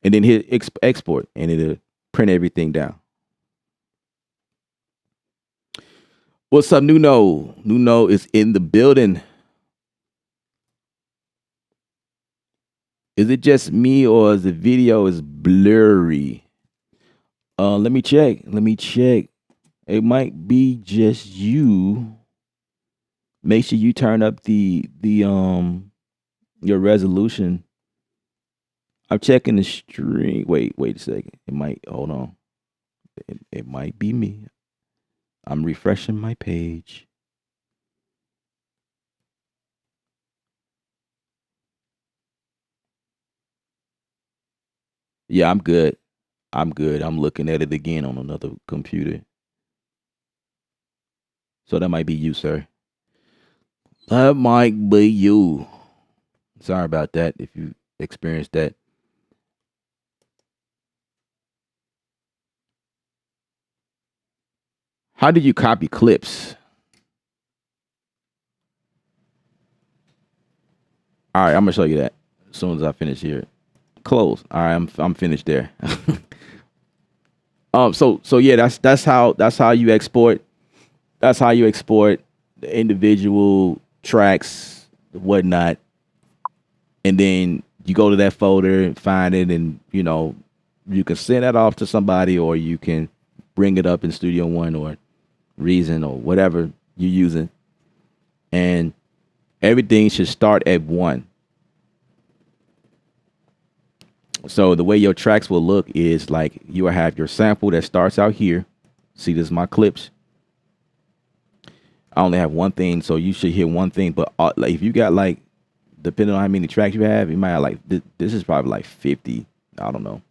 and then hit export, and it'll print everything down. What's up, Nuno? Nuno is in the building. Is it just me or is the video is blurry? Let me check. Let me check. It might be just you. Make sure you turn up the your resolution. I'm checking the stream. Wait a second. It might hold on. It might be me. I'm refreshing my page. Yeah, I'm good. I'm good. I'm looking at it again on another computer. So that might be you, sir. That might be you. Sorry about that if you experienced that. How do you copy clips? All right, I'm gonna show you that as soon as I finish here. Close. All right, I'm finished there. So yeah, that's how you export. That's how you export the individual tracks, whatnot, and then you go to that folder and find it, and you can send that off to somebody, or you can bring it up in Studio One or Reason or whatever you're using, and everything should start at 1. So the way your tracks will look is like you will have your sample that starts out here. See, this is my clips. I only have one thing, so you should hear one thing. But like, if you got like, depending on how many tracks you have, you might have like this is probably like 50. I don't know.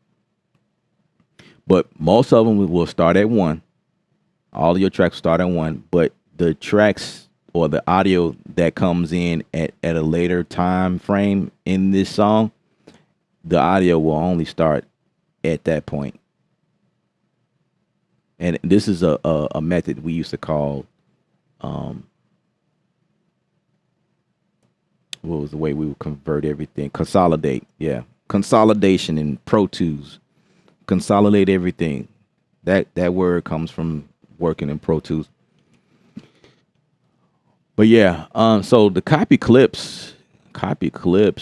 But most of them will start at 1. All of your tracks start at 1. But the tracks or the audio that comes in at a later time frame in this song, the audio will only start at that point. And this is a method we used to call, what was the way we would convert everything? Consolidate. Yeah. Consolidation in Pro Tools. Consolidate everything. That word comes from working in Pro Tools. But yeah, so the copying clips, copying clip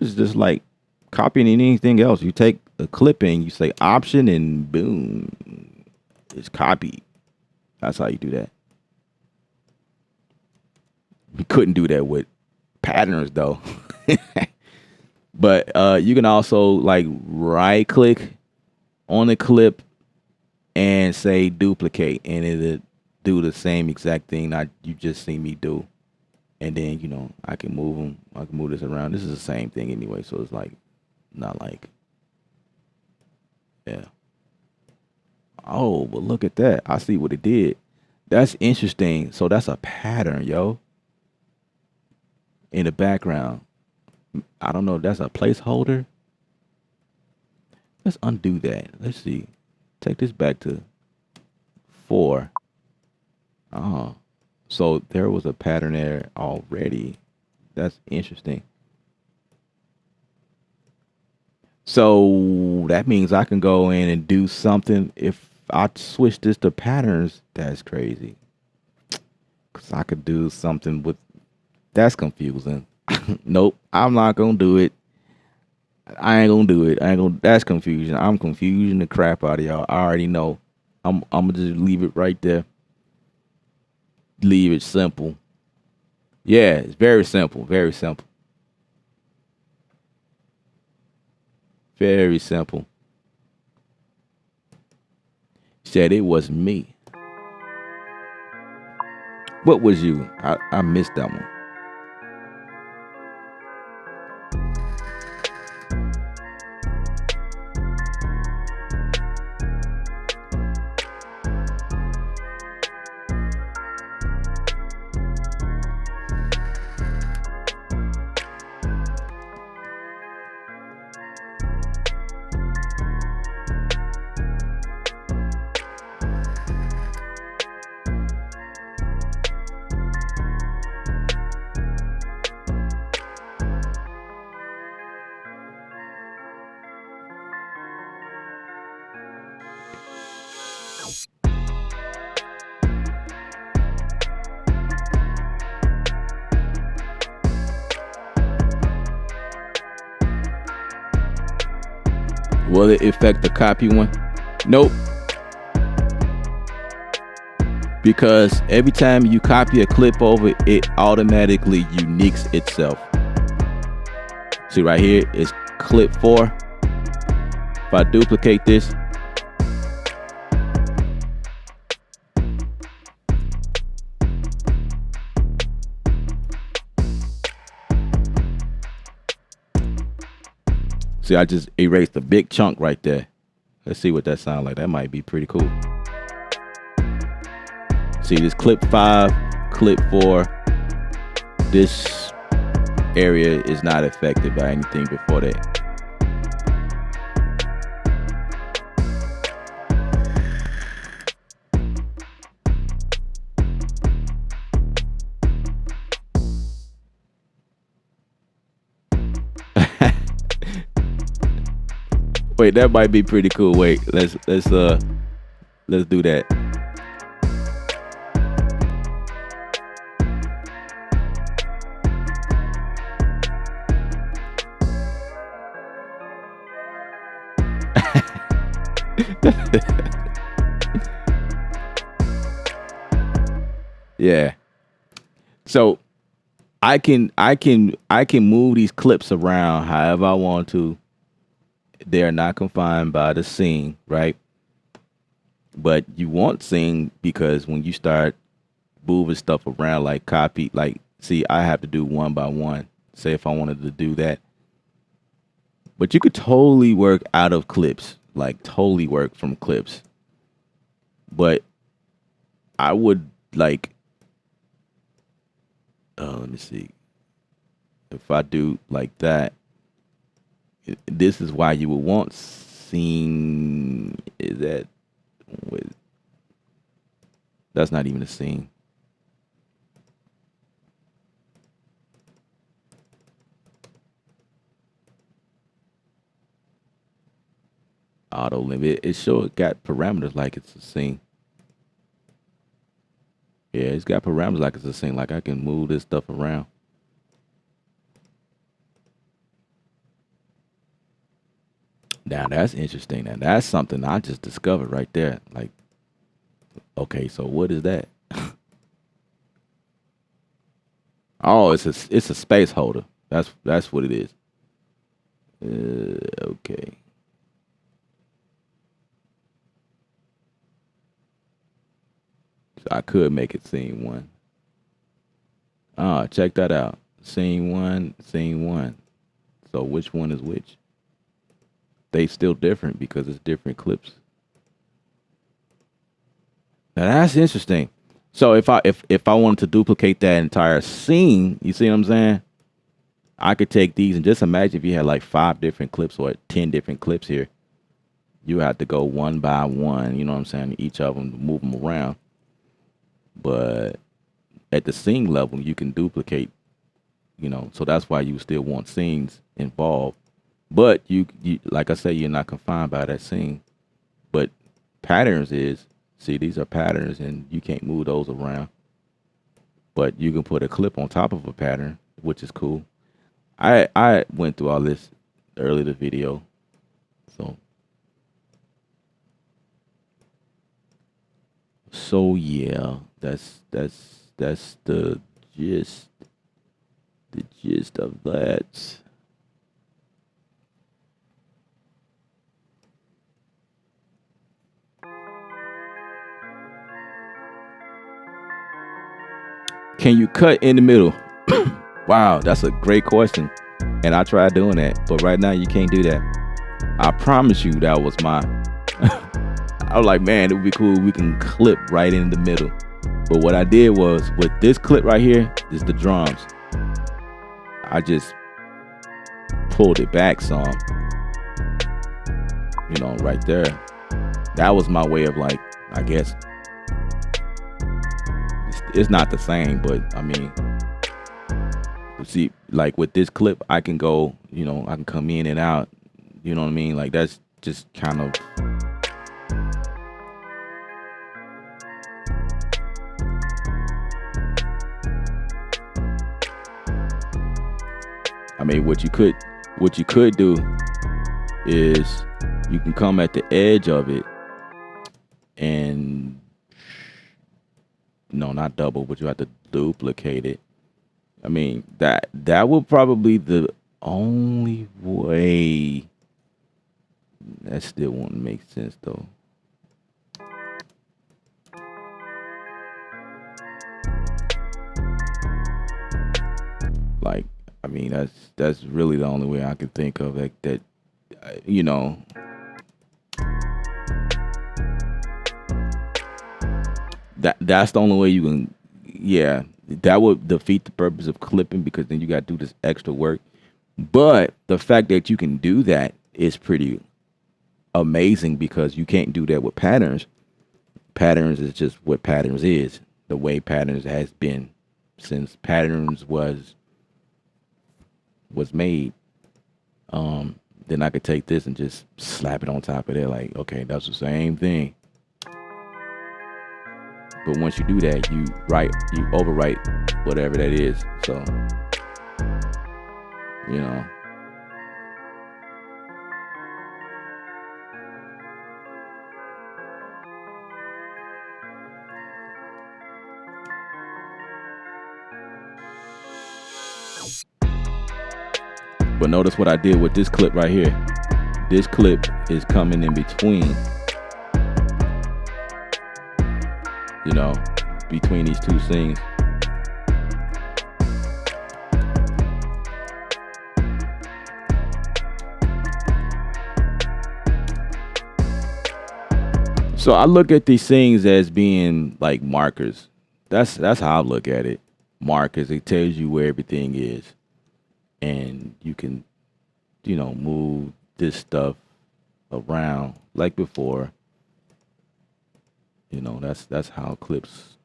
is just like copying anything else. You take a clip and you say option and boom, it's copied. That's how you do that. You couldn't do that with patterns though. But you can also like right click on the clip and say duplicate, and it'll do the same exact thing that you just seen me do. And then I can move them. I can move this around. This is the same thing anyway, so it's like not like, yeah. Oh, but look at that. I see what it did. That's interesting. So that's a pattern, yo. In the background. I don't know if that's a placeholder. Let's undo that. Let's see. Take this back to 4. Oh. So there was a pattern there already. That's interesting. So that means I can go in and do something. If I switch this to patterns, that's crazy. Because I could do something with, that's confusing. Nope, I'm not going to do it. I ain't going to do it. That's confusion. I'm confusing the crap out of y'all. I already know. I'm going to just leave it right there. Leave it simple. Yeah, it's very simple. Very simple. Very simple. Said it was me. What was you? I missed that one. Will it affect the copy one? Nope. Because every time you copy a clip over, it automatically uniques itself. See right here, it's clip 4. If I duplicate this, see, I just erased a big chunk right there. Let's see what that sounds like. That might be pretty cool. See, this clip 5, clip 4, this area is not affected by anything before that. Wait, that might be pretty cool. Wait, let's do that. Yeah. So I can move these clips around however I want to. They're not confined by the scene, right? But you want scene because when you start moving stuff around, like copy, like, see, I have to do one by one. Say if I wanted to do that. But you could totally work out of clips, like totally work from clips. But I would like, let me see. If I do like that, this is why you would want scene. Is that, that's not even a scene. Auto limit. It sure got parameters like it's a scene. Yeah, it's got parameters like it's a scene. Like I can move this stuff around. Now that's interesting. Now that's something I just discovered right there. Like, okay, so what is that? Oh, it's a space holder. That's what it is. Okay. So I could make it scene 1. Check that out. Scene 1, scene 1. So which one is which? They still different because it's different clips. Now that's interesting. So if I wanted to duplicate that entire scene, you see what I'm saying? I could take these and just imagine if you had like 5 different clips or 10 different clips here. You have to go one by one, you know what I'm saying? Each of them, move them around. But at the scene level, you can duplicate, you know, so that's why you still want scenes involved. But you like I say, you're not confined by that scene. But patterns is, see, these are patterns and you can't move those around. But you can put a clip on top of a pattern, which is cool. I went through all this earlier in the video. So yeah, that's the gist of that. Can you cut in the middle? Wow, that's a great question. And I tried doing that, but right now you can't do that. I promise you that was my I was like, man, it would be cool. We can clip right in the middle. But what I did was with this clip right here, is the drums. I just pulled it back some, you know, right there. That was my way of like, I guess, it's not the same, but I mean, see, like with this clip, I can go, you know, I can come in and out, you know what I mean? Like that's just kind of, I mean, what you could do is you can come at the edge of it and no, not double, but you have to duplicate it. I mean, that will probably the only way. That still won't make sense though. Like, I mean, that's really the only way I can think of that you know, that's the only way you can. Yeah, that would defeat the purpose of clipping because then you got to do this extra work. But the fact that you can do that is pretty amazing because you can't do that with patterns. Patterns is just what patterns is. The way patterns has been since patterns was made. Then I could take this and just slap it on top of there, like, okay, that's the same thing. But once you do that, you overwrite whatever that is. So, you know. But notice what I did with this clip right here. This clip is coming in between, you know, between these two things. So I look at these things as being like markers. That's how I look at it. Markers. It tells you where everything is. And you can, you know, move this stuff around like before. You know, that's how clips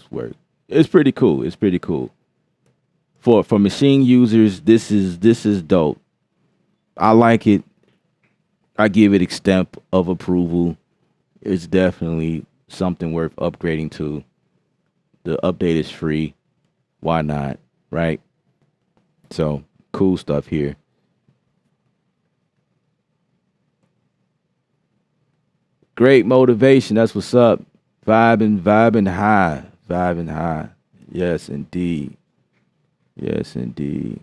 work. It's pretty cool. It's pretty cool. For machine users, this is dope. I like it. I give it a stamp of approval. It's definitely something worth upgrading to. The update is free. Why not? Right? So cool stuff here. Great motivation. That's what's up. Vibing high. Yes, indeed. Yes, indeed.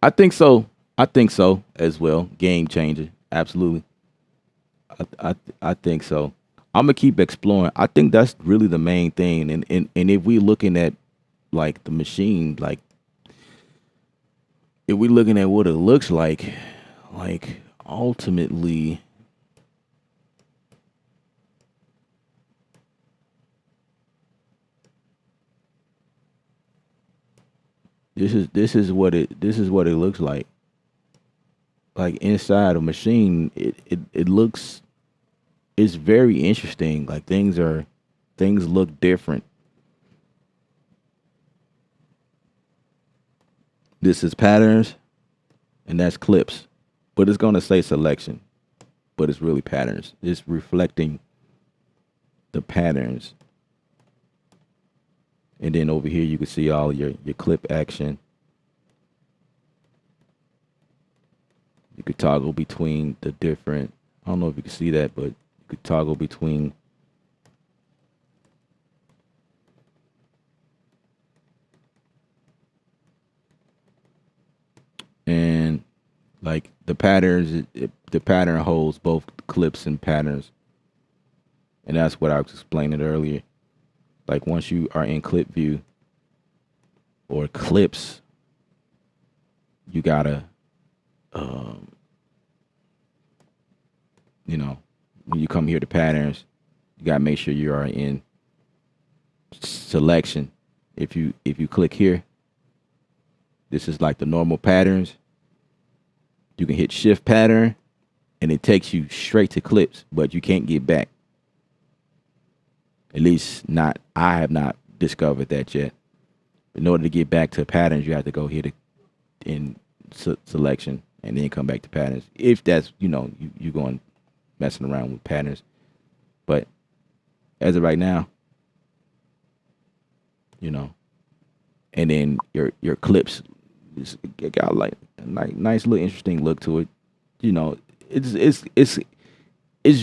I think so. I think so as well. Game changer. Absolutely. I think so. I'm gonna keep exploring. I think that's really the main thing. And if we looking at like the machine, like if we looking at what it looks like ultimately this is what it looks like. Like inside a machine, it looks it's very interesting. Like things look different. This is patterns and that's clips. But it's gonna say selection. But it's really patterns. It's reflecting the patterns. And then over here you can see all your clip action. You could toggle between the different I don't know if you can see that, but you could toggle between and like the patterns the pattern holds both clips and patterns. And that's what I was explaining earlier. Like once you are in clip view or clips, you gotta you know, when you come here to patterns, you gotta make sure you are in selection. If you click here, this is like the normal patterns. You can hit shift pattern and it takes you straight to clips, but you can't get back. At least not I have not discovered that yet. In order to get back to patterns, you have to go here to in selection and then come back to patterns. If that's, you know, you going messing around with patterns. But as of right now, you know. And then your clips it got like a nice little interesting look to it. You know, it's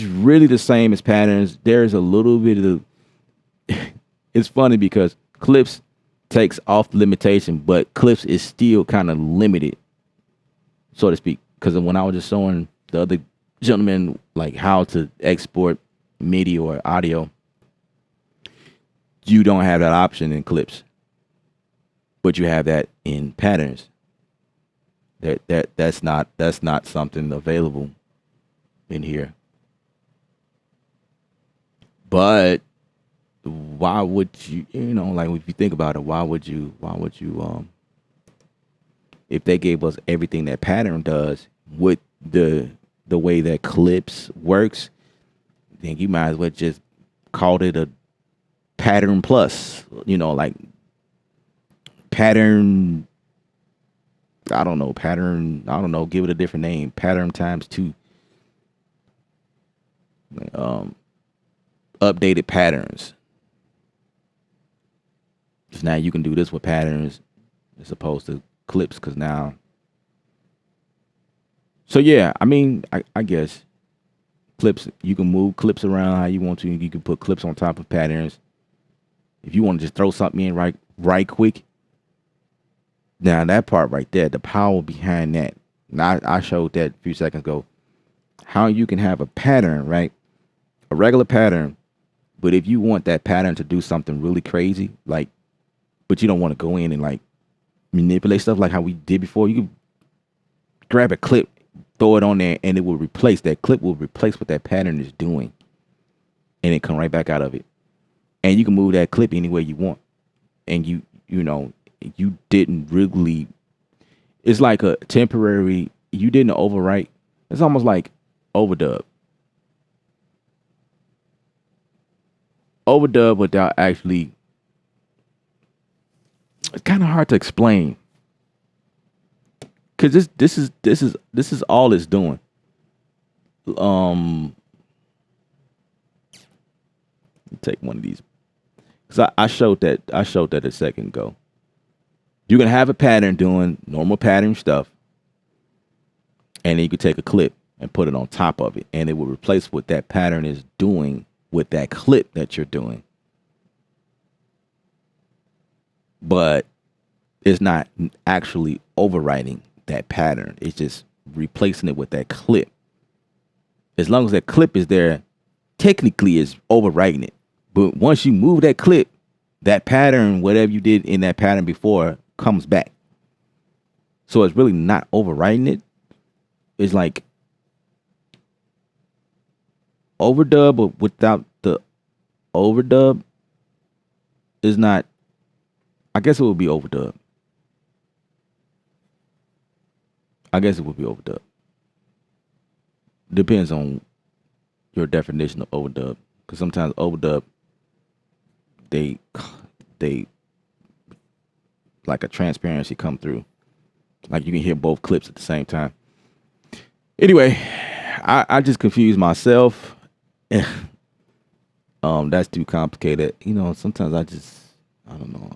really the same as patterns. There's a little bit of it's funny because clips takes off the limitation, but clips is still kind of limited, so to speak. Because when I was just showing the other gentleman like how to export MIDI or audio, you don't have that option in clips, but you have that in patterns. That's not something available in here. But why would you, like if you think about it, why would you if they gave us everything that pattern does with the way that clips works, then you might as well just call it a pattern plus, like pattern, I don't know, give it a different name, pattern times 2. Updated patterns. So now you can do this with patterns as opposed to clips, because now. So yeah, I mean, I guess clips, you can move clips around how you want to. You can put clips on top of patterns. If you want to just throw something in right quick. Now that part right there, the power behind that. Now I showed that a few seconds ago. How you can have a pattern, right? A regular pattern, but if you want that pattern to do something really crazy, like, but you don't want to go in and like manipulate stuff like how we did before, you can grab a clip, throw it on there, and it will replace that clip will replace what that pattern is doing, and it come right back out of it. And you can move that clip any way you want, and you didn't really. It's like a temporary. You didn't overwrite. It's almost like overdub. Overdub without actually. It's kind of hard to explain, because this is all it's doing. Take one of these, because I showed that a second ago. You can have a pattern doing normal pattern stuff, and then you could take a clip and put it on top of it, and it will replace what that pattern is doing with that clip that you're doing. But it's not actually overwriting that pattern. It's just replacing it with that clip. As long as that clip is there, technically it's overwriting it. But once you move that clip, that pattern, whatever you did in that pattern before, comes back. So it's really not overwriting it. It's like overdub, but without the overdub is not. I guess it would be overdub. Depends on your definition of overdub. Because sometimes overdub, they like a transparency come through. Like you can hear both clips at the same time. Anyway, I just confused myself. That's too complicated. Sometimes I don't know.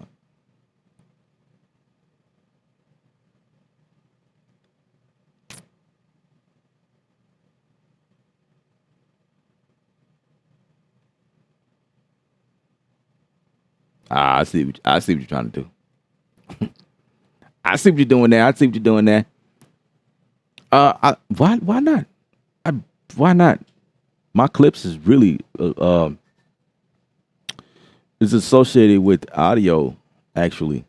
I see what you're trying to do. I see what you're doing there. Why not? Why not? My clips is really is associated with audio, actually.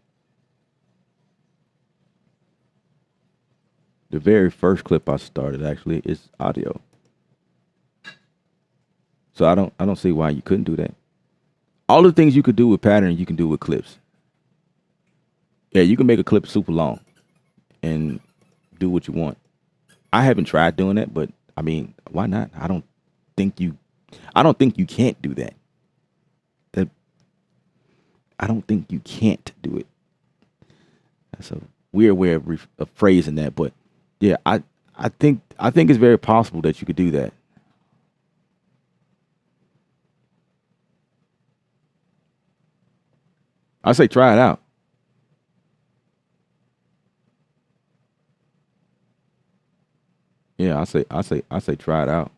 The very first clip I started actually is audio. So I don't see why you couldn't do that. All the things you could do with pattern, you can do with clips. Yeah, you can make a clip super long and do what you want. I haven't tried doing that, but I mean, why not? I don't think you can't do that. I don't think you can't do it. That's a weird way of phrasing that, but yeah, I think it's very possible that you could do that. I say try it out. Yeah, I say try it out.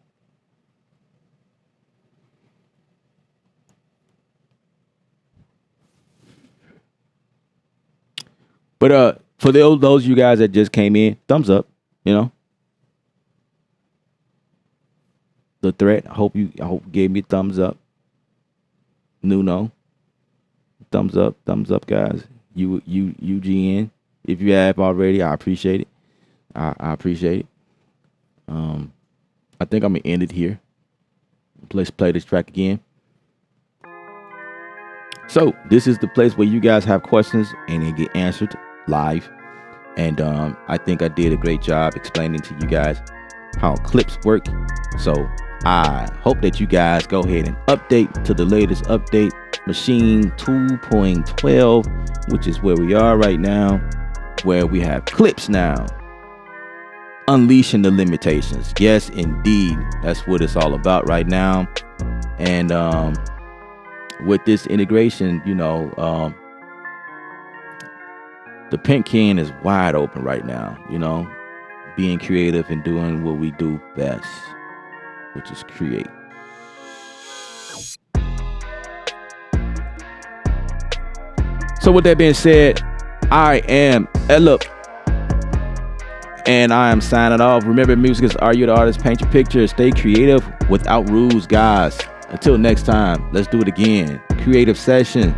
But for those you guys that just came in, thumbs up. You know, the threat. I hope you gave me thumbs up. Nuno, thumbs up, guys. UGN. If you have already, I appreciate it. I appreciate it. I think I'm gonna end it here. Let's play this track again. So this is the place where you guys have questions and they get answered live. And I think I did a great job explaining to you guys how clips work. So I hope that you guys go ahead and update to the latest update, Maschine 2.12, which is where we are right now, where we have clips now. Unleashing the limitations. Yes, indeed. That's what it's all about right now. And with this integration, you know, the pen can is wide open right now, you know, being creative and doing what we do best, which is create. So with that being said, I am Ellup, and I am signing off. Remember, music is art. You're the artist. Paint your picture. Stay creative without rules, guys. Until next time, let's do it again. Creative session.